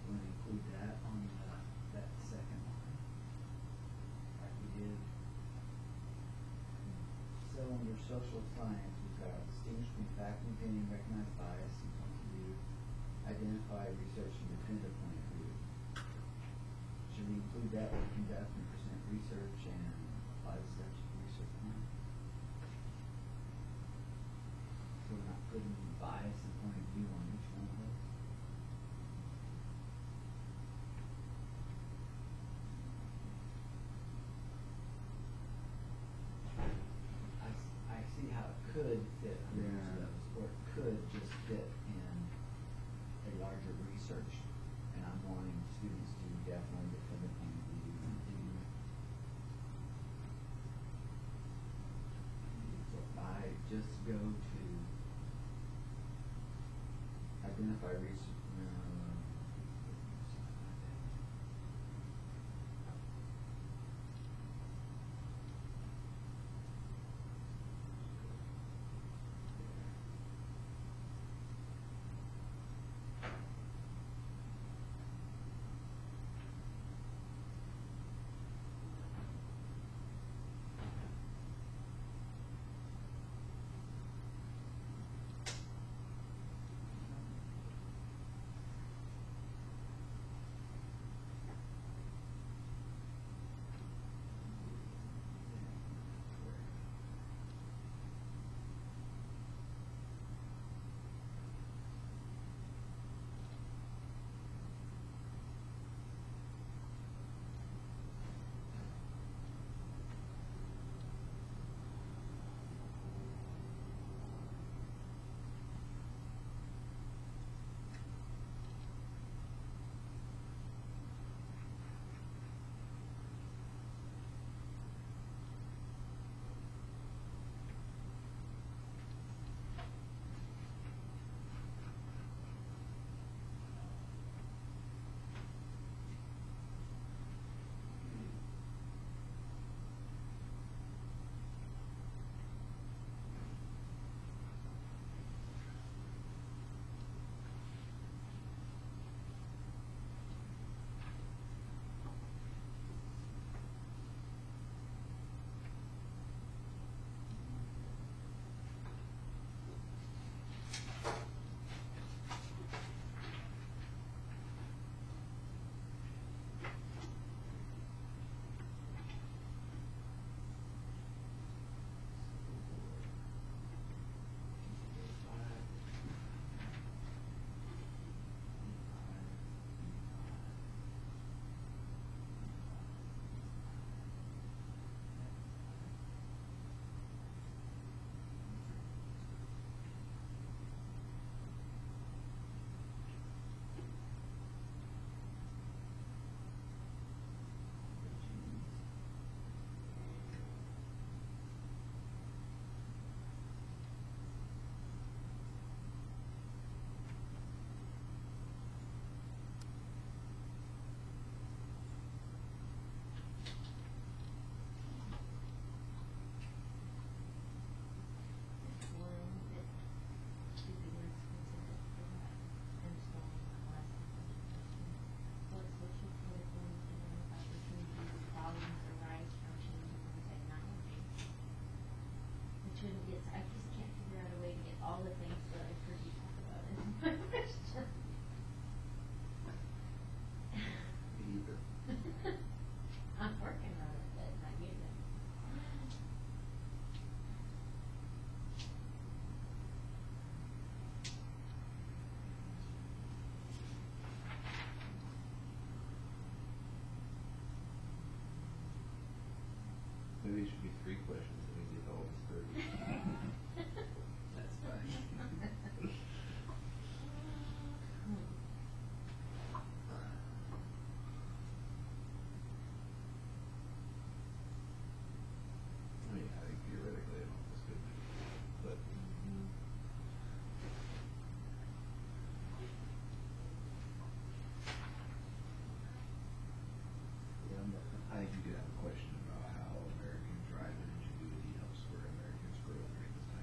Want to include that on that second line, like we did. So under social science, we've got distinguish between fact and opinion, recognized bias, and points of view, identify, research, and defend a point of view. Should we include that with conduct and present research and apply the steps of the research plan? So we're not putting bias and point of view on each one of those? I see how it could fit under each of those, or it could just fit in a larger go to identify research. Maybe it should be 3 questions and we get all this 30. That's funny. I mean, I think theoretically it almost could be, but I think you could have a question about how American drive and ingenuity helps where Americans grow during this time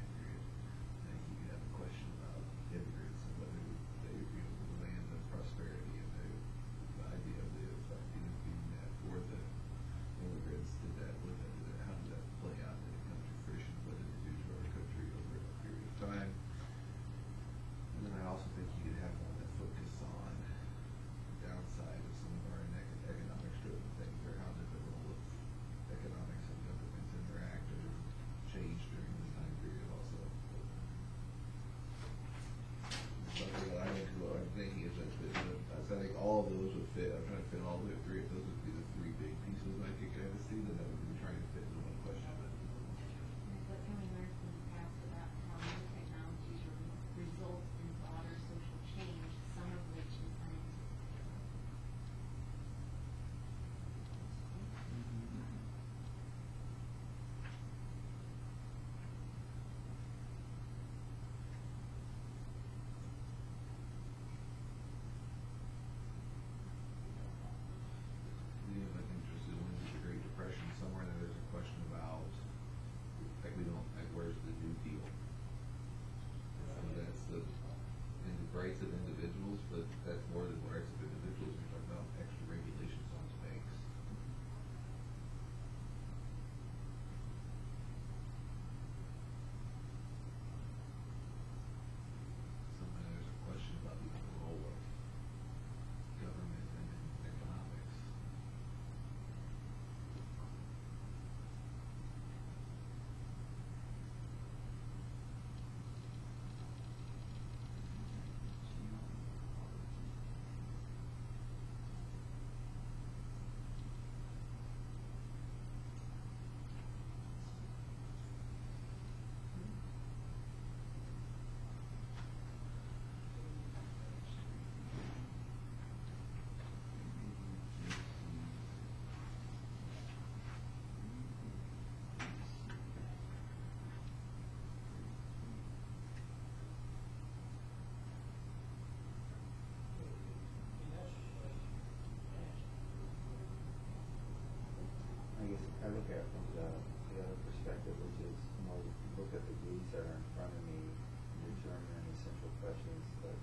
lease that are in front of me and determine any central questions that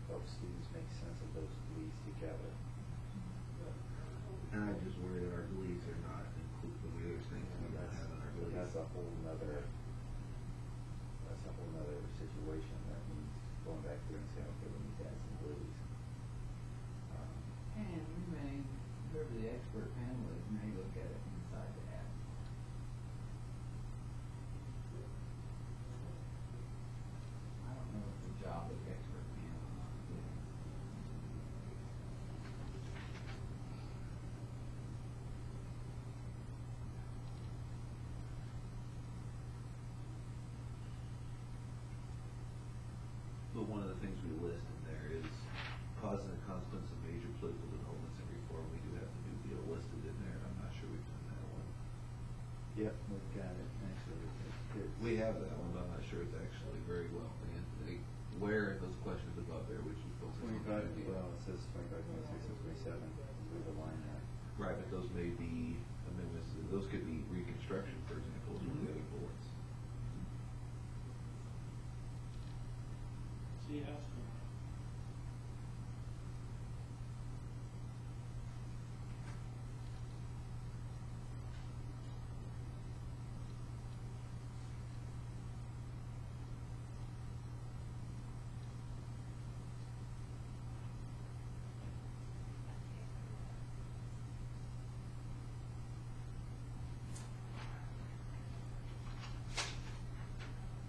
help students make sense of those beliefs together. And I just worry that our beliefs are not included, the way there's things we don't have in our beliefs. That's a whole nother situation that needs going back through and saying, okay, we need to add some beliefs. And we may, whoever the expert panel is, may look at it and decide to add. I don't know if the job of the expert panel is to do. But one of the things we list in there is cause and consequence of major political developments and reform. We do have the New Deal listed in there, and I'm not sure we've done that one. Yep, we've got it, actually. We have that one, but I'm not sure it's actually very well. Where are those questions above there, which you focus on? 25, well, it says 25, 26, and 27, we have a line there. Right, but those may be amendments, those could be reconstruction, for example, of the other boards. See how it's going.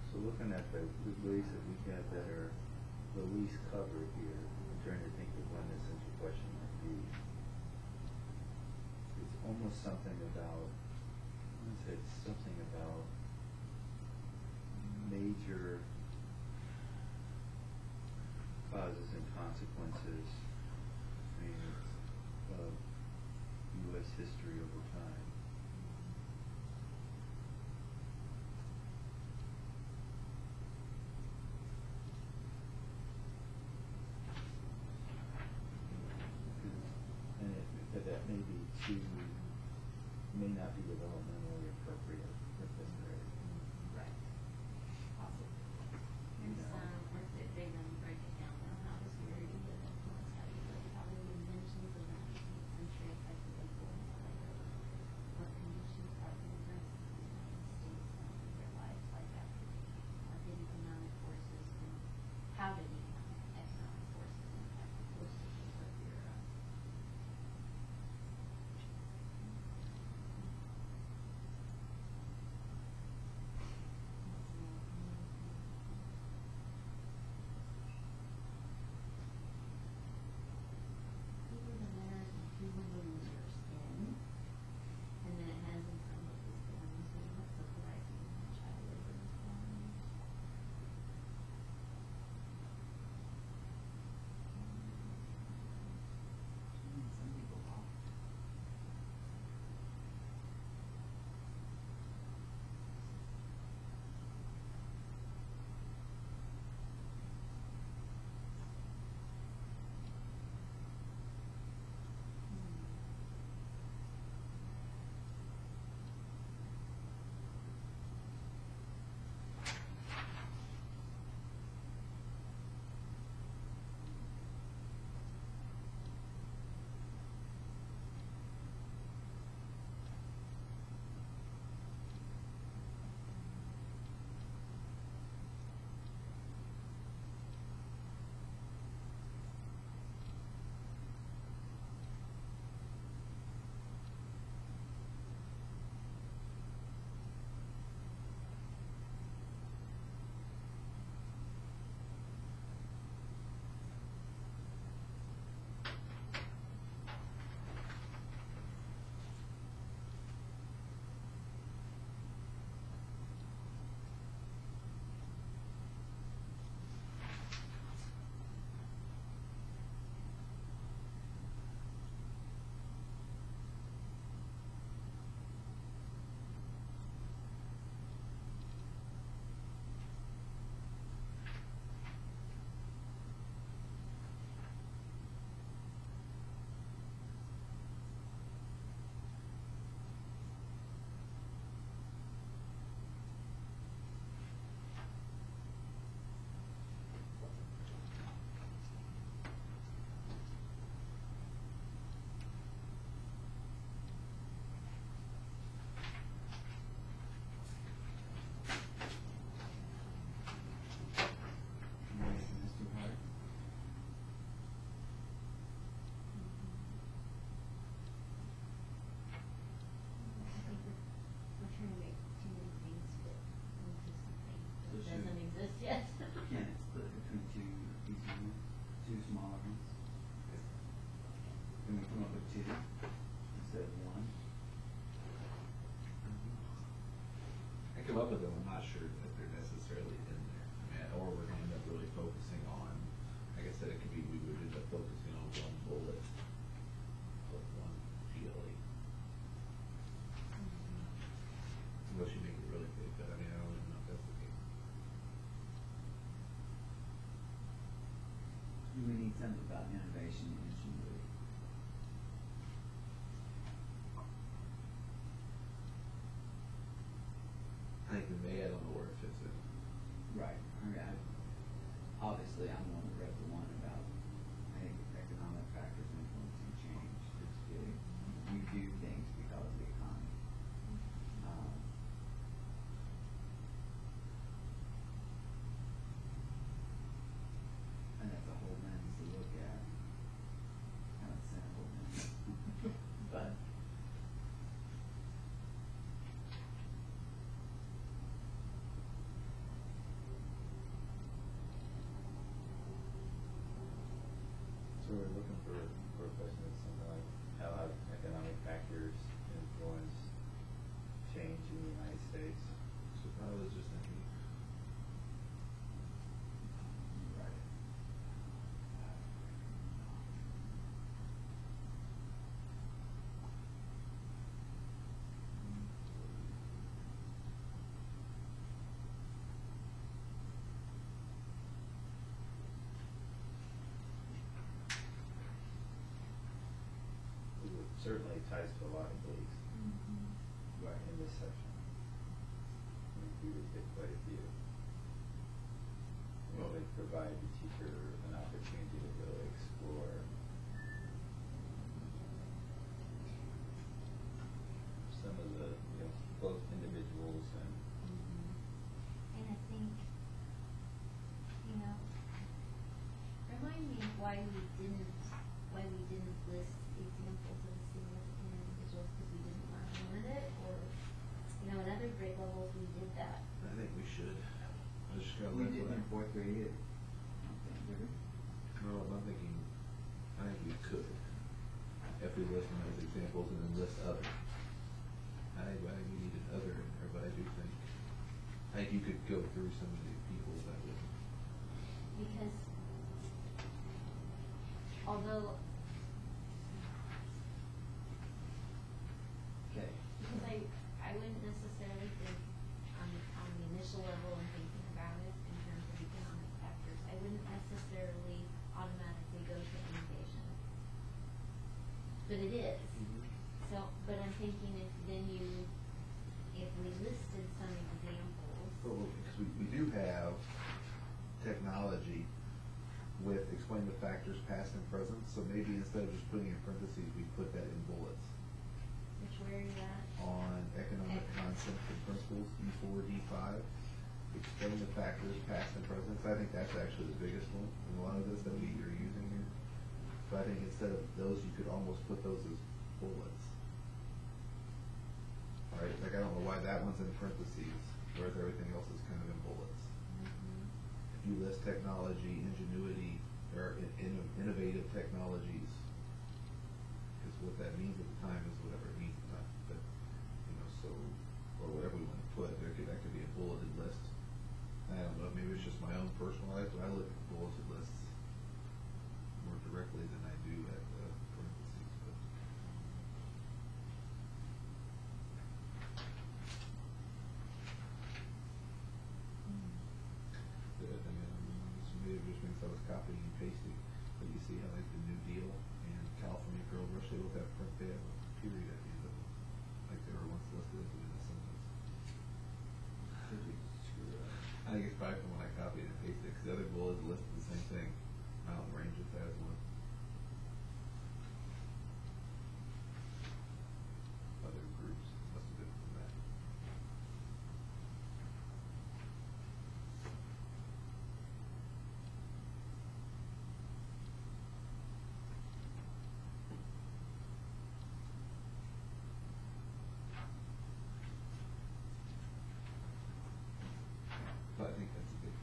So looking at the beliefs that we have that are the least covered here, I'm trying to think of when the central question might be. It's almost something about, I want to say it's something about major causes and consequences, I mean, of U.S. history over time. And that may be too, may not be developmentally appropriate for fifth grade. Right. Possibly. There's where they then break it down, how does where you live influence how you live, how the inventions of the 19th century affected influence, like what conditions are immigrants in the United States and their lives like after did economic forces and how did economic forces impact the course of your something about innovation and ingenuity. I think we may, I don't know where it fits in. Right. I mean, obviously, I'm the one that read the one about, I think, economic factors influencing change. It's getting, we do things because of the economy. And that's a whole lens to look at. Kind of cynical lens. But So we're looking for a question that's something like how economic factors influence change in the United States. So I was just thinking, right. It certainly ties to a lot of beliefs Right. in this section. I mean, we would pick quite a few. Well, they provide the teacher an opportunity to really explore some of the, both individuals and And I think, remind me why we didn't list examples of significant individuals, because we didn't want to limit it, or, in other grade levels, we did that. I think we should. I just got We that didn't one. in fourth grade either. I don't think, did we? No, I'm thinking, I think we could, if we list them as examples and then list other. I think we needed other in there, but I do think, you could go through some of the people that would. Because although, Okay. because I wouldn't necessarily think on the initial level and thinking about it in terms of economic factors, I wouldn't necessarily automatically go to innovation. But it is. So, but I'm thinking if we listed some examples. Well, because we do have technology with explain the factors past and present, so maybe instead of just putting in parentheses, we put that in bullets. Which, where are you at? On economic concepts and principles, E4, D5, explain the factors past and present. So I think that's actually the biggest one in a lot of this that we are using here. But I think instead of those, you could almost put those as bullets. All right, like I don't know why that one's in parentheses, whereas everything else is kind of in bullets. If you list technology, ingenuity, or innovative technologies, because what that means at the time is whatever it means at the time. But, so, or whatever we want to put, that could be a bulleted list. I don't know, maybe it's just my own personalized, but I look at bulleted lists more directly than I do at parentheses. But. Maybe it just means I was copying and pasting, but you see how like the New Deal and California Girl Rush, they both have they have a period at the end of them, like they were once listed as within a sentence. Could we screw it up? I think it's probably from when I copied and pasted, because the other bullets listed the same thing. Mountain Ranges has one. Other groups must have been from that. But I think that's a good.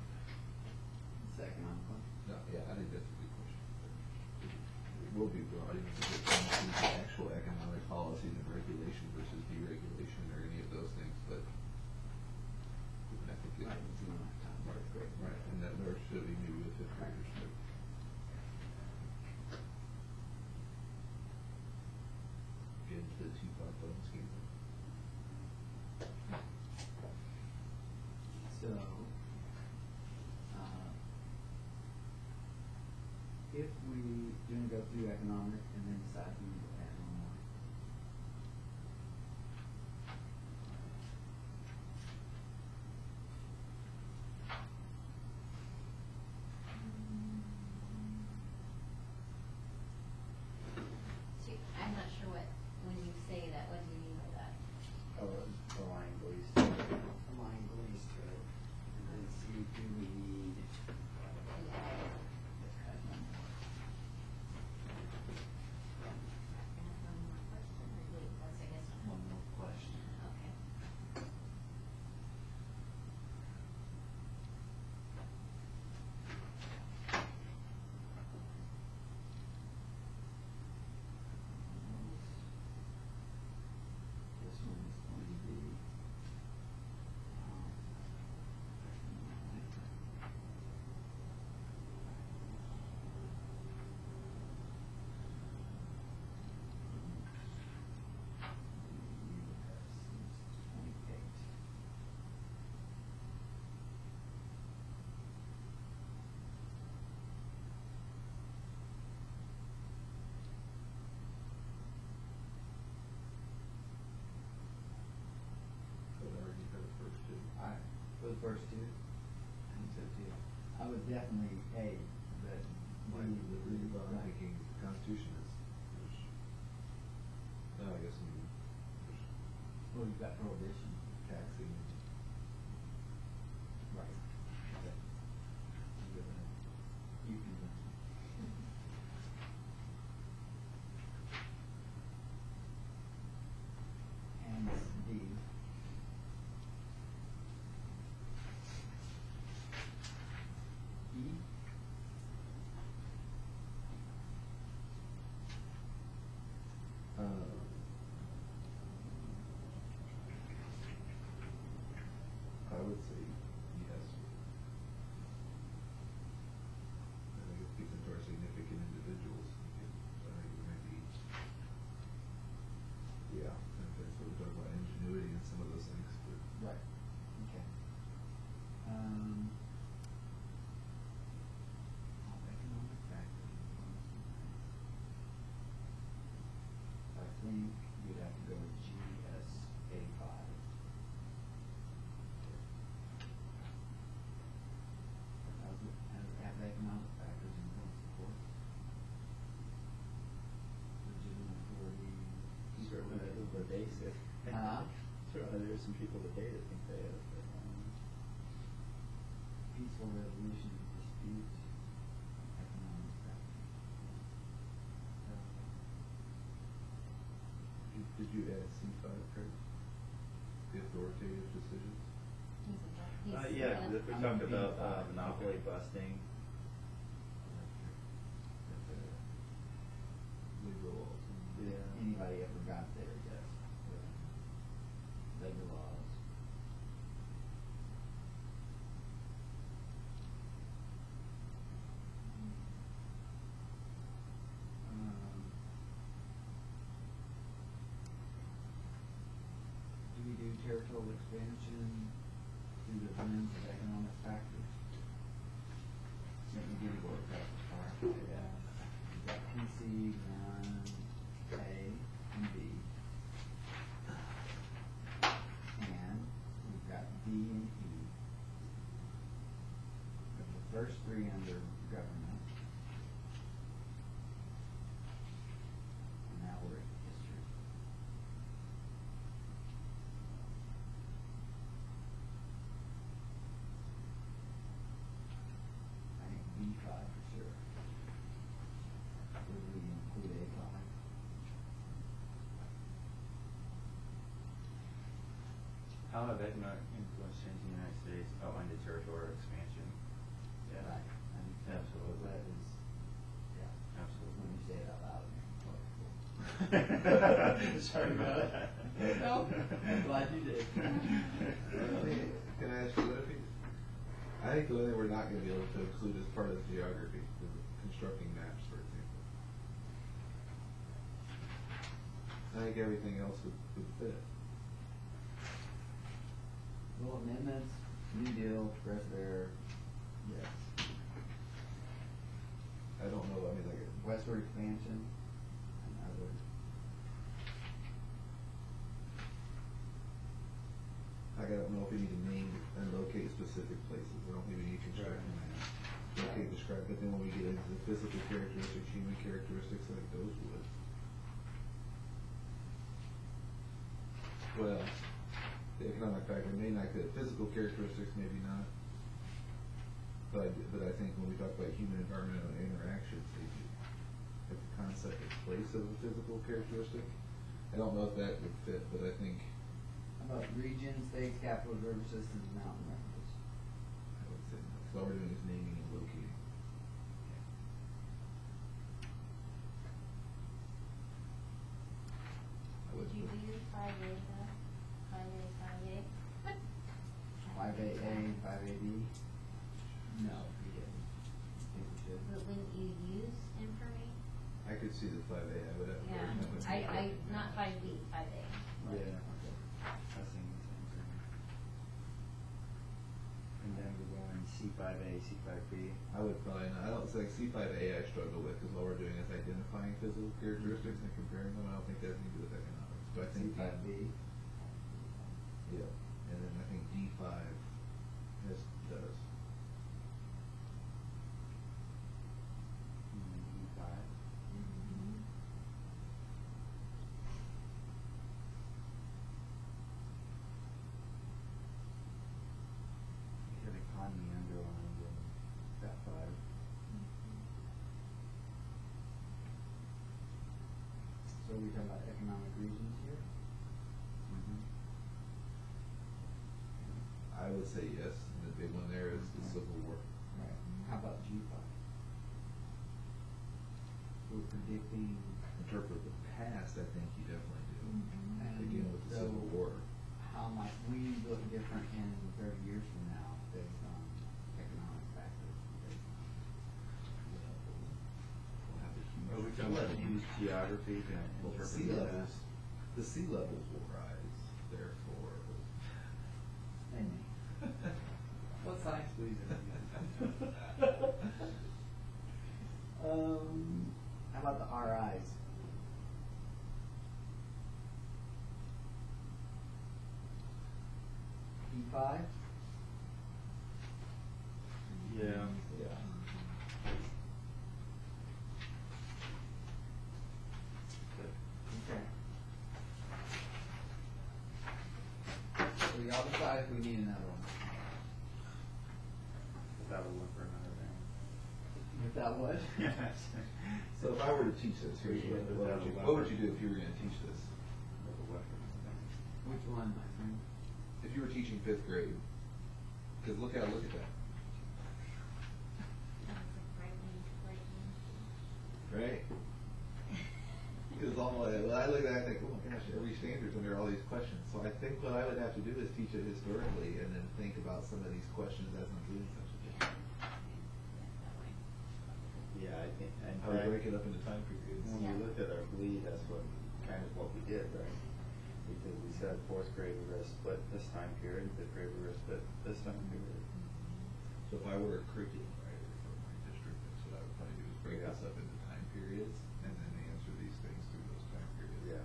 Second on the No, yeah, I think that's a good question. It will be broad, even if it comes to the actual economic policies and regulation versus deregulation or any of those things, but I think it. Right, it's not time. Right, right, and that nor should be maybe with fifth graders, but. Get into the 2-5 scheme. So, if we gonna go through economic and then decide who to add on more. So I'm not sure when you say that, what do you mean by that? Align beliefs. Align beliefs to it, and then see who we need. Yeah. Let's add one more. I have one more question, or wait, that's I guess One more question. Okay. This one is going to be, But I already had the first two. for the first two, I think so too. I would definitely A, but Mine B, was the three, but I'm right. thinking the Constitution is, no, I guess there's Well, you've got prohibition. taxing. Right. Okay. You can. And D. E. I would say yes. I think it gets into our significant individuals. I think it might be, yeah, I think that's what we talk about ingenuity and some of those things, but. Right. Okay. Economic factors. I think you'd have to go with GS-A5. Has economic factors in both, of course. Legitimate authority. Certainly, the basic. Huh? Certainly, there's some people today that think they have. Peaceful resolution of disputes, economic factors. Did you add C5, Craig? The authoritative decisions? Yeah, we I'm talked gonna be about fine. monopoly busting. Legal. If anybody ever got there, yes. Labor laws. Do we do territorial expansion through the lens of economic factors? Let me give you what that are. Yeah. We've got PC, 1, A, and B. And we've got D and E. We have the first three under government. And now we're in history. I think B5 for sure. Would we include A5? How have economic influence changed the United States? Oh, and the territorial expansion. Yeah. Right. I think so. Absolutely. That is, yeah. Absolutely. When you say it out loud. Sorry about that. No, I'm glad you did. Can I ask you what if I think the only thing we're not gonna be able to include as part of geography, is constructing maps, for example. I think everything else would fit. Well, amendments, New Deal, progressive era, yes. I don't know, I mean, like, Westward for expansion and other. I don't know if we need to name and locate specific places, I don't think we need construction land. Locate, describe, but then when we get into the physical characteristics, human characteristics, like those would. Well, the economic factor may not fit, physical characteristics maybe not. But I think when we talk about human environmental interactions, they do. Like the concept of place of a physical characteristic, I don't know if that would fit, but I think How about regions, states, capitals, river systems, mountain ranges? I would say no. So all we're doing is naming and locating. I would Did you put- do 5A though? 5A? Five AA, five AD? No, we didn't. I think we should. But wouldn't you use information? I could see the 5A, I would have. Yeah, not 5B, 5A. Yeah, okay. I was thinking the same thing. And then we're going C5A, C5B. I would probably not, I don't, it's like C5A I struggle with, because all we're doing is identifying physical characteristics and comparing them, I don't think that has anything to do with economics, but I think. C5B. Yeah, and then I think D5 does. And then E5. We had economy underlined in that 5. So we talking about economic regions here? I would say yes, and the big one there is the Civil War. Right. How about G5? We're predicting. Interpret the past, I think you definitely do. And Again, with the so Civil War. How might we look different in 30 years from now based on economic factors? We'll have a huge- Well, we can use geography to Well, the interpret sea that. levels, the sea levels will rise, therefore. They may. What science please? How about the RIs? E5? Yeah. Yeah. Okay. So y'all decide if we need another one. That would look for another thing. If that would? So if I were to teach this, here's what would you do if you were gonna teach this? Which one, my friend? If you were teaching 5th grade, cause look at that, right? Because when I look at that, I think, oh my gosh, every standard's under all these questions. So I think what I would have to do is teach it historically and then think about some of these questions as I'm doing such a thing. Yeah, I think, and I would break it up into time periods. when we looked at our bleed, that's kind of what we did, right? Because we said 4th grade we're gonna split this time period, 5th grade we're gonna split this time period. So if I were a curriculum writer for my district, that's what I would probably do is break this up into time periods and then answer these things through those time periods. Yeah.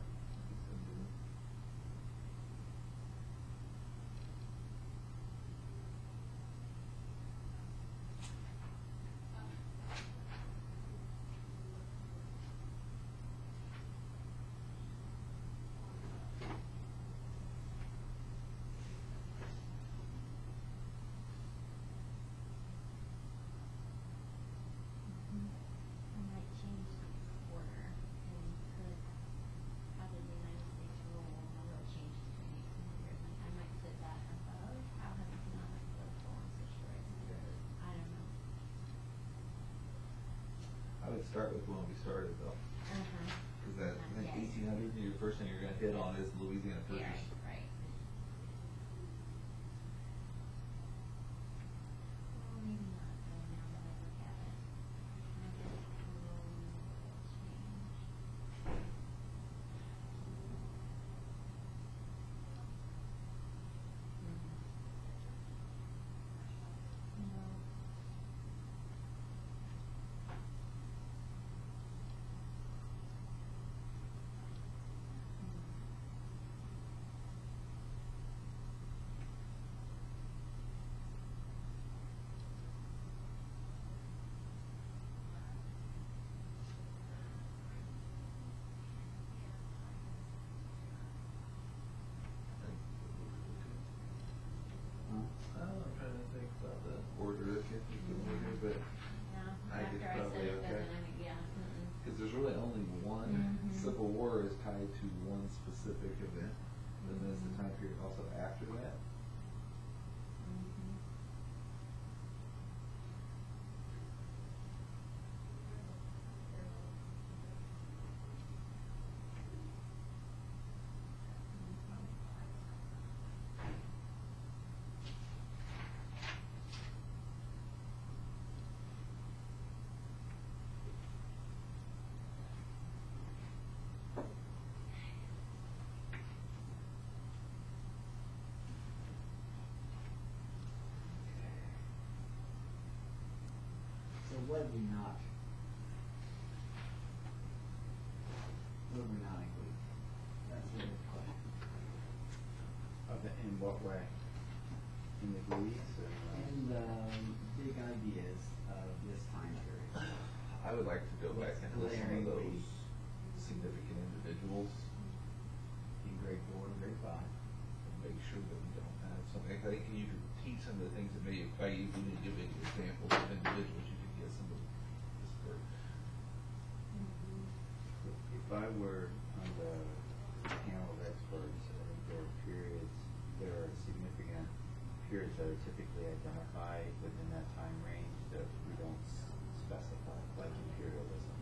I might change the order and put how the United States rule, how will change between 1800. I might put that above how has economic, political, and social rights occurred. I don't know. I would start with when we started though, cause that, I think Yes. 1800, your first thing you're gonna hit on is Louisiana Yeah, Purchase. right. Well, maybe not though, now that I look at it. Economic, political, change. No. but Yeah, I think it's after I probably said it, okay. then, yeah. Because there's really only one Mhm. Civil War is tied to one specific event, and then there's the time period also after that. Mhm. So what did we not include? That's really the question. In what way? In the GUIs or? And the big ideas of this time period. I would like to go back and list some of Glaringly. those significant individuals In grade 4 and grade 5. and make sure that we don't have something. I think you could teach some of the things that maybe if I even didn't give any examples of individuals, you could get some of this for. If I were on the panel of experts, I think there are periods, there are significant periods that are typically identified within that time range that we don't specify, like imperialism.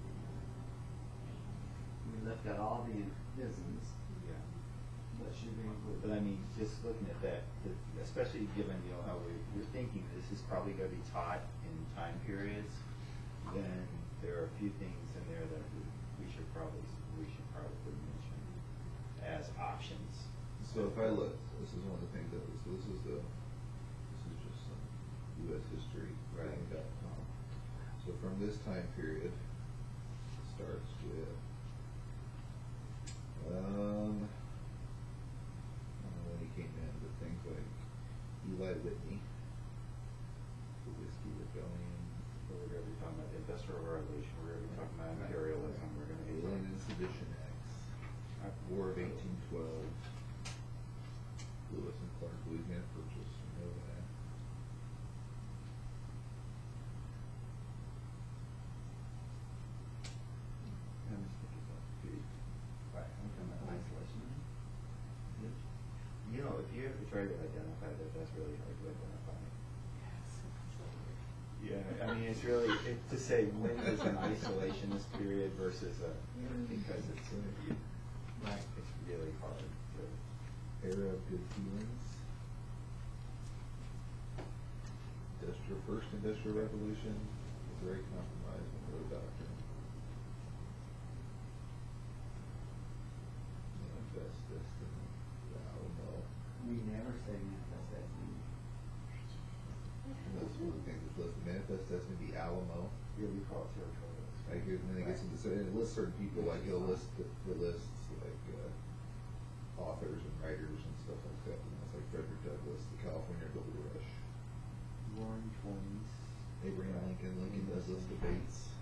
We left out all the isms, Yeah. but should we include? But I mean, just looking at that, especially given, how we're thinking this is probably gonna be taught in time periods, then there are a few things in there that we should probably mention as options. So if I look, this is one of the things that was, this is just some U.S. history writing.com. So from this time period, it starts with, when he came in, but things like Eli Whitney, the Whiskey Rebellion, We're gonna be talking about the Industrial Revolution, we're gonna be talking about imperialism, we're gonna be Alien talking. and Sedition Acts, War of 1812, Lewis and Clark, Louisiana Purchase, you know that. I'm just thinking about food. Right, I'm talking about isolation. If you ever try to identify that, that's really hard to identify. Yeah, I mean, it's really, to say when is an isolationist period versus because it's, Right. it's really hard to. Era of Good Feelings, First Industrial Revolution, very compromised with road doctrine. Manifest Destiny, the Alamo. We never say manifest destiny. And that's one of the things that's listed, Manifest Destiny, the Alamo. Here we call it territorialist. Like, and then it gets into, and it lists certain people, like it'll list, it lists like, authors and writers and stuff like that. And it's like Frederick Douglass, the California Gold Rush. Roaring Twenties. Abraham Lincoln, Douglas debates.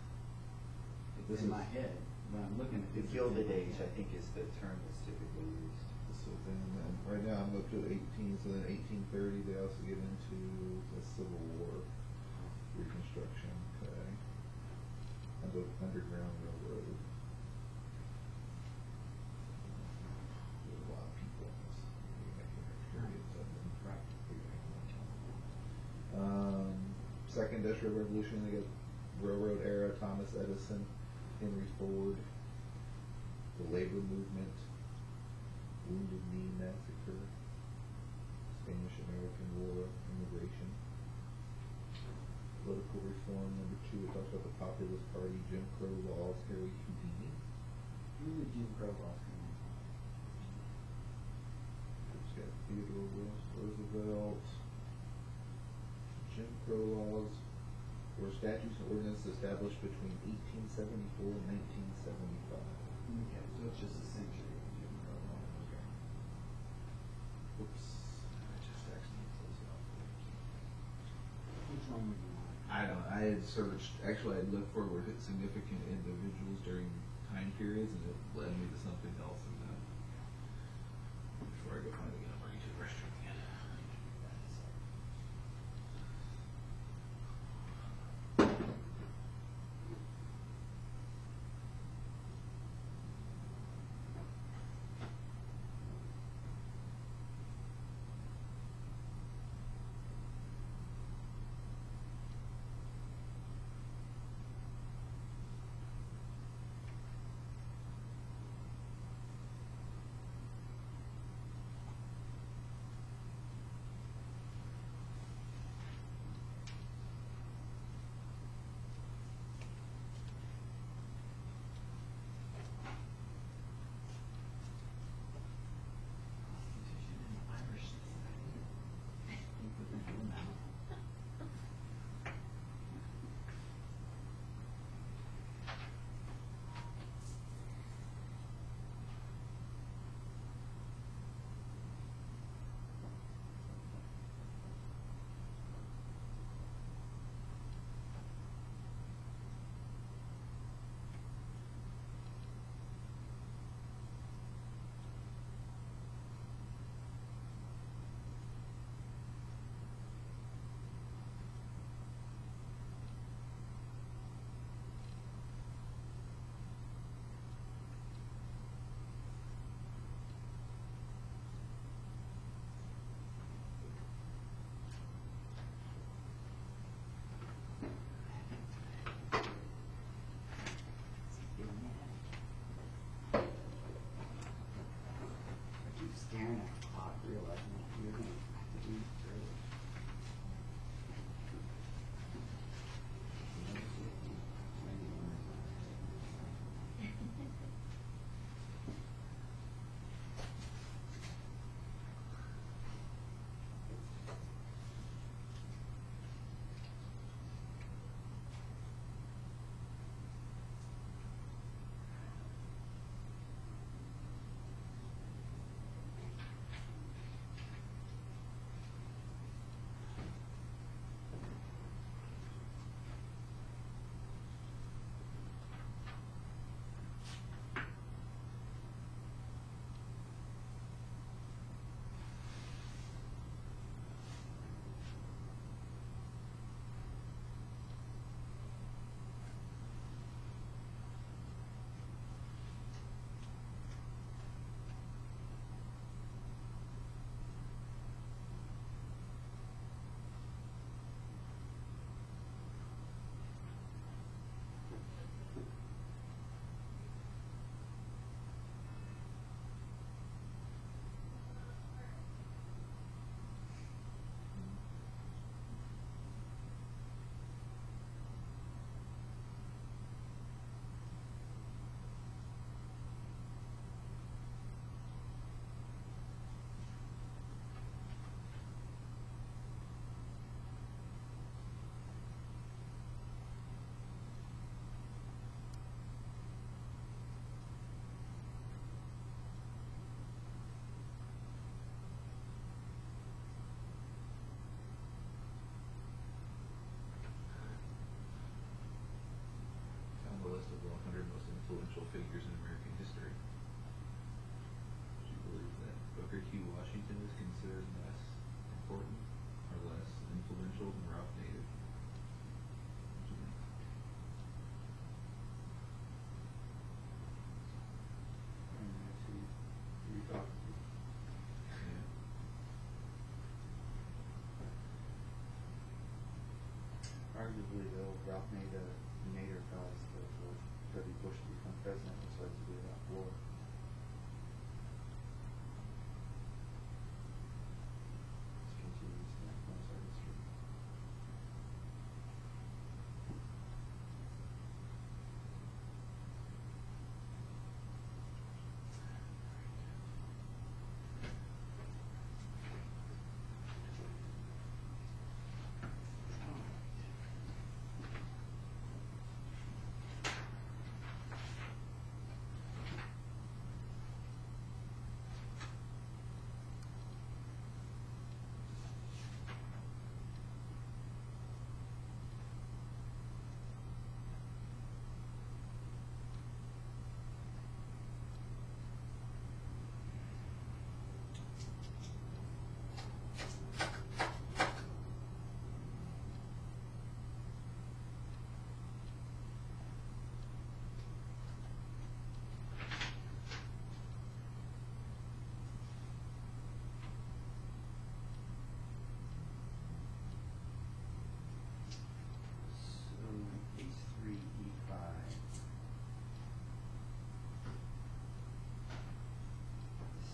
It's in my head when I'm looking at The this. Gilded Age, I think, is the term that's typically used. So then, right now I'm up to 18, so then 1830, they also get into the Civil War, Reconstruction, okay. Underground Railroad. There's a lot of people in this. Periods of them. Right. Second Industrial Revolution, they got Railroad Era, Thomas Edison, Henry Ford, the Labor Movement, Wounded Knee Massacre, Spanish-American War, Immigration, Political Reform, number 2, it talks about the Populist Party, Jim Crow laws, Harry Houdini. Who would Jim Crow laws come in? It's got Theodore Roosevelt, Jim Crow laws, were statutes and ordinances established between 1874 and 1975. Okay, so it's just a century of Jim Crow laws. Okay. Oops, I just accidentally closed it off. Which one would you want? I don't. I had searched. Actually, I looked for were significant individuals during time periods, and it led me to something else. And then, before I go find it again, I'm already to the restroom again. figures in American history. Do you believe that Booker T. Washington is considered less important or less influential than Ralph Nader? What do you think? Yeah. Arguably though, Ralph Nader caused W. Bush to become president, which led to the Iraq War. This continues to influence our history. So, H3E5.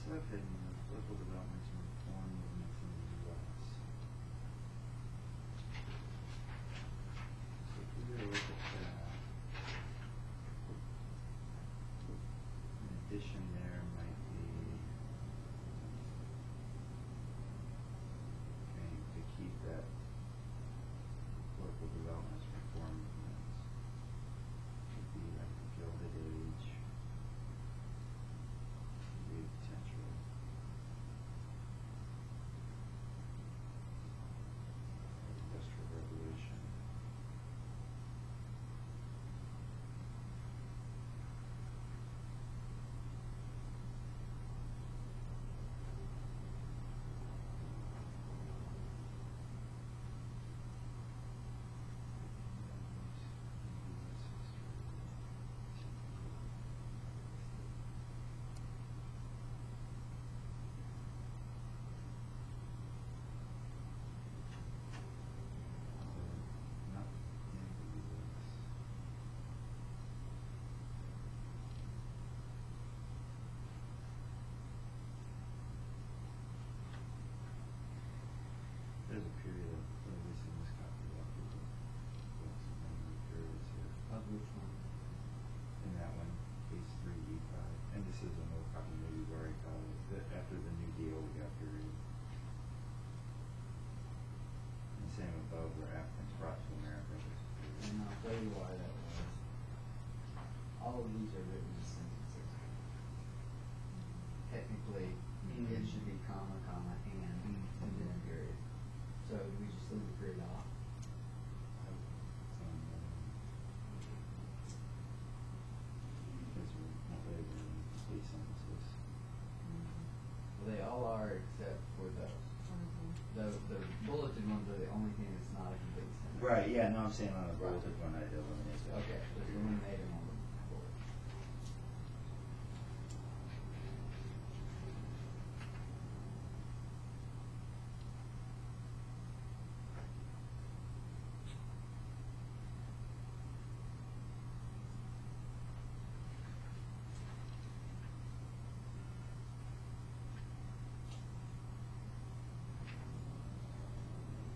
Subheading of political developments and reform movements in the U.S. So if we were to look at that, an addition there might be, okay, to keep that political developments, reform movements, would be like the Gilded Age, the potential. Industrial Revolution. Not in the US. There's a period of, at least in this copy, of the periods here. Of which one? In that one, H3E5. And this is an old copy, maybe you've already got it. After the New Deal, we got period. And same above where Africans brought to America. And I'll tell you why that was. All of these are written in sentences. Technically, it should be comma, comma, and then a period. So we just leave the period off. Because we're not ready to complete sentences. Well, they all are except for those. The bulleted ones are the only thing that's not a complete sentence. Right, yeah, no, I'm saying on the bulleted one, I'd eliminate that. Okay, just eliminate them on the board.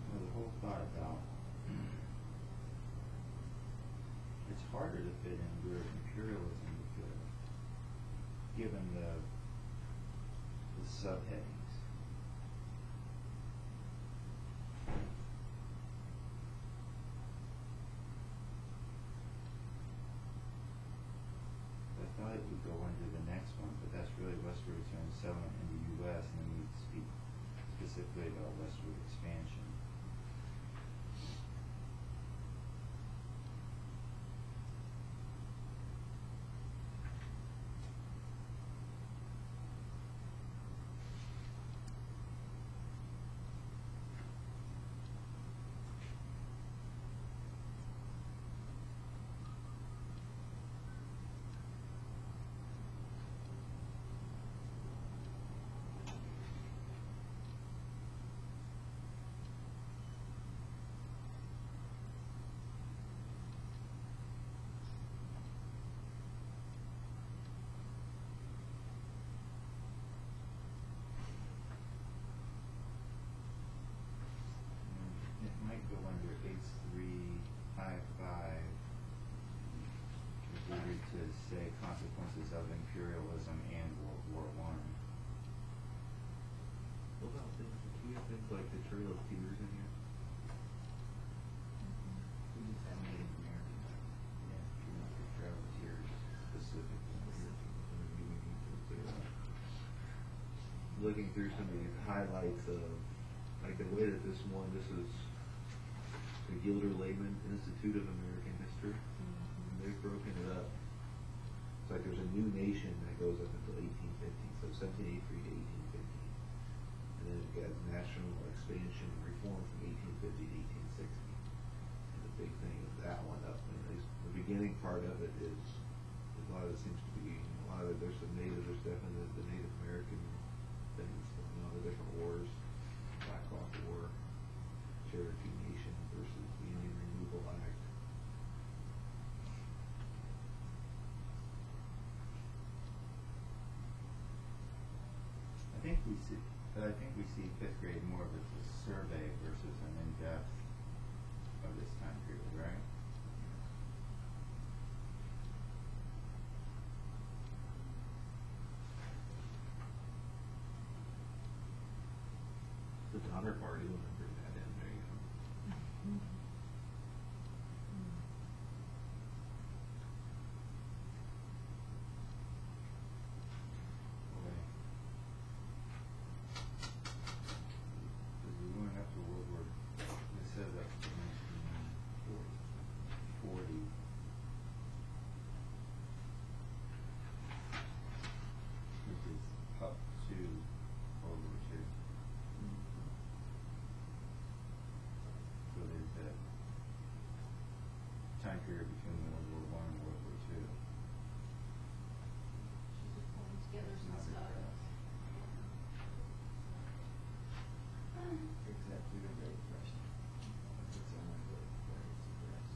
Well, the whole thought about it's harder to fit in group imperialism because given the subheadings. I thought it would go under the next one, but that's really westward return settlement in the U.S. and then we speak specifically about westward expansion. Trail of Tears in here? We just have Native American. Yeah. You know, the Trail of Tears specific. Maybe we need to clear up. Looking through some of these highlights of, like the way that this is the Gilder Lehman Institute of American History. And they've broken it up. It's like there's a new nation that goes up until 1815, so 1783 to 1815. And then it got national expansion and reform from 1850 to 1860. And the big thing is that one up. And the beginning part of it is, a lot of it seems to be, a lot of it, there's some Native, there's definitely the Native American things going on, the different wars, Black Hawk War, Cherokee Nation versus the Indian Removal Act. I think we see fifth grade more of as a survey versus an in-depth of this time period, right? The Donner Party, we'll bring that in, there you go. Okay. Because we went up to World War, it says up to 1940. Which is up to World War II. So there's that time period between World War I and World War II. She's just pulling together some Another stuff. graph. Except through the Great Depression. It's the only way where it's addressed.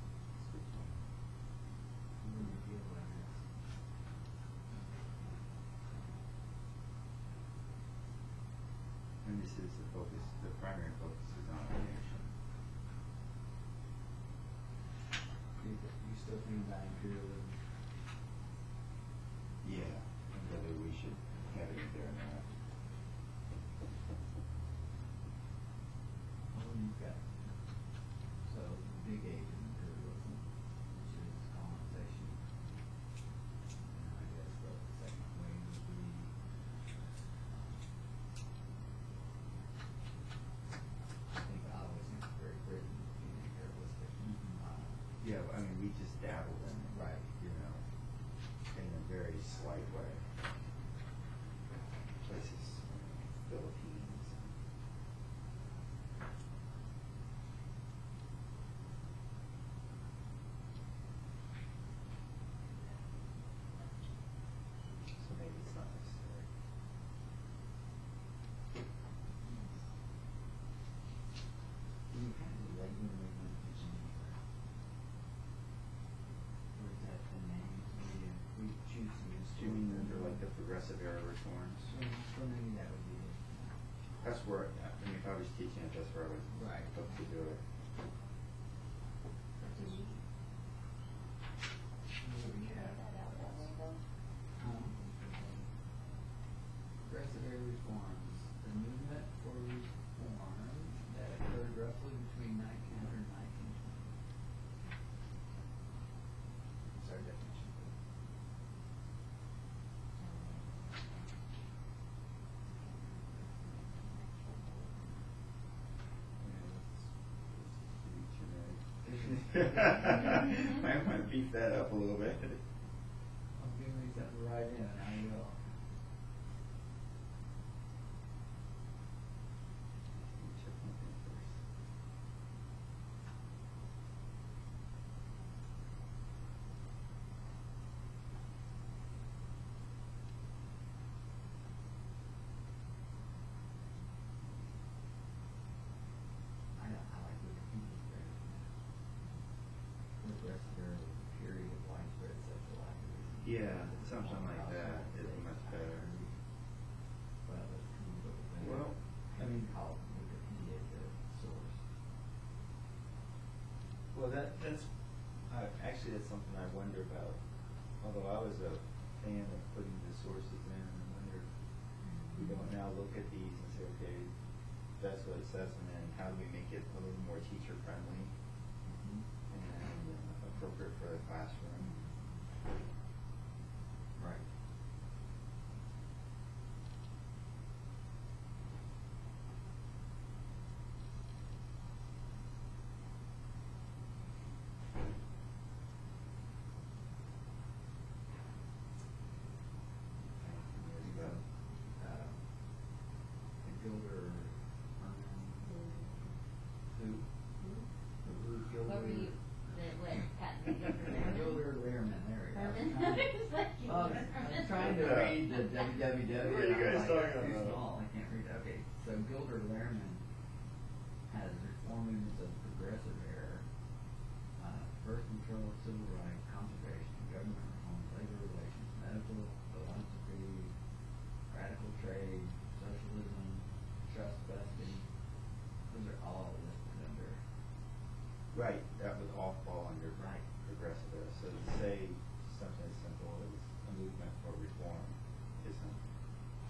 Feel like this. And this is the focus, the primary focus is on our nation. You still think about imperialism? Yeah, and whether we should have it in there or not. Well, you've got, so the big age of imperialism, which is colonization. And I guess the second wave would be, I think I always think Great Britain being imperialistic. Yeah, I mean, we just dabbled in it. Right. You know, in a very slight way. Places, Philippines. So maybe it's not necessary. You kind of do that, you know, when you Geneva. Or is that the name? We choose to use. Do you mean under like the progressive era reforms? So maybe that would be it. That's where, I mean, if I was teaching it, that's where I would Right. hope to do it. Did you Yeah. throw that out that window? Progressive era reforms, the movement for reform that occurred roughly between 1900 and 1920. That's our definition. Might want to beef that up a little bit. I'm giving you something to write in, I will. Check one thing first. I like Wikipedia better than that. Progressive era was a period of widespread sexual activism. Yeah, something like that is much better. Well, it's cool, but then Well, I mean- call Wikipedia the source. Well, that's actually that's something I wonder about. Although I was a fan of putting the sources in, I wonder if we don't now look at these and say, okay, that's what it says, and then how do we make it a little more teacher friendly and appropriate for the classroom? Right. You got, the Gilder, who? Who's Gilder? What were you, what, Pat, the Gilder? Gilder Lehrman, there we go. Herman? It's like you Well, were I'm trying to read the www. What are you and I'm guys like, talking it's too about? small, I can't read it. Okay, so Gilder Lehrman has reformings of progressive error, birth control, civil rights, conservation, government reform, labor relations, medical, philanthropy, radical trade, socialism, trust busting. Those are all listed under. Right, that would all fall under Right. progressive. So to say something as simple as a movement for reform isn't,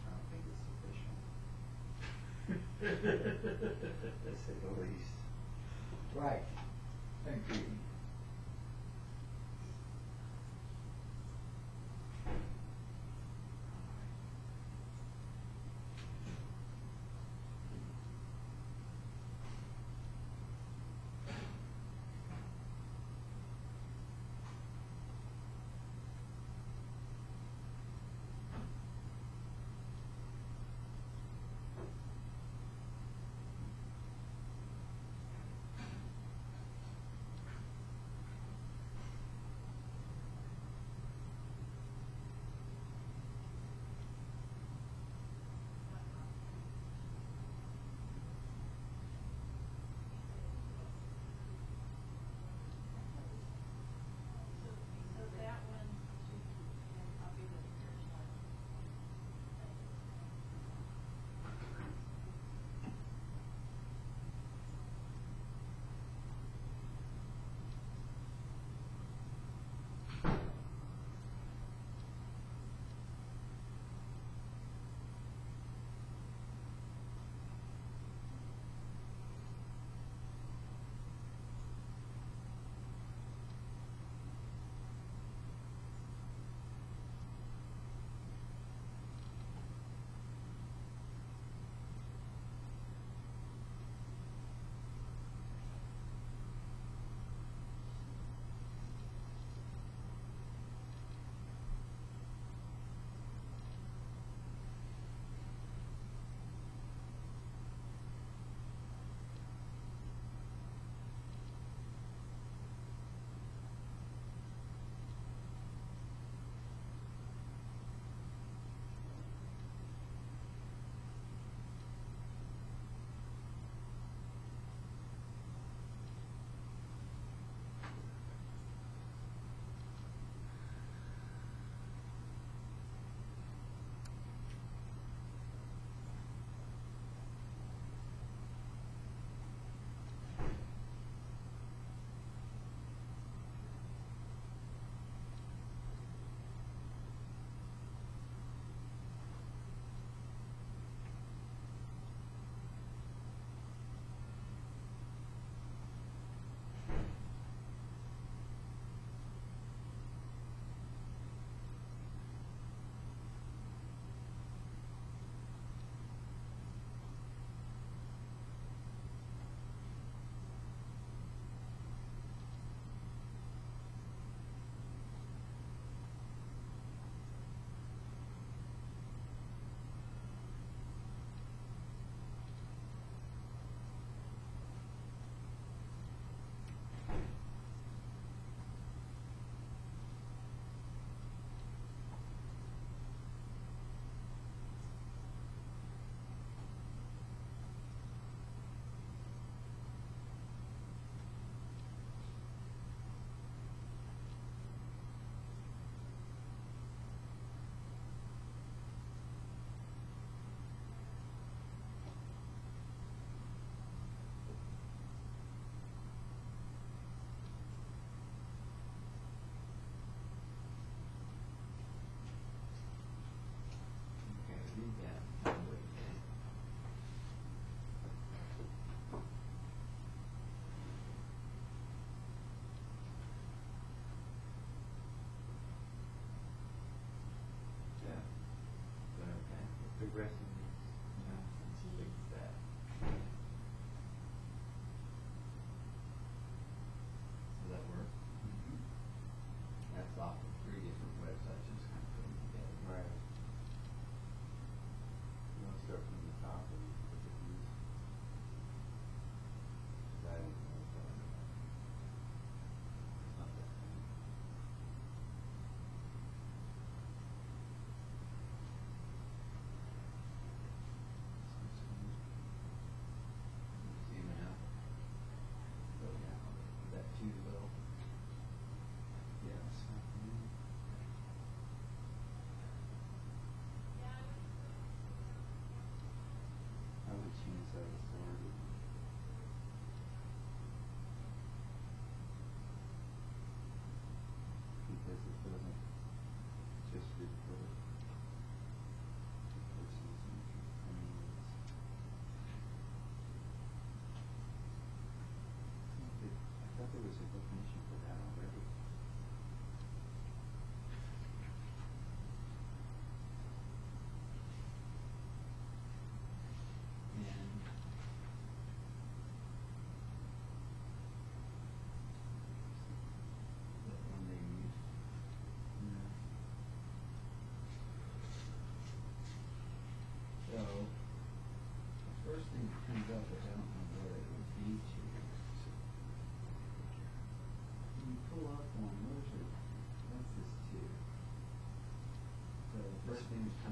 I don't think it's sufficient. To say the least. Right. Agreed.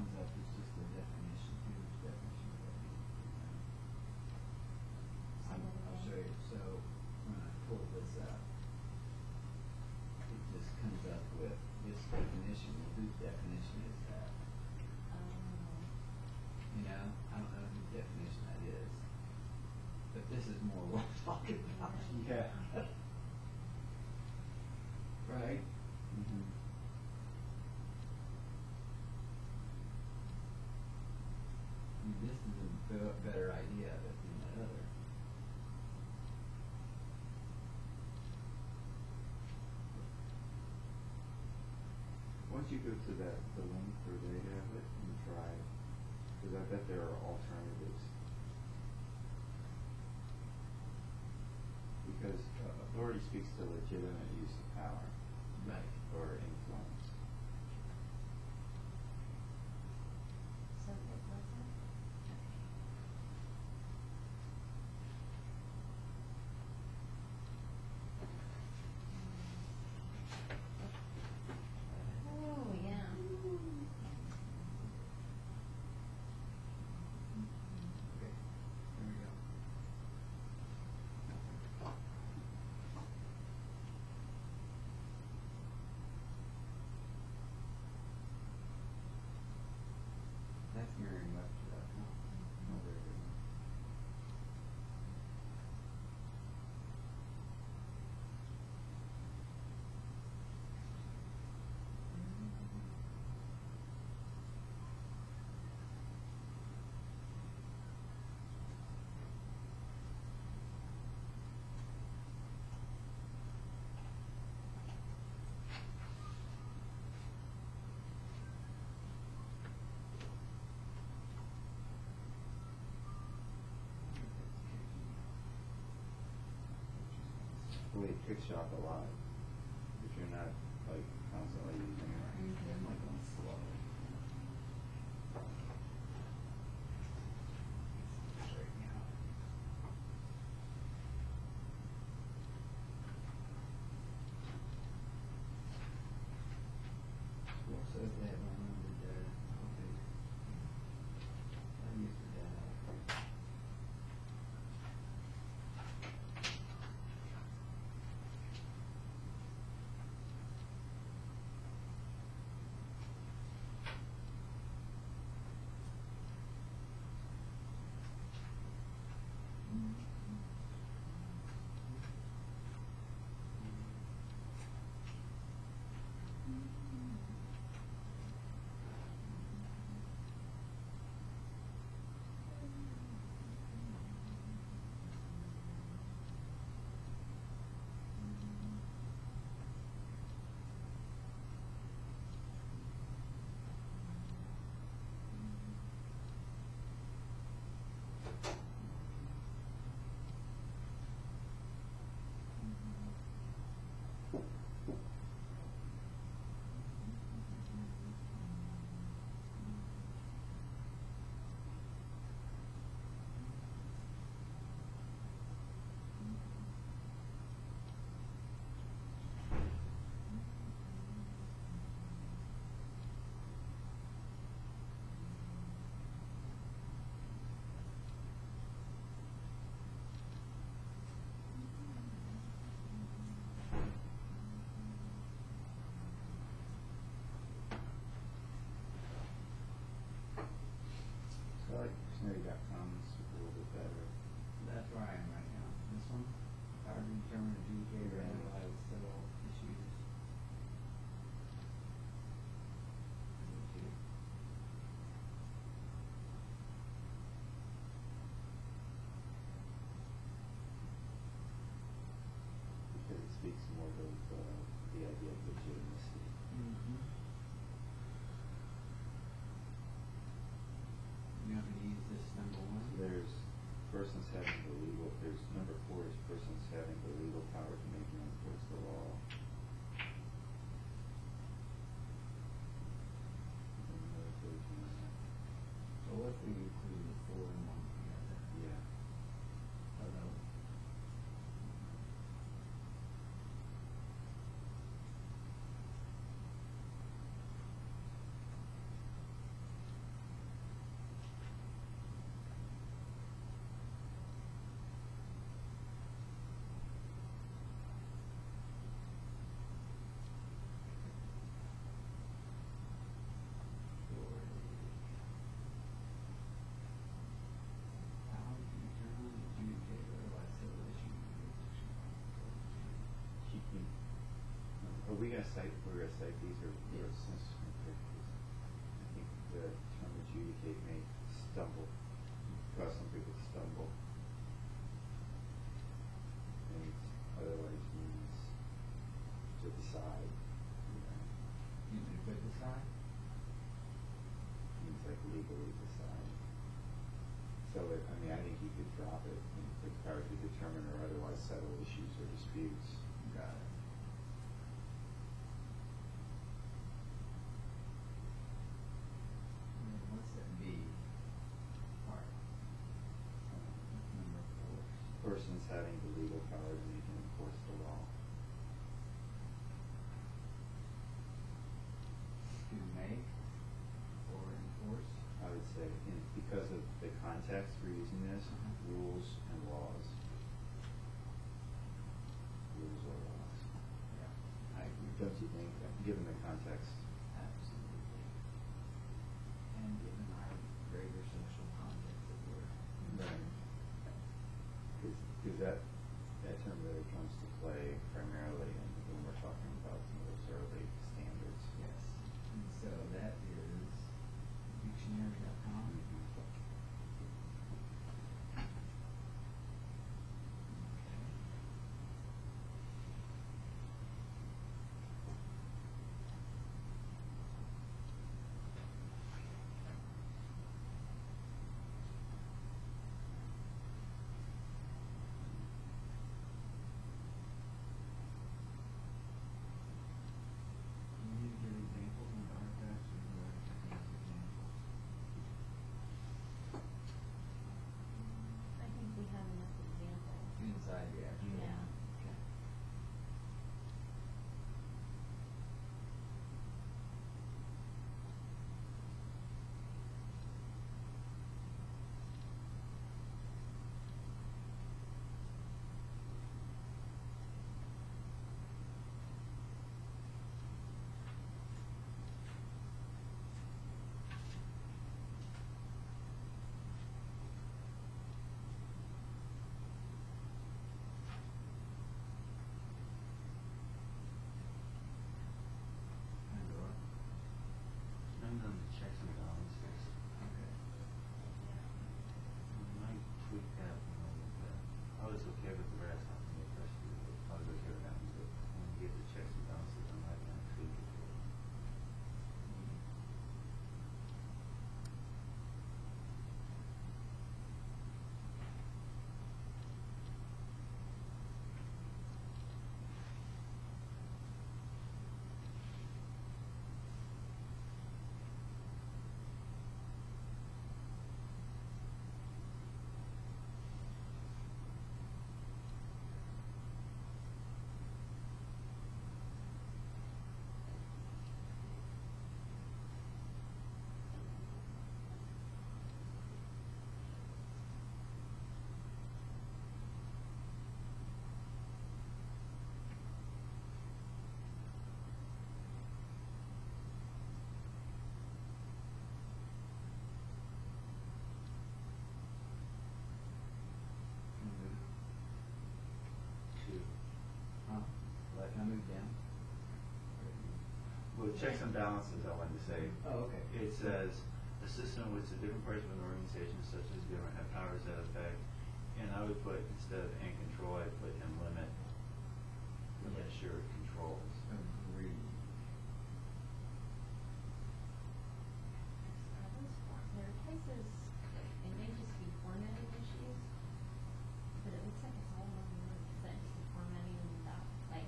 comes up is just the definition, huge definition of what it is. I'll show you, so when I pull this up, it just comes up with this definition, well, whose definition is that? You know, I don't know whose definition that is, but this is more what I'm talking about. Yeah. Right? Mm-hmm. I mean, this is a better idea of it than that other. Once you go to the link where they have it and try, because I bet there are alternatives. Because authority speaks to legitimate use of power. Right. Or influence. So it wasn't? Oh, yeah. Okay, there we go. That's Merriam-Webster.com. Oh, very good. Well, it kicks you off a lot if you're not like constantly using it. I'm like on slow. Right now. Well, so they have unlimited data. Okay. I use the data. So I like dictionary.com is a little bit better. That's where I am right now. This one, power to determine adjudicate or analyze civil issues. Because it speaks more to the idea of legitimacy. Mm-hmm. You want me to use this number one? There's persons having the legal, there's number 4 is persons having the legal power to make known towards the law. And another version of that. So what if we include the 4 and 1 together? Yeah. Although, we're gonna cite these or? Yes. I think the term adjudicate may stumble, cause some people to stumble. And otherwise means to decide. You can put this on? Means like legally decide. So I mean, I think you could drop it and put power to determine or otherwise settle issues or disputes. Got it. And then what's that B part? Number 4. Persons having the legal power to make and enforce the law. To make or enforce? I would say, because of the context we're using this, rules and laws. Rules or laws. Yeah. Don't you think, given the context? Absolutely. And given our greater social context that we're Right. Because that term really comes to play primarily when we're talking about some of those early standards. yes. And so that is dictionary.com. Can you give examples of artifacts or do I have to give examples? I think we have enough examples. Inside the actual. Yeah. Okay. Pandora. None of the checks and balances. Okay. We might tweak that a little bit. I was okay with the rest, I think the rest of it, I was okay with that one, but when we get the checks and balances, I might want to tweak it. Two. Huh? Like, Can I move down? Well, checks and balances, I wanted to say. Oh, okay. It says, a system in which the different parts of an organization, such as government, have powers that affect, and I would put, instead of and control, I'd put and limit. Sure, it controls. Agree. There are cases, it may just be formatting issues, but it looks like it's all one word, is that just the formatting without, like,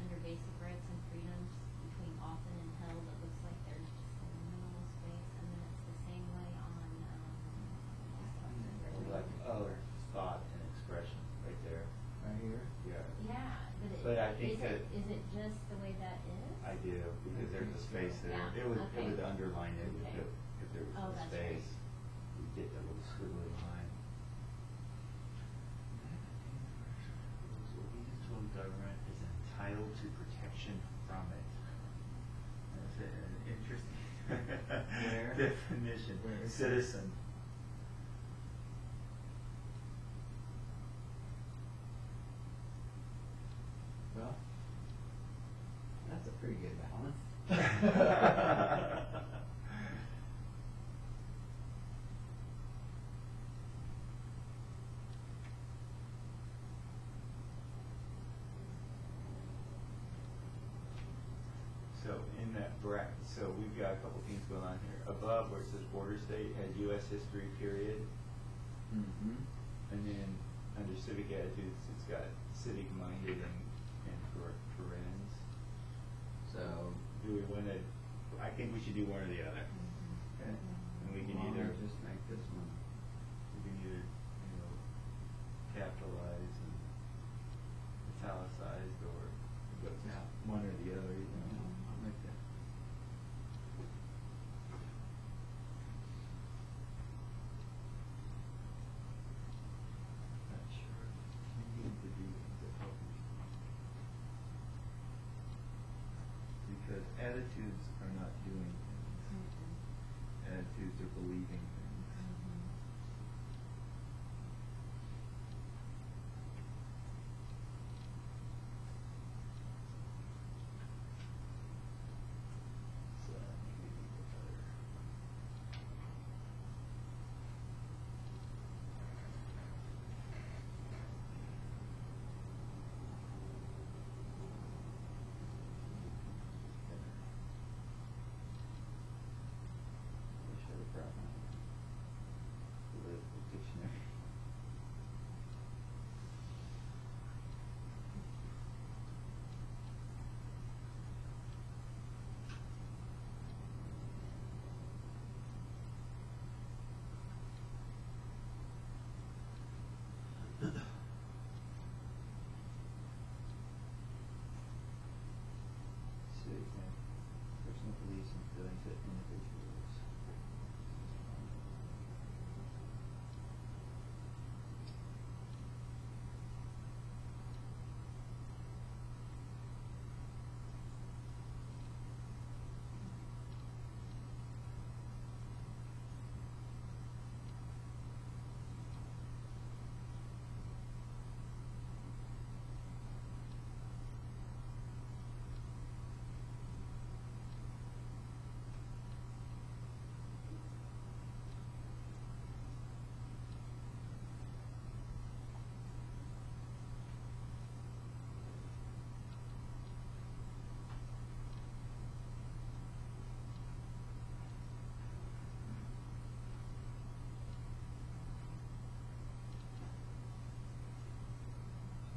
under basic rights and freedoms between often and held, it looks like there's just a minimal space, and then it's the same way on, Like, thought and expression, right there. Right here? Yeah. yeah, But I think is it just the way that is? I do, because there's a space there. Yeah, It would okay. underline it Okay. if there was Oh, a that's space. You get that little squiggly line. Municipal government is entitled to protection from it. That's an interesting Where? definition. Where? Citizen. Well, That's That's a pretty good balance. So in that bracket, so we've got a couple things going on here. Above where it says border state has U.S. history period, Mm-hmm. and then under civic attitudes, it's got civic minded and parens. So, Do we want to? I think we should do one or the other. Okay. And we can why don't either we just make this one. capitalize and italicized or one or the other. You know. I'll make that. Not sure. Maybe to do the public. Because attitudes are not doing things. Attitudes are believing things. So maybe better. Wish I would brought my political dictionary. Civic and personal beliefs and feelings of individuals.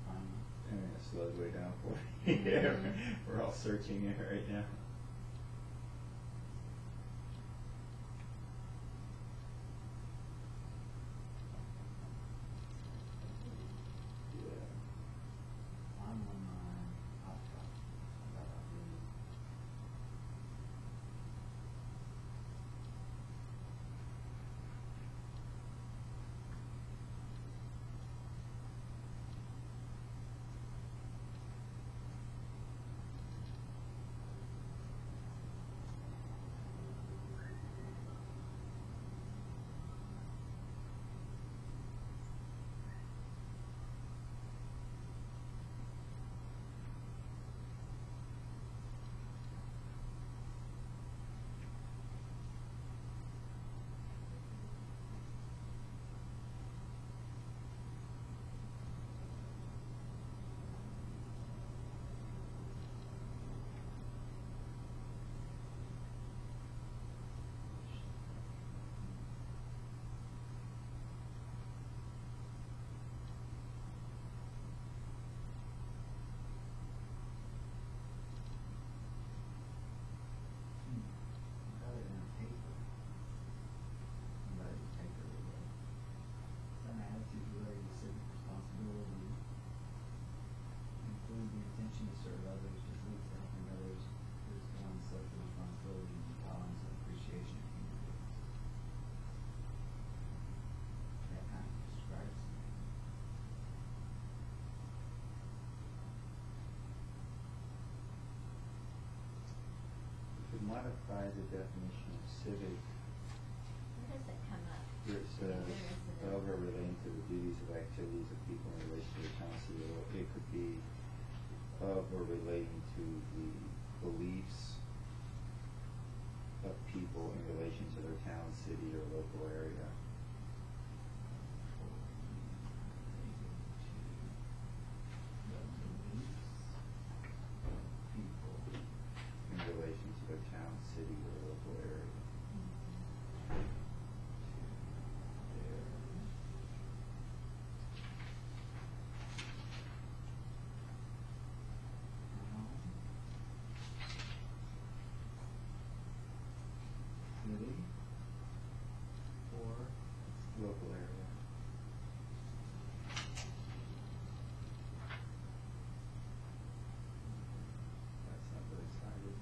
I'm gonna slow the way down for you. We're all searching it right now. Yeah. I'm on my laptop. Rather than paper. Rather than paper. Some attitudes related to civic responsibility include the intention to serve others, to lead to helping others, is one's social responsibility and tolerance and appreciation of human beings. That kind of describes me. We could modify the definition of civic Where does it come up? where it says, Where is it? of or relating to the duties of activities of people in relation to the council. It could be of or relating to the beliefs of people in relation to their town, city, or local area. In relation to their town, city, or local area. City or Local area. That's not really cited.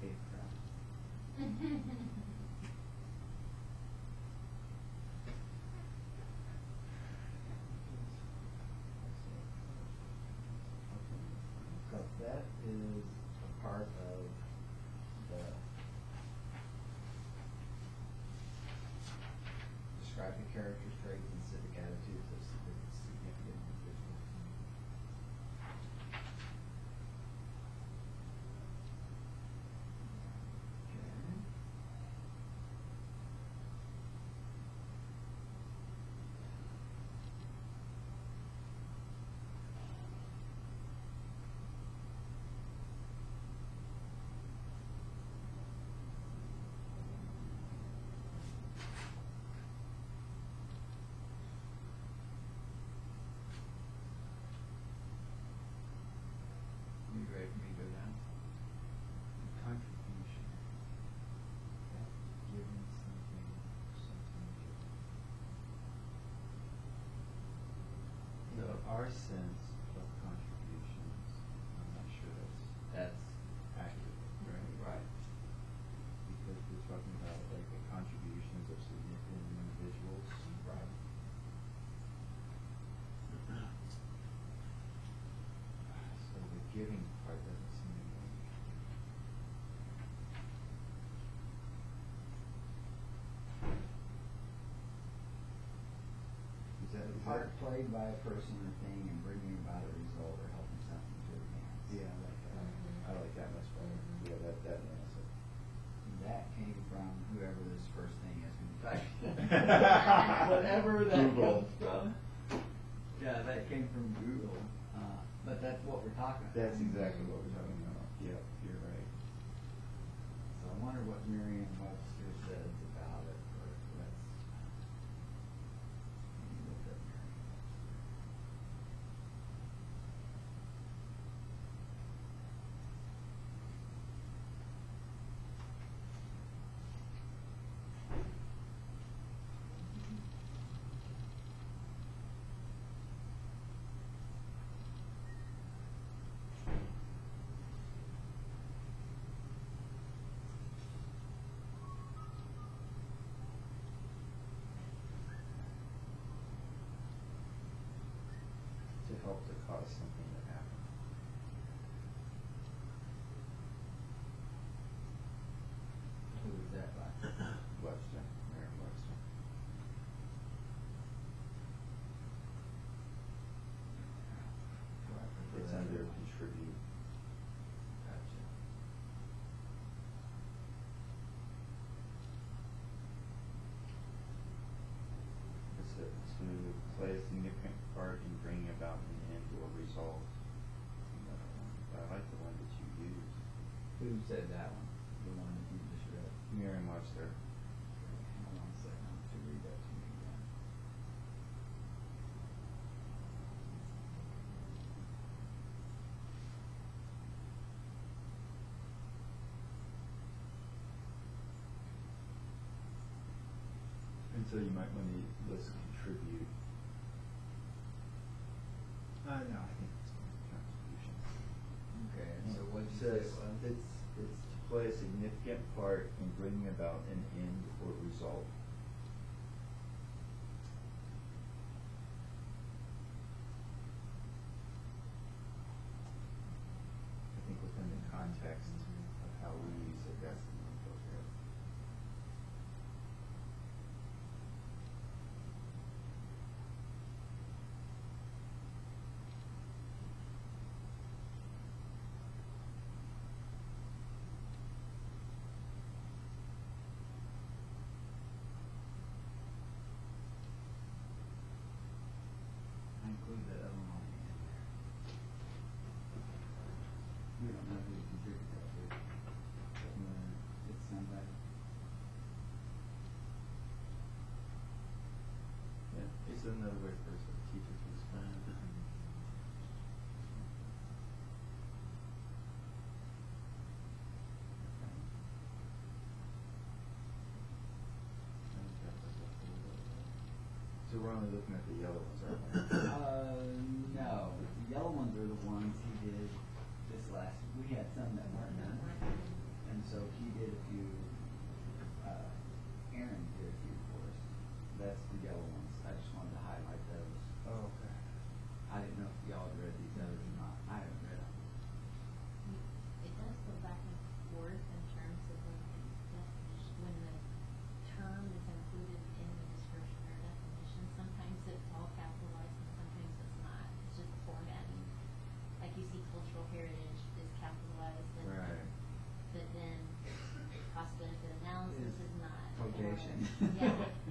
Aircraft. because that is a part of the describe the character traits and civic attitudes of significant individuals. Okay. You ready for me to go down? Contribution. Okay. Giving something given. In our sense of contributions, I'm not sure that's accurate, right? Right. Because we're talking about like the contributions of significant individuals. Right. So the giving part doesn't seem to be. Is that The part played by a person or thing in bringing about a result or helping something to advance. Yeah, I like that. I like that much better. Yeah, that nails it. And that came from whoever this first thing is going to type. Whatever that Google. comes from. Yeah, that came from Google. But that's what we're talking about. That's exactly what we're talking about. Yep, you're right. So I wonder what Merriam-Webster says about it, or if that's. Let me look up Merriam-Webster. To help to cause something to happen. Who is that by? Webster, Merriam-Webster. It's under contribute. Gotcha. It's to play a significant part in bringing about an end or result. I like the one that you used. Who said that one? The one that you just read? Merriam-Webster. Hold on a second, I'll have to read that to me again. And so you might want to list contribute. No, I think it's contribution. Okay, so what It you say says was? it's to play a significant part in bringing about an end or result. I think within the context of how we use it, that's the more appropriate. another way for a teacher to explain it. So we're only looking at the yellow ones, aren't we? No, the yellow ones are the ones he did this last, we had some that weren't done. And so he did a few, Aaron did a few for us. That's the yellow ones. I just wanted to highlight those. Oh, okay. I didn't know if y'all had read these others or not. I haven't read them. It does go back and forth in terms of when the definition, when the term is included in the description or definition. Sometimes it's all capitalized and sometimes it's not. It's just formatting. Like you see cultural heritage is capitalized and Right. but then cost benefit analysis is not. Quotation.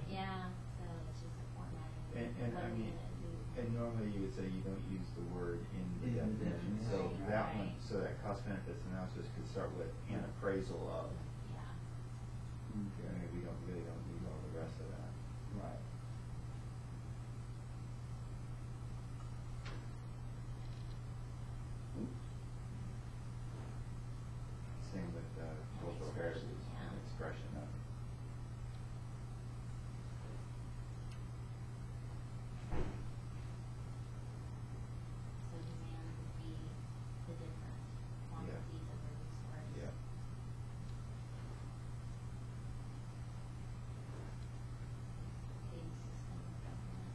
Yeah, so it's just a formatting. And What I are we mean, gonna do? and normally you would say you don't use the word in the In the definition. So definition. that one, Right. so that cost benefits analysis could start with an appraisal of. Yeah. I mean, we really don't need all the rest of that. Right. Same with cultural heritage and expression of. So demand would be the different quantities of a resource. Yeah. Pay system of government.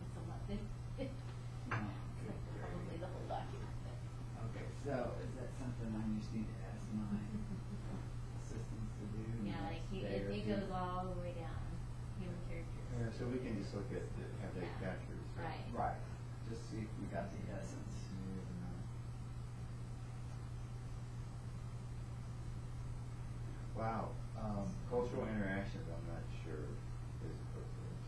It's a lot, it's like probably the whole document. Okay, so is that something I just need to ask my assistants to do? Yeah, like it goes all the way down, human characteristics. Yeah, so we can just look at, have they Yeah. captured. Right. Right, just see if we got the essence. Wow, cultural interactions, I'm not sure is appropriate.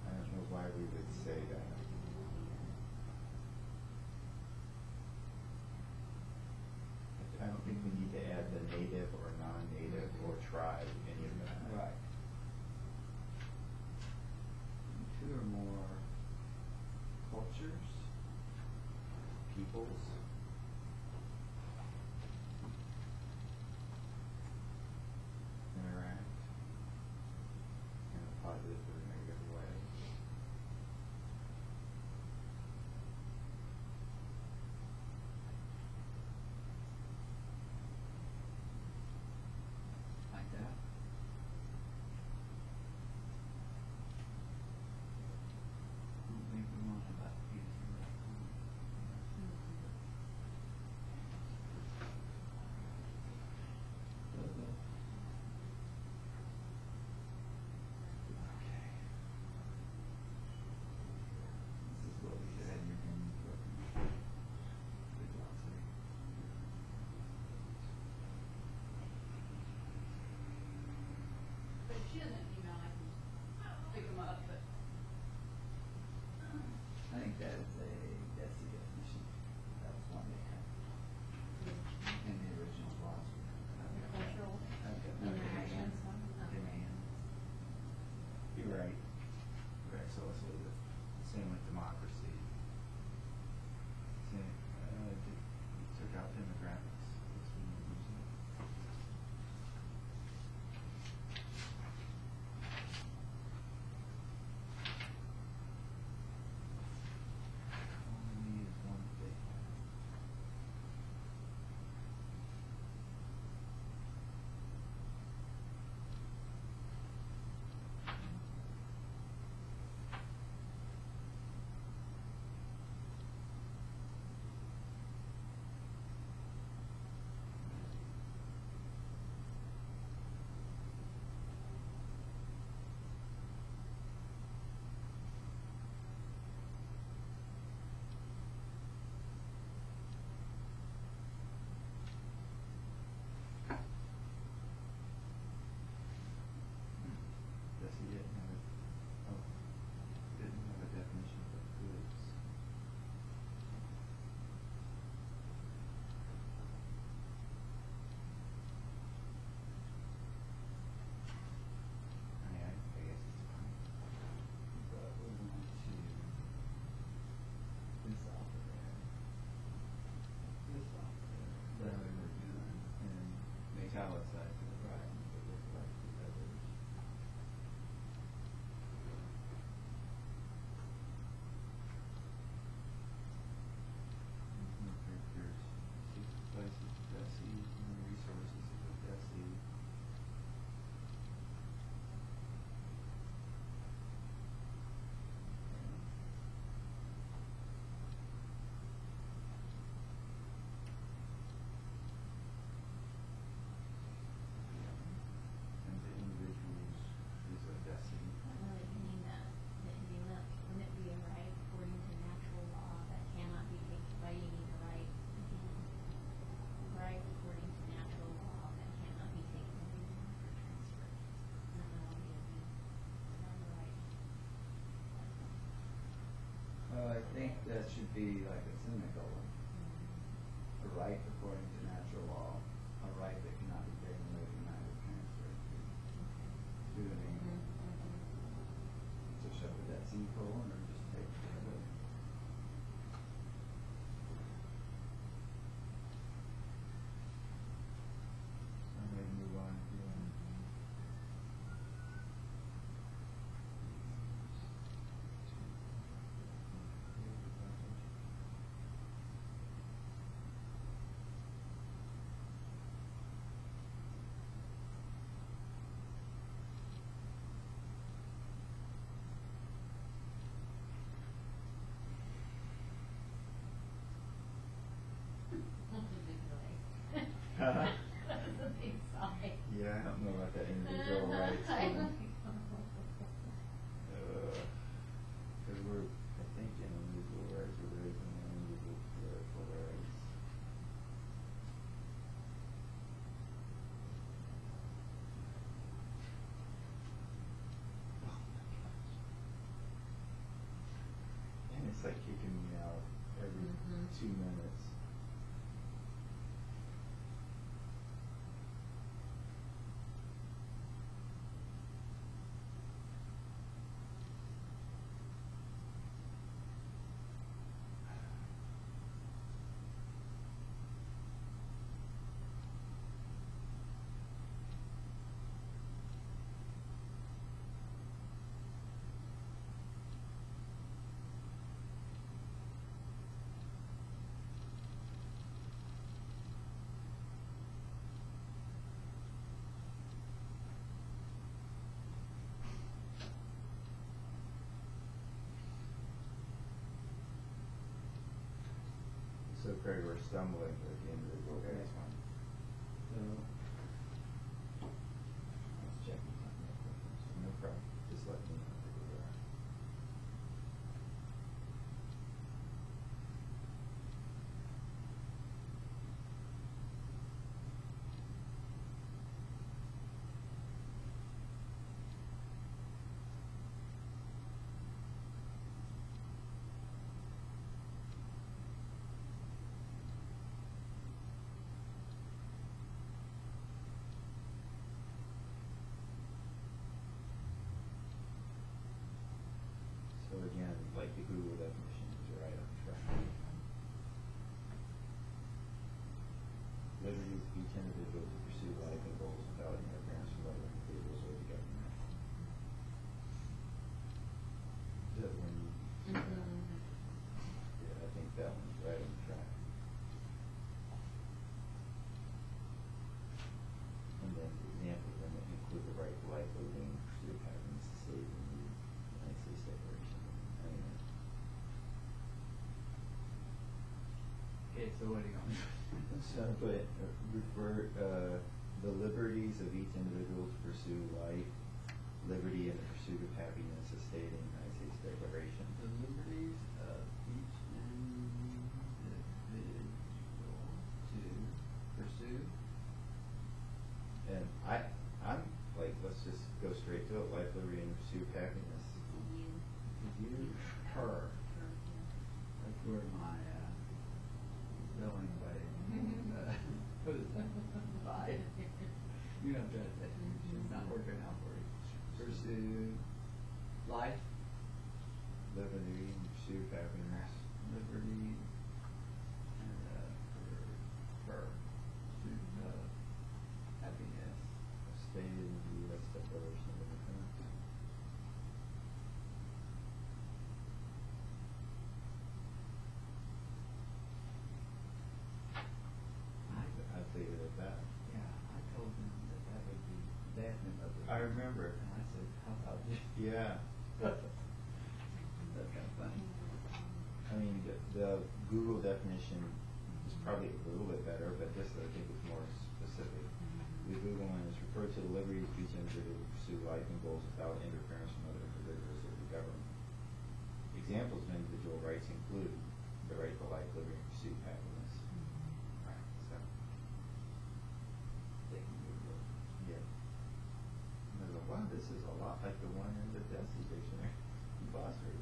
I don't know why we would say that. I don't think we need to add the native or non-native or tribe, any of that. Right. Two or more cultures, Peoples. Interact in a positive or negative way. like that. I don't think we want to let anything like This is what we should have in your handbook. Good glossary. But if she doesn't email, I can pick them up, but. I think that's the definition. That was one they had in the original glossary. Cultural Okay. interactions one? Okay. Demand. You're right. Right, so let's leave it. Same with democracy. Same, took out demographics. Guess we won't use it. Well, I think that should be like a semicolon. A right according to natural law, a right that cannot be taken away, denied, or transferred. Do what I mean? So should I put that semicolon or just take it away? I'm ready to move on if you want. That's a big sigh. Yeah, I don't know about that individual rights. Cause we're, I think in individual rights, we're raising individual political rights. Oh my gosh. And it's like kicking me out every 2 minutes. So Craig, we're stumbling with the individual rights one. So, Let's check something real quick. No problem, just let me know where we are. So again, like the Google definition is right on track. Liberty of each individual to pursue life and goals without interference from other individuals or the government. That one, yeah, I think that one's right on track. And then the examples then include the right to life, living, pursuit of happiness, state, and the United States Declaration. Anyway. okay, so what do you want? So put, refer, the liberties of each individual to pursue life, liberty and the pursuit of happiness as stated in the United States Declaration. The liberties of each individual to pursue. And I'm like, let's just go straight to it, life, liberty and the pursuit of happiness. You, her. That's where my spelling by what is that? Five. You know, it's not working out for you. Pursue life, Liberty and the pursuit of happiness. liberty, and for pursuit of happiness. Stated in the U.S. Declaration of Independence. I'd leave it at that. Yeah, I told him that would be definite of the. I remember. And I said, how about you? Yeah. That's kind of funny. I mean, the Google definition is probably a little bit better, but this I think is more specific. The Google one is referred to the liberties of each individual to pursue life and goals without interference from other individuals or the government. Examples of individual rights include the right to life, liberty, and pursuit of happiness. Right. So, They can do it. yeah. And I was like, wow, this is a lot like the one in the Desi dictionary, glossary.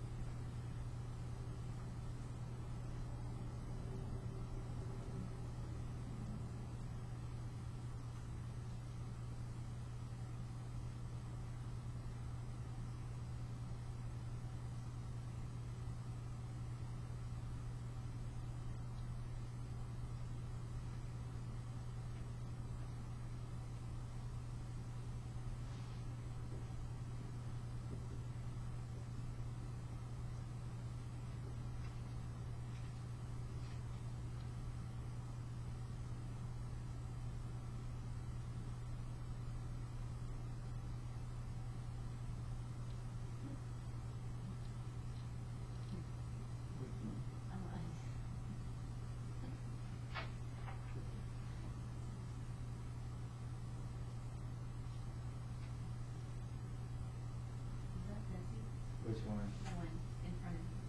Which one? The one in front of you,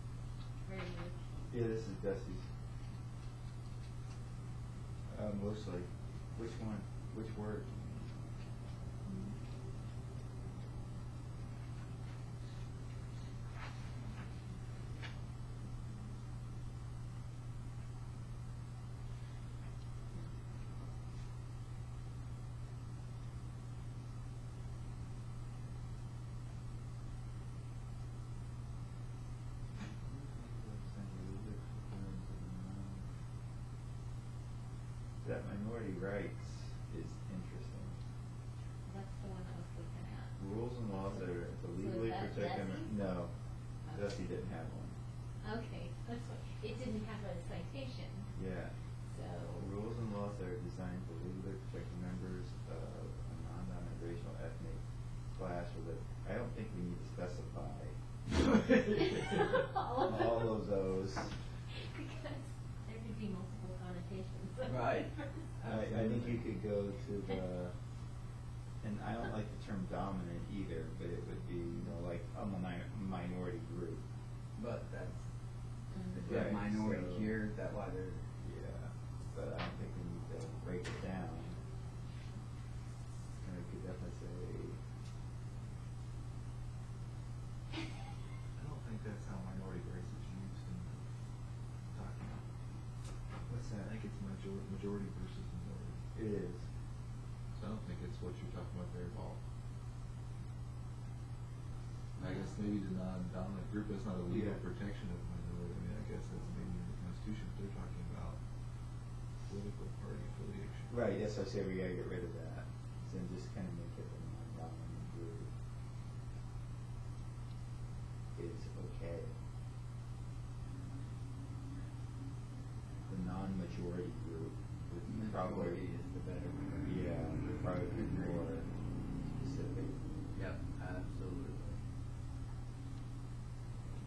where you, Yeah, this is Desi's. Mostly. Which one? Which word? That minority rights is interesting. that's the one I was looking at. Rules and laws that are to So is legally that protect them. Desi? No, Okay. Desi didn't have one. Okay, that's what, it didn't have a citation, Yeah. so. Rules and laws that are designed to legally protect the members of a non-dominant racial, ethnic class, or that, I don't think we need to specify all of those. Because there could be multiple connotations. Right. I think you could go to the, and I don't like the term dominant either, but it would be, like a minority group. But that's, if you Right, have minority so- here, is that why they're, Yeah, but I don't think we need to break it down. And we could definitely say, I don't think that's how minority rights is used in the document. what's I that? think it's majority versus minority. It is. So I don't think it's what you're talking about there at all. I guess maybe the non-dominant group, that's not a legal Yeah. protection of minority. I mean, I guess that's maybe in the Constitution, but they're talking about political party affiliation. Right, yes, I say we gotta get rid of that, and just kind of make it a non-dominant group is okay. The non-majority group would be majority probably, is the better word. yeah, would probably be more specific. Yep, absolutely.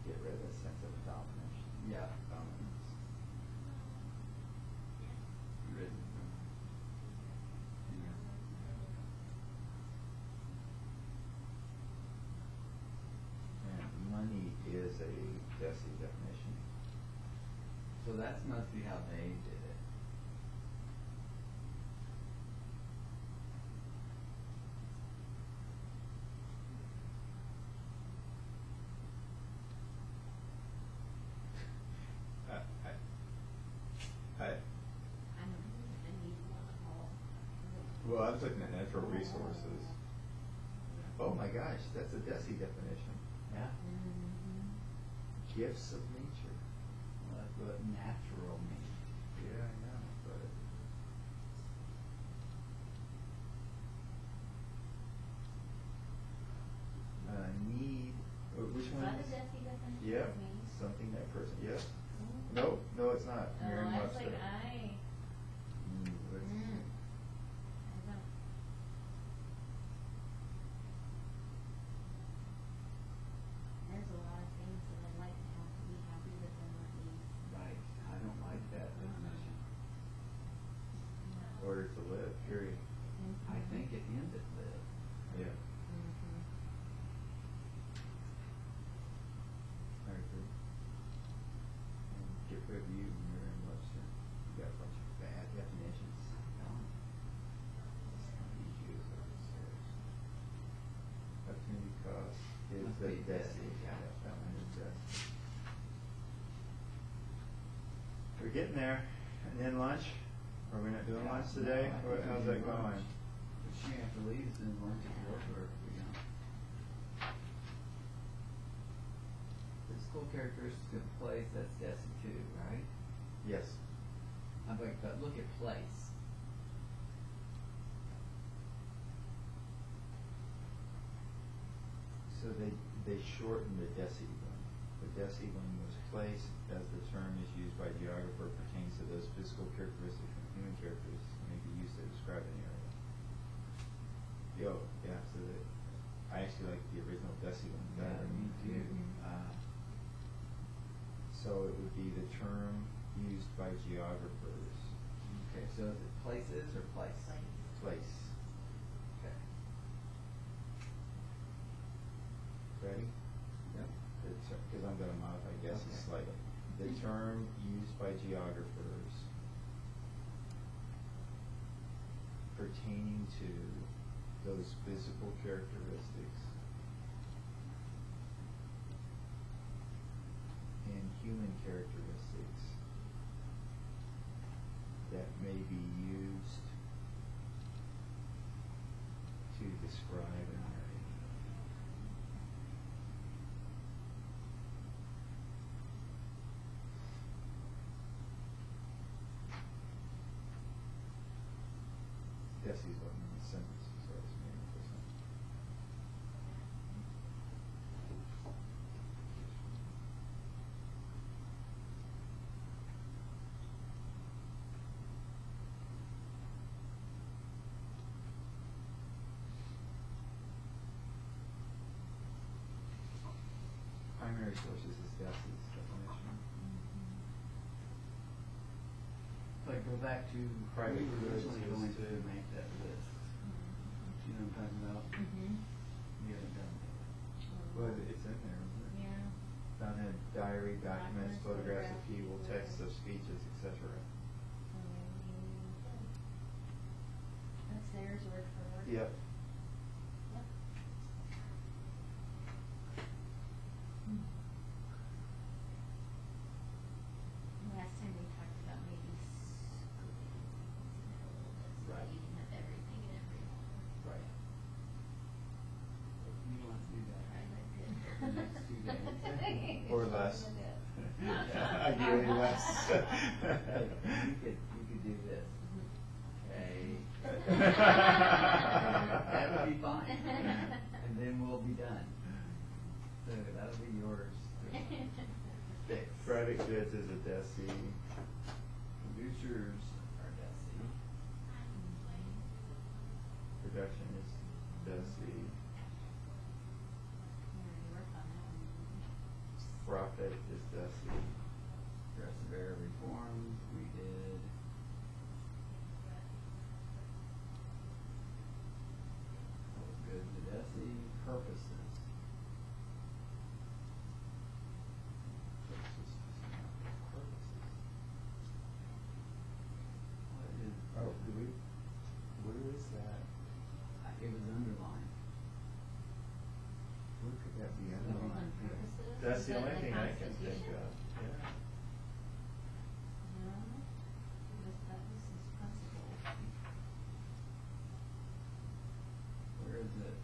Get rid of the sense of dominance. Yeah. Dominance. Written. Yeah. And money is a DESI definition. So that must be how they did it. I, I don't know, I need one of all. well, I was looking at natural resources. Oh my gosh, that's a DESI definition. Yeah. Mm-hmm. Gifts of nature. Well, that's what natural means. Yeah, I know, but. Need, which Is one? that a DESI definition? Yeah, of me? something that person, yes. Mm. No, no, it's not. Oh, Merriam I was Webster. like, I don't. There's a lot of things that I'd like to have to be happy with and not me. Right. I don't like that definition. Order to live, period. I think it ends at live. Yeah. Mm-hmm. I agree. And get rid of you, Merriam Webster. You got a bunch of bad definitions. Opportunity cost is Must the be DESI. DESI, yeah. That one is DESI. We're getting there. And then lunch? Are we not doing Yeah, lunch today? no, I think How's we that do going? lunch. If she has to leave, then lunch at work, or if we don't. Physical characteristics of place, that's DESI too, right? Yes. But look at place. So they shortened the DESI one. The DESI one was place as the term is used by geographer pertains to those physical characteristics and human characteristics that may be used to describe an area. Yeah, so I actually like the original DESI one better. Yeah, me too. So it would be the term used by geographers. Okay, so is it places or place? Place. Okay. Ready? Yep. the term used by geographers pertaining to those physical characteristics and human characteristics that may be used to describe an area. Desi's what in the sentence is what it's meaning for some. Primary sources is Desi's definition. So I go back to, Private we were goods originally goes going to to- make that list. You know what I'm talking about? You haven't done that. Well, it's in there, isn't it? Yeah. Found in diary, documents, Documents, photographs of photographs, people, texts of speeches, etc. That's theirs word for word. Yep. Yep. Last time we talked about maybe scooping things in a little bit, so Right. you can have everything in every one. Right. You don't have to do that. Right, I did. The next 2 days. Or less. I give you less. You could do this. Okay. That That would be fine. And then we'll be done. So that'll be yours to fix. Private goods is a Desi. Producers are Desi. Production is Desi. already worked on that one. Profit is Desi. Progressive era reforms, we did. Public goods at Desi, purposes. Purposes. What is? Oh, do we, where is that? It was underlined. Where could that be Underlined underlined? purposes? That's Is the that only the thing I can think Constitution? of, yeah. No, that was his principle. Where is it?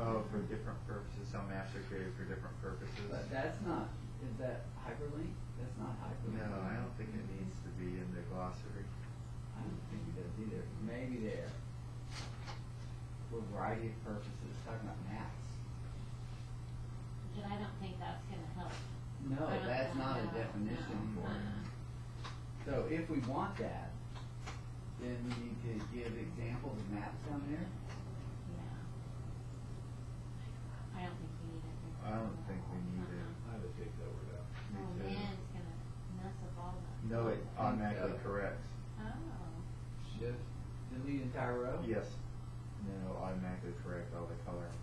Oh, for different purposes, some maps are created for different purposes. But that's not, is that hyperlink? That's not hyperlink. No, I don't think it needs to be in the glossary. I don't think it does either. Maybe there. For a variety of purposes, talking about maps. But I don't think that's gonna help. No, I don't that's think not a that- definition no. for it. So if we want that, then we need to give examples of maps down there. Yeah. I don't think we need it. I don't think we need it. I would take that word out. Me Oh, too. man, it's gonna mess up all the. No, it automatically corrects. Oh. Shift, delete entire row? Yes. And then it'll automatically correct all the coloring.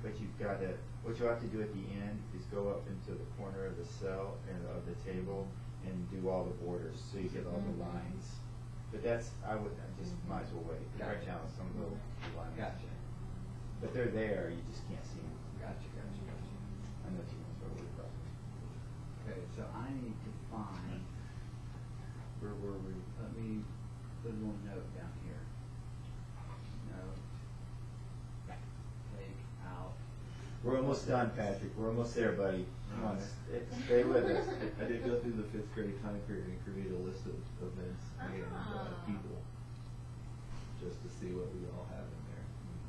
But you've got to, what you'll have to do at the end is go up into the corner of the cell and of the table and do all the borders, so you get all the lines. But that's, I just might as well wait, 'cause right now some of the lines. Gotcha. But they're there, you just can't see them. Gotcha. I know you want to worry about it. Okay, so I need to find, Where were we? let me put a little note down here. Note. Take out. We're almost done, Patrick. We're almost there, buddy. Come on, stay with us. I did go through the 5th grade time period and create a list of events and Ah. people, just to see what we all have in there.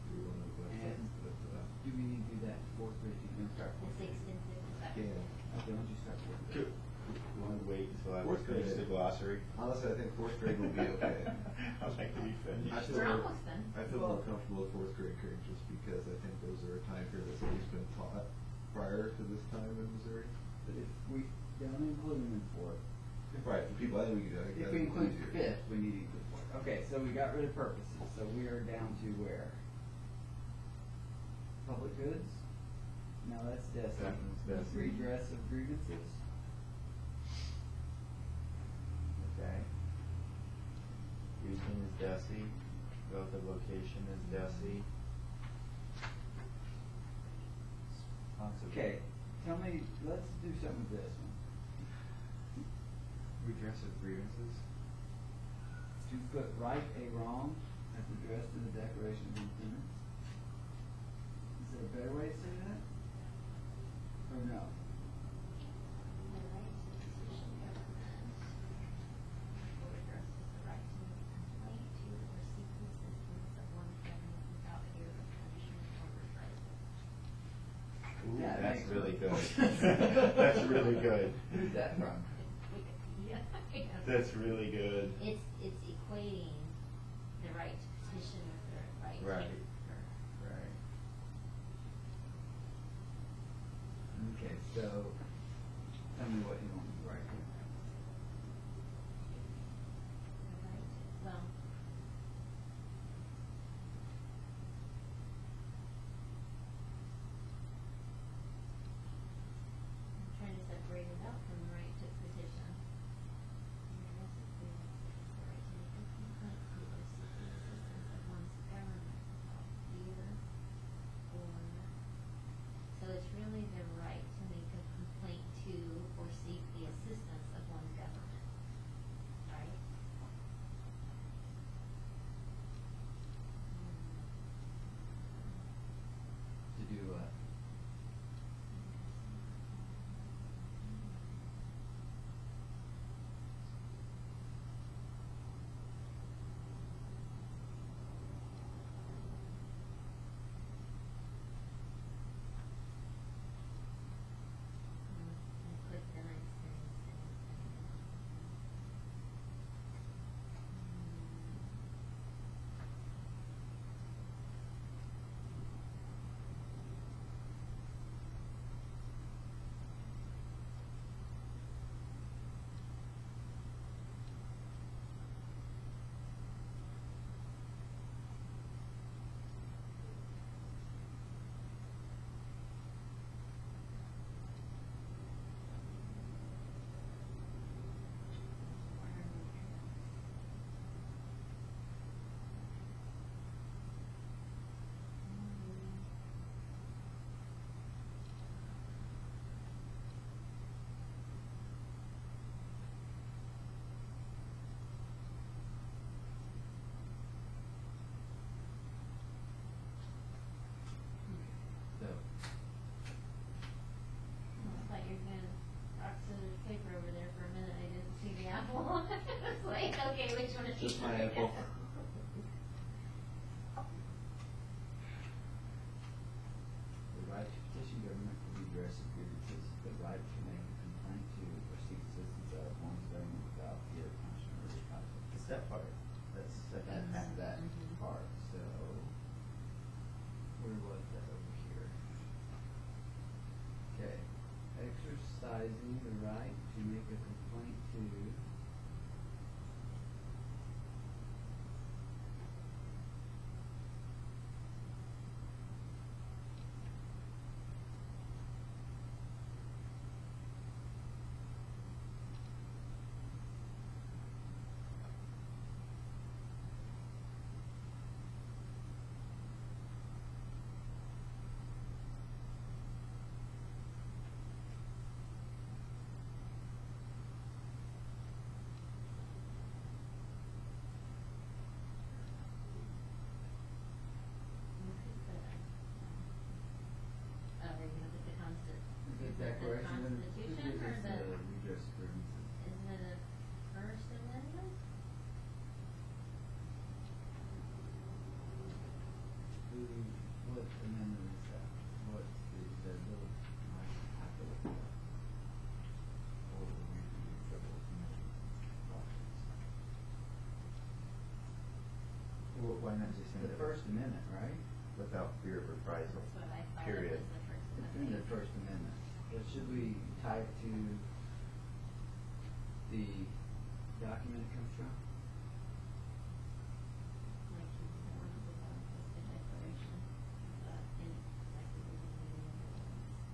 Do one of the websites And- that, Do we need to do that fourth grade? You can start fourth It's grade. extensive, is that? Yeah. Okay, why don't you start fourth grade? You want to wait until I Fourth finish grade. the glossary? Honestly, I think 4th grade will be okay. I'd like to be I finished. feel We're more- almost done. I feel more comfortable with 4th grade current just because I think those are a time period that's always been taught prior to this time in Missouri. But if we don't include them in fourth, Right, the people, I think we could, I think if that'd we be include easier. fifth, we need to include fourth. Okay, so we got rid of purposes, so we are down to where? Public goods? Now that's Desi. That's Desi. Redress of grievances. Okay. Houston is Desi, vote of location is Desi. Okay, tell me, let's do something with this one. Redress of grievances? To put right a wrong as addressed in the Declaration of Independence. Is there a better way to say that? Or no? The right to petition government addresses the right to make a complaint to or seek the assistance of one's government without fear of punishment or reprisal. Ooh, Yeah, that's makes really more good. sense. That's really good. Who's that from? Yeah, I know. That's really good. It's equating the right to petition with the right Right. to. Right. Okay, so tell me what you want me to write here. The right to, well. I'm trying to separate it out from the right to petition. The right to make a complaint to or seek the assistance of one's government without fear or, so it's really the right to make a complaint to or seek the assistance of one's government, right? To do what? And click the next thing. So, I thought you were gonna rock scissors paper over there for a minute, I didn't see the apple. I was like, okay, which one is Just each my one? apple. the right to petition government for redress of grievances, the right to make a complaint to or seek assistance of one's government without fear of punishment or reprisal. It's that part. That's the second That's half. that Mhm. part, so, where was that over here? Okay, exercising the right to make a complaint to. Oh, are you gonna put the The the Declaration of Constitution or it's the, redress of grievances. is it a First Amendment? Who, what amendment is that? What's the little, I have to look it up. Or we can get trouble with Well, why not just send the it First Amendment, right? without fear of reprisal? That's what I thought it Period. was, the First It's in Amendment. the First Amendment. But should we tie it to the document it comes from? Like you said, one of the ones was the Declaration, but in exactly the meaning of the words.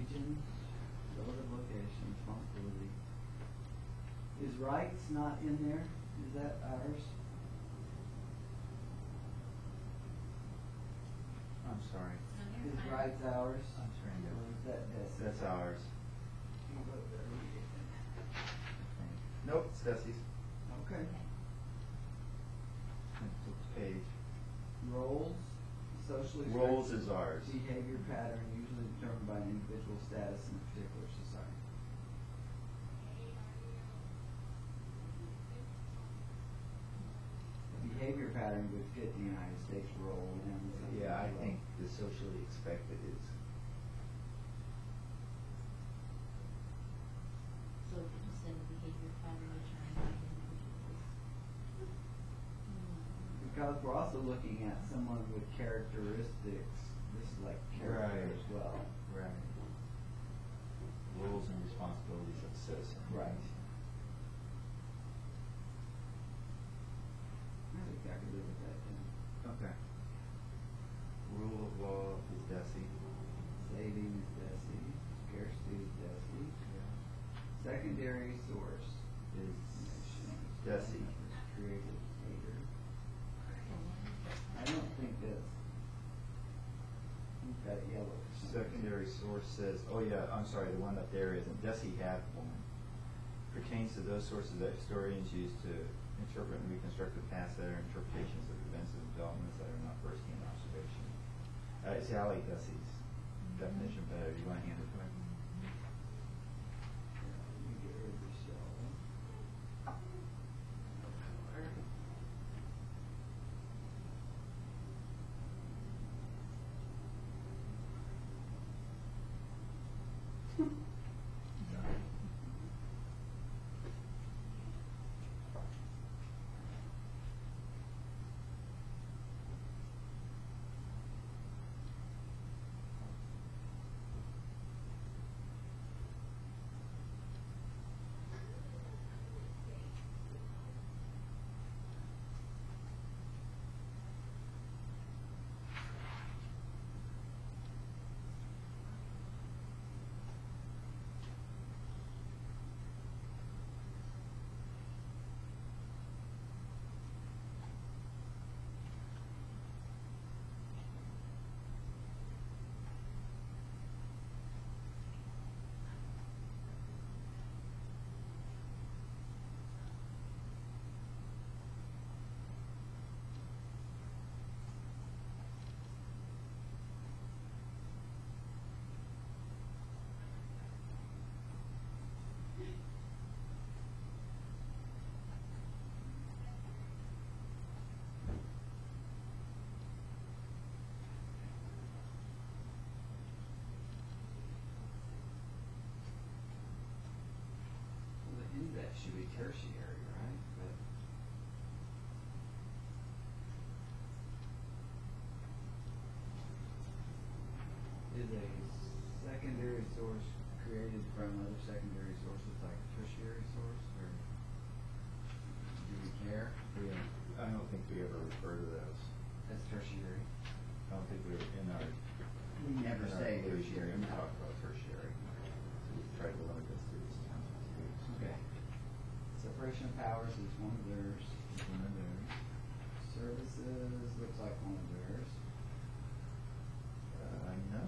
region, relative location, responsibility. Is rights not in there? Is that ours? I'm sorry. No, you're Is fine. rights ours? I'm trying to- Or is that Desi's? That's ours. You go there, read it then. Nope, it's Desi's. Okay. Page. Roles, socially. Roles structured is ours. Behavior pattern usually determined by an individual status in a particular society. The behavior pattern would fit the United States role and. Yeah, I think the socially expected is. So instead of behavior pattern determined by individuals. Because we're also looking at someone with characteristics, this is like character Right. as well. Right. Roles and responsibilities of the citizen. Right. I think I could live with that then. Okay. Rule of law is Desi. Saving is Desi, scarcity is Desi. Secondary source Is Desi. Desi. Created later. I don't think that's, you've got yellow. for some reason. Secondary source says, oh yeah, I'm sorry, the one up there isn't. Desi have one. Pertains to those sources that historians use to interpret and reconstruct the past that are interpretations of events and developments that are not first-hand observation. See, I like Desi's definition better. You want to hand it to me? You get rid of this yellow. Well, the index should be tertiary, right? But is a secondary source created from other secondary sources like a tertiary source, or do we care? I don't think we ever refer to those. That's tertiary. I don't think we ever, in our. We never in our say tertiary, tertiary. we talk about tertiary. So we try to limit this to these terms. Okay. Separation of powers is one of theirs. One of theirs. Services looks like one of theirs. No.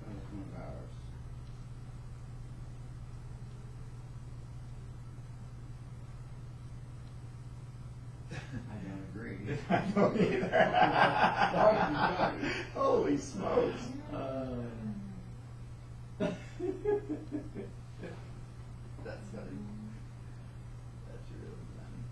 That was one of ours. I don't agree. I don't either. Sorry. Holy smokes. That's funny. That's really funny.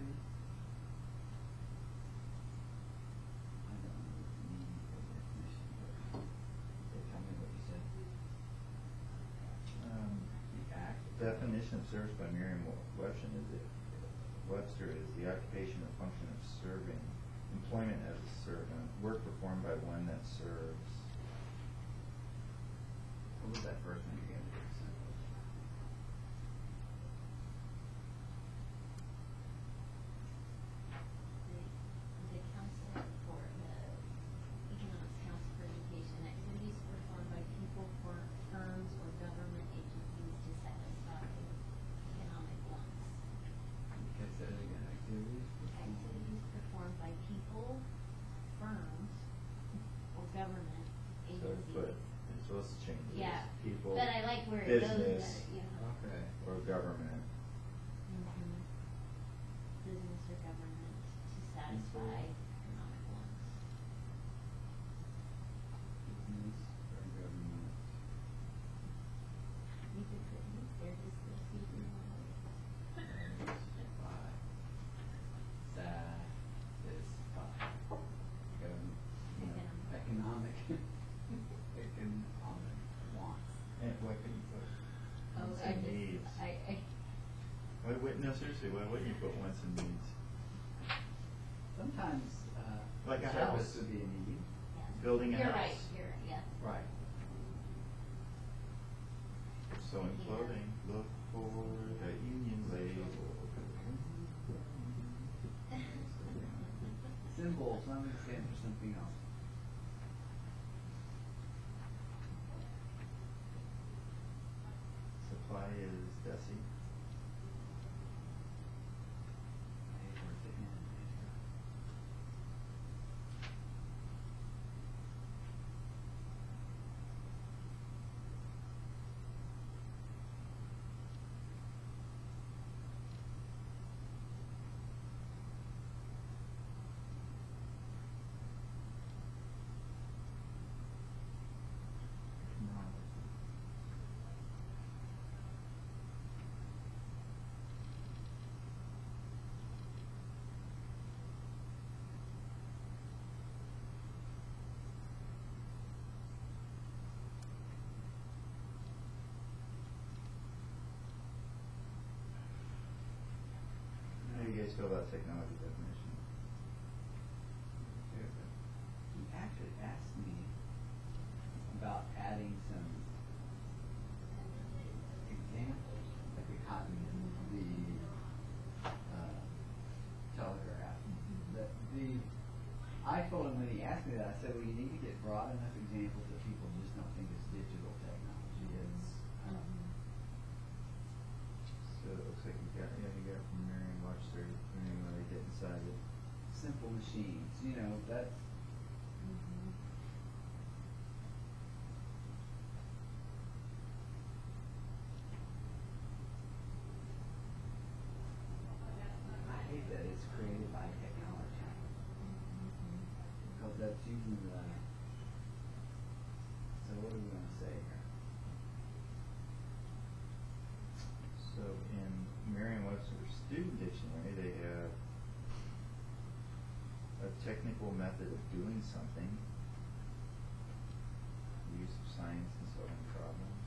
please? I don't know what the meaning of the definition, but tell me what you said. The act. Definition of service by Merriam-Webster is the occupation or function of serving, employment as a servant, work performed by one that serves. What was that first one again? The council for the Economics Council for Education, activities performed by people, firms, or government agencies to satisfy economic wants. Okay, say it again, activities. Activities performed by people, firms, or government So agencies. let's change this. Yeah, People, but I like where it goes business, better, you know. Okay. or government. Mhm. Business or government to satisfy economic wants. Business or government. You could put me there just to see who Satisfy. Economic. Economic wants. And what can you put? Oh, Wants I and just, needs. I, No, seriously, why wouldn't you put wants and needs? Sometimes, Like a service house. would be a need. yeah. Building a You're house. right, you're right, yeah. Right. Sewing Yeah. clothing, look for the union label. Symbol, something stands for something else. Supply is Desi. Towards the end. How do you guys feel about technology definition? He actually asked me about adding some examples that we got in the telegraph. I told him when he asked me that, I said, well, you need to get broad enough examples that people just don't think it's digital technology. It's, So it looks like you got from Merriam-Webster, when they get inside it. simple machines, that's. I hate that it's created by technology. Because that's using the, so what are we gonna say here? So in Merriam-Webster Student Dictionary, they have a technical method of doing something, use of science in solving problems.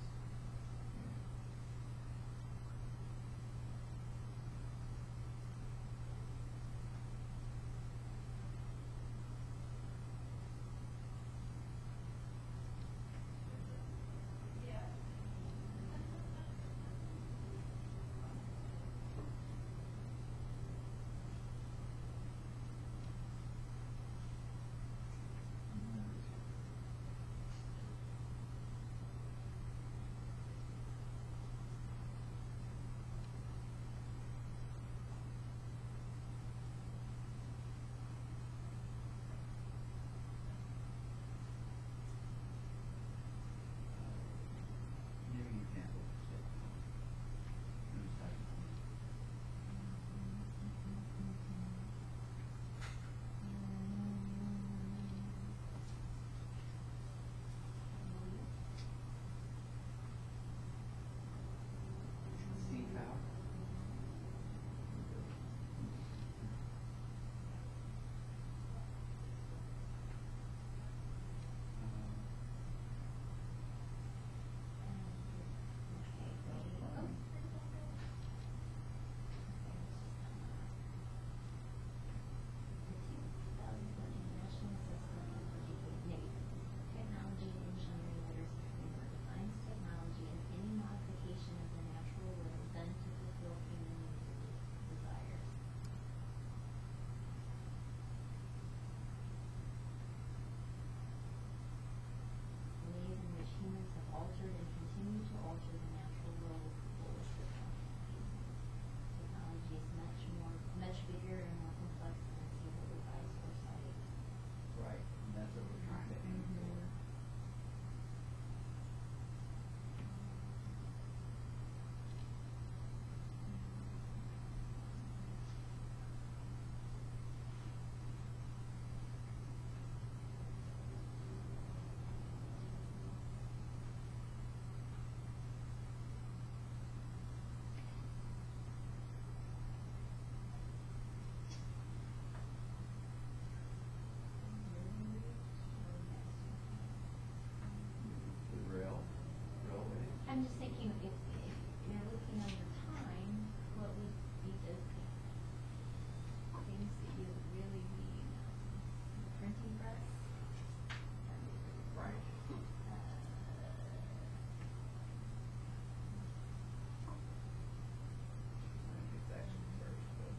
I'm just thinking, if you're looking under time, what would be the things that you would really need? Printing press? Right. I think it's actually first, but.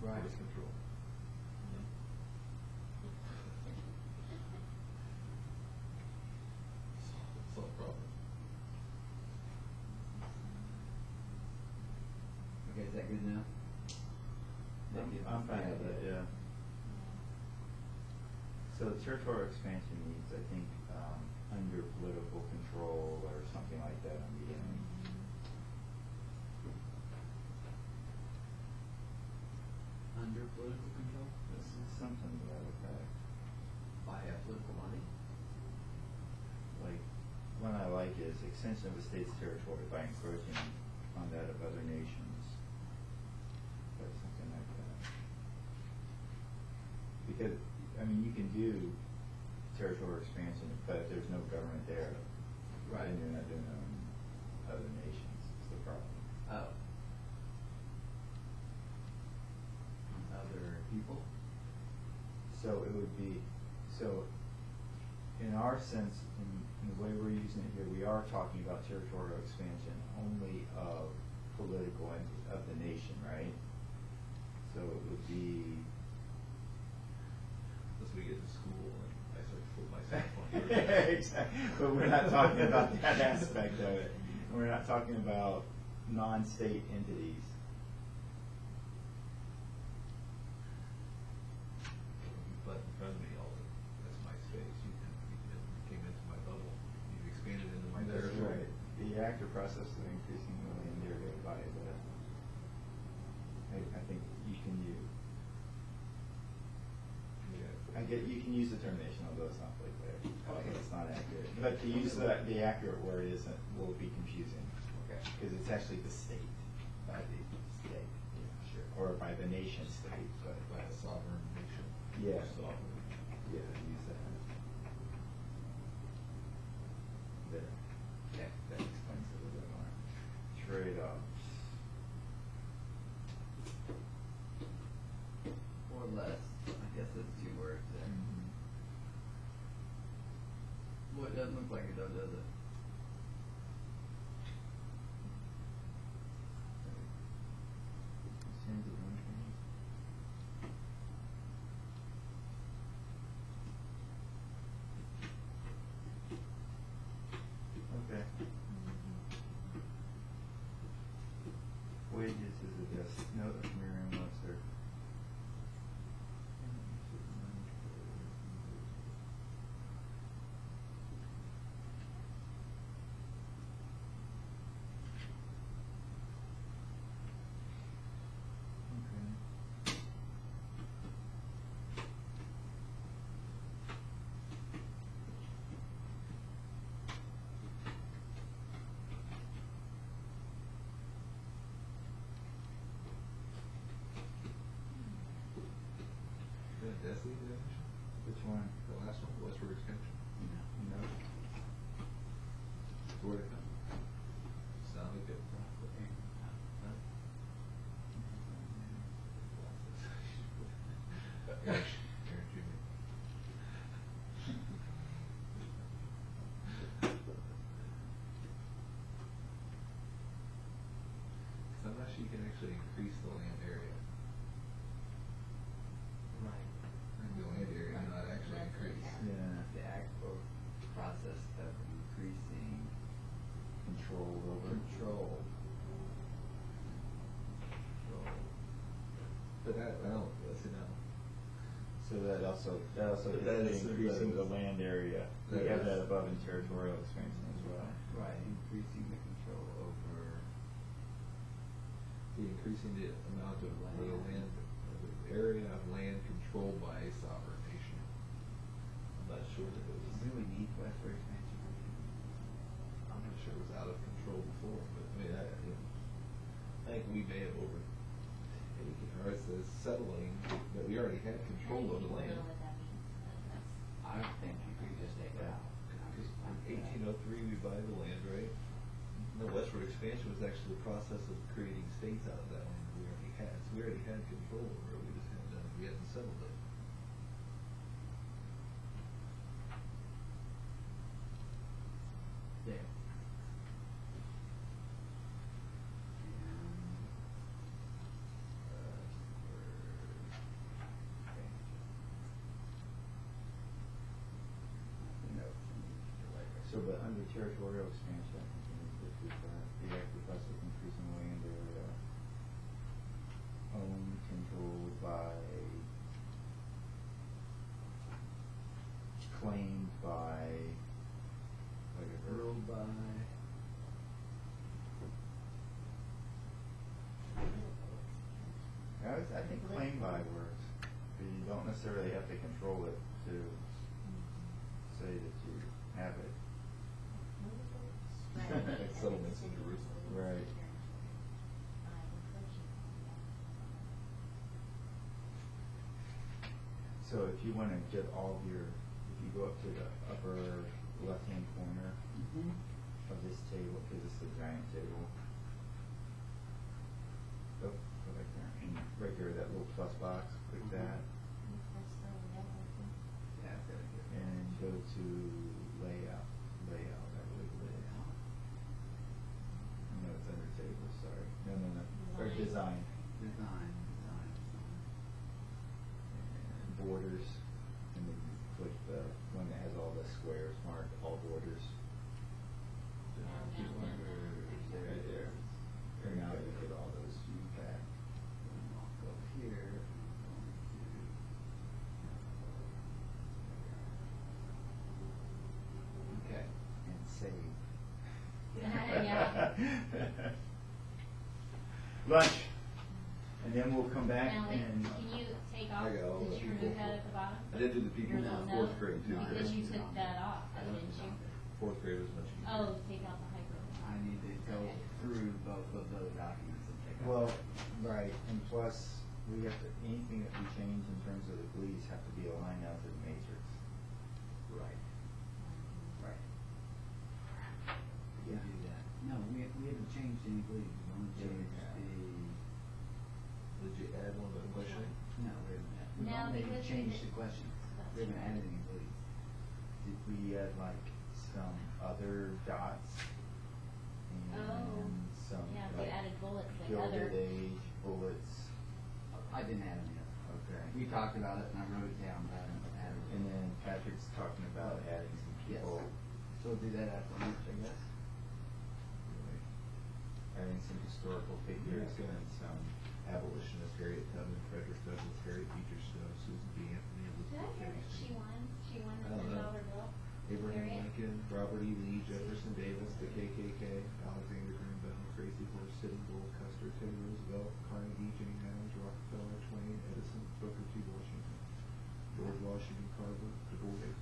Right. It's control. Solve problem. Okay, is that good now? I'm fine with it, yeah. So territorial expansion needs, I think, under political control or something like that on the end. Under political control? This is something to that effect. By a political body? Like, one I like is extension of a state's territory by encroaching on that of other nations. Or something like that. Because, I mean, you can do territorial expansion, but if there's no government there, Right. then you're not doing it on other nations, is the problem. Oh. Other people? So it would be, so in our sense, in the way we're using it here, we are talking about territorial expansion only of political and of the nation, right? So it would be, Unless we get to school and I start to put myself on. exactly, but we're not talking about that aspect of it. We're not talking about non-state entities. But in front of me, that's my space. You came into my bubble. You've expanded into my That's territory. right. The active process of increasing the land area by the, I think you can use. I get, you can use the termination, although it's not quite there. Okay, it's not accurate. But to use the accurate word isn't, will be confusing. Okay. Because it's actually the state, by the state. Yeah, sure. Or by the nation state, but. By a sovereign nation. Yeah. Sovereign. Yeah, use that. There. Yeah, that explains it a little bit more. Trade-offs. Or less. I guess that's 2 words there. Well, it doesn't look like it though, does it? Okay. Wages is addressed, no, that's Merriam-Webster. Okay. That's the definition? Which one? The last one, westward extension. No. Where'd it come? Sounded good. Aaron Jr. Unless you can actually increase the land area. Right. And the land area not actually increase. Yeah. The actual process of increasing Control over. control. But I don't, listen, no. So that also But gets that to is- increasing that the is- land area. We that have is- that above in territorial expansion as well. Right, increasing the control over. Increasing the amount of land, the area of land controlled by a sovereign nation. I'm not sure that it was, Do we need westward expansion? I'm not sure it was out of control before, but I mean, mean, I think we may have overtaken, or it's the settling, that we already had control of the land. I don't know what that means, but that's. I think you could just take it out. In 1803, we buy the land, right? The westward expansion was actually the process of creating states out of that land we already had. So we already had control over it, we hadn't settled it. There. So, but under territorial expansion, I think we need to do that, the act request of increasing land area owned, controlled by, claimed by, whatever. Ruled by. I think claimed by works, but you don't necessarily have to control it to say that you have it. Like settlements in Jerusalem. Right. So if you want to get all of your, if you go up to the upper left-hand corner Mm-hmm. of this table, because it's the giant table. Oh, go back there, and right there, that little plus box, click that, Yeah, I've got to get. and go to layout, I believe layout. No, it's under table, sorry. No, or design. Design. And borders, and then you click the one that has all the squares marked, all borders. Right there. And now you get all those back. And I'll go here. Okay. And save. Yeah. Lunch. And then we'll come back Now, wait, and. can you take off, I got all did the you people. remove that at the bottom? I did do the people Your from little fourth note? grade too. Because you took that off, didn't you? Fourth grade was much easier. Oh, take out the hyper. I need to go Okay. through both of those documents and take out. Well, right, and plus, we have to, anything that we change in terms of the glees have to be aligned out to the matrix. Right. Right. We Yeah. do that. No, we haven't changed any bleeds. We only Yeah, we changed have. Did you add one to the question? No, we haven't. We've No, only because we changed did- the questions. That's We haven't right. added any bleeds. Did we add like some other dots? Oh, And some yeah, we like added bullets, like gilded other. age, bullets, I didn't add any of them. okay. We talked about it and I wrote it down, but I haven't added it. And then Patrick's talking about adding some Yes. people. So we'll do that after lunch, I guess. Adding some historical figures Yeah. and some. Abolitionist Harriet Tubman, Frederick Douglass, Harriet Beecher Stowe, Susan B. Anthony, Did I Elizabeth hear that Jefferson. she won I the don't know. $10 bill? Abraham Harriet? Lincoln, Robert E. Lee, Jefferson Davis, the KKK, Alexander Graham Bell, Crazy Horse, Sitting Bull, Custer, Teddy Roosevelt, Carnegie, Jane Addams, Rockefeller, Twain, Edison, Booker T. Washington, George Washington Carver, Du Bois,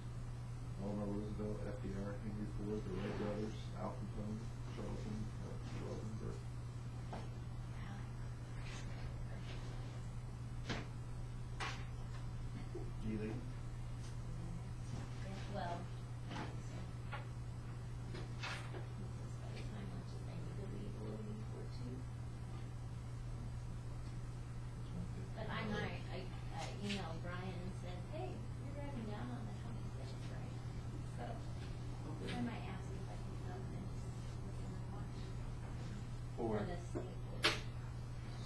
Eleanor Roosevelt, FDR, Henry Ford, the Wright brothers, Al Capone, Charlton, Rosenberg. You leave? Well. By the time lunch is, I need to leave a little before 2. But I might, I emailed Brian and said, hey, you're driving down on the 26th, right? So, I might ask if I can come and just listen and watch. For? For the state board.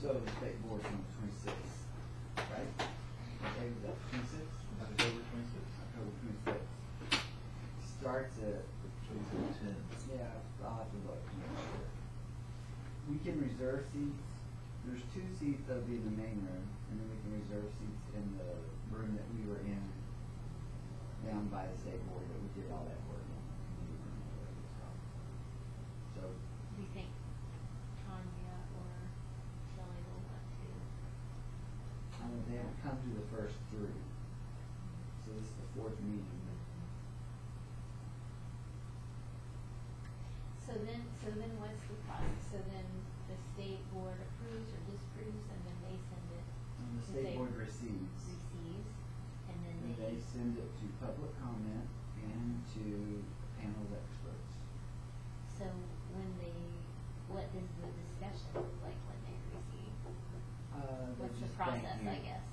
So the state board's on the 26th, right? Okay, was that 26th? October 26th. October 26th. Starts at. 10. Yeah, I'll have to look. to make sure. We can reserve seats. There's 2 seats that'll be in the main room, and then we can reserve seats in the room that we were in down by the state board that we did all that work in. So, Do you think Tanya or Shelley will want to? they haven't come to the first 3. So this is the 4th meeting. So then what's the process So then the state board approves or disapproves, and then they send it. And the to state say- board receives. Receives, and then And they send it to public comment and to panel of experts. So when what does the discussion look like when they receive? They What's the just thank process, you. I guess?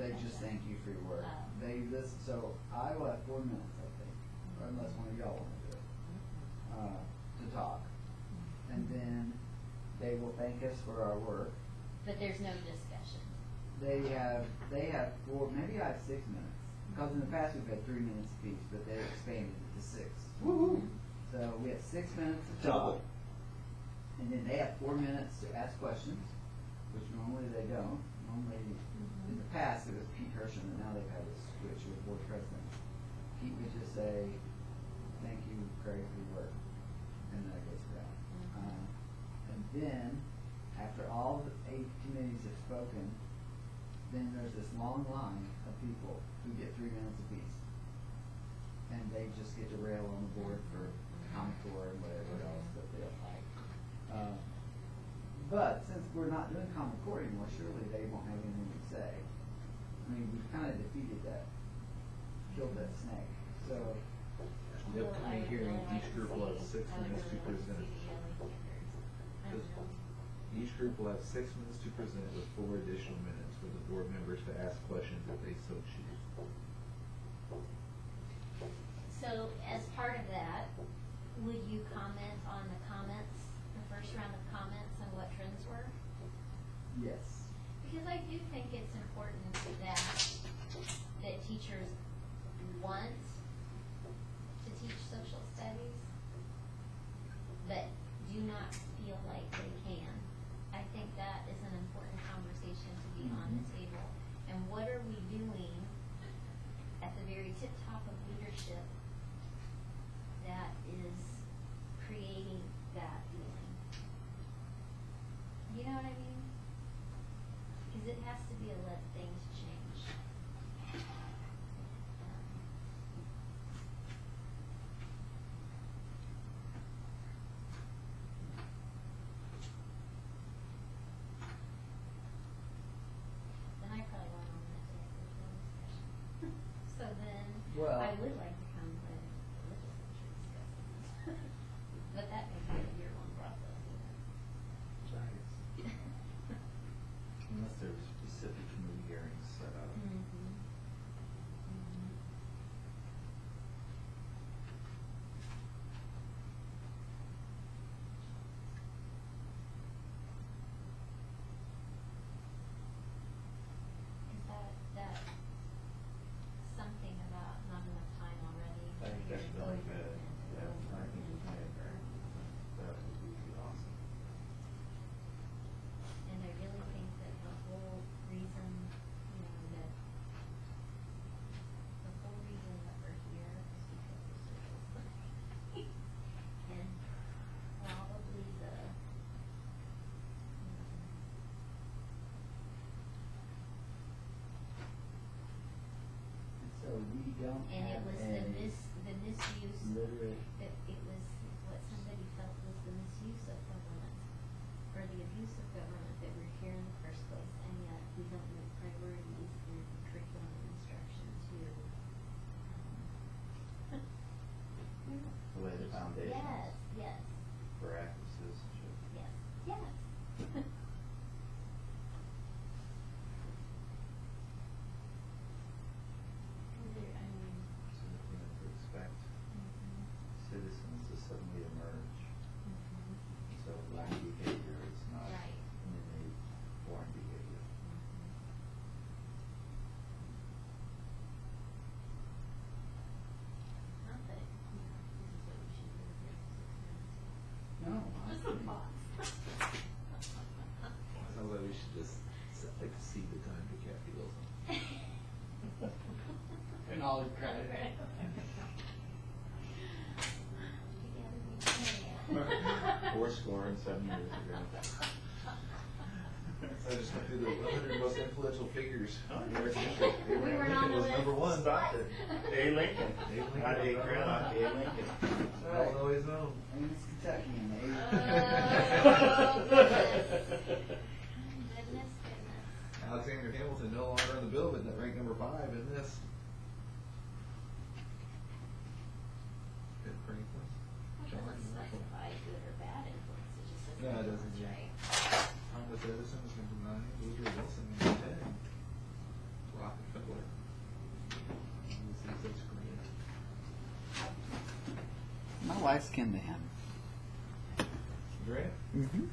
They just thank you for your work. Oh. They listen, so I will have 4 minutes, I think, or unless one of y'all wanna do it, to talk. And then they will thank us for our work. But there's no discussion. They have 4, maybe I have 6 minutes. Because in the past we've had 3 minutes apiece, but they expanded it to 6. Woo-hoo. So we have 6 minutes to talk. And then they have 4 minutes to ask questions, which normally they don't. Normally, in the past, it was Pete Hirschman, and now they've had a switch with board president. Pete would just say, thank you, Craig, for your work. And that goes down. And then, after all the 8 committees have spoken, then there's this long line of people who get 3 minutes apiece. And they just get to rail on the board for Common Core and whatever else that they don't like. But since we're not doing Common Core anymore, surely they won't have anything to say. I mean, we've kind of defeated that, killed that snake. So, The upcoming hearing, each group will have 6 minutes to present. Each group will have 6 minutes to present with 4 additional minutes for the board members to ask questions if they so choose. So as part of that, would you comment on the comments, the first round of comments, and what trends were? yes. Because I do think it's important that teachers want to teach social studies, but do not feel like they can. I think that is an important conversation to be on the table. And what are we doing at the very tip top of leadership that is creating that feeling? You know what I mean? Because it has to be a let things change. Then I probably went on that day for the discussion. So then, Well- I would like to come to the legislature discuss this. But that may be a year-long process, you know. Unless there's specific committee hearings set up. Is that something about not enough time already? I think that's Years really over good. and Yeah, over. I think it's very, that would be awesome. And I really think that the whole reason, you know, that we're here is because of social studies. And probably the, So we don't and it have was a the misuse, literate, it was what somebody felt was the misuse of government, or the abuse of government, that we're here in the first place, and yet we don't make priorities in curriculum and instruction to, Lay the foundation yes, for active citizenship. yes. I mean, So you know, to expect citizens to suddenly emerge. So learned behavior is not Right. an innate born behavior. Not that, you know, this is what we should do here for 6 minutes. no. Just a thought. Sounds like we should just cede the time to Kathy Wilson. And all the credit. Four score and 7 years ago. I just went through the 100 most influential figures. We were on Lincoln the was number list. one. Stop it. A. Lincoln. A. Lincoln. Not A. Craddock, A. Lincoln. right. Illinois zone. Famous Kentuckian, eh? Oh, goodness. Goodness. Alexander Hamilton no longer on the bill, but ranked number 5 in this. Good Franklin. It doesn't specify good or bad influence, it just says No, it influence, doesn't, yeah. right? Thomas Edison was number 9. Woodrow Wilson number 10. Rockefeller. This is such great. My wife's kin to him. Grant? Mm-hmm.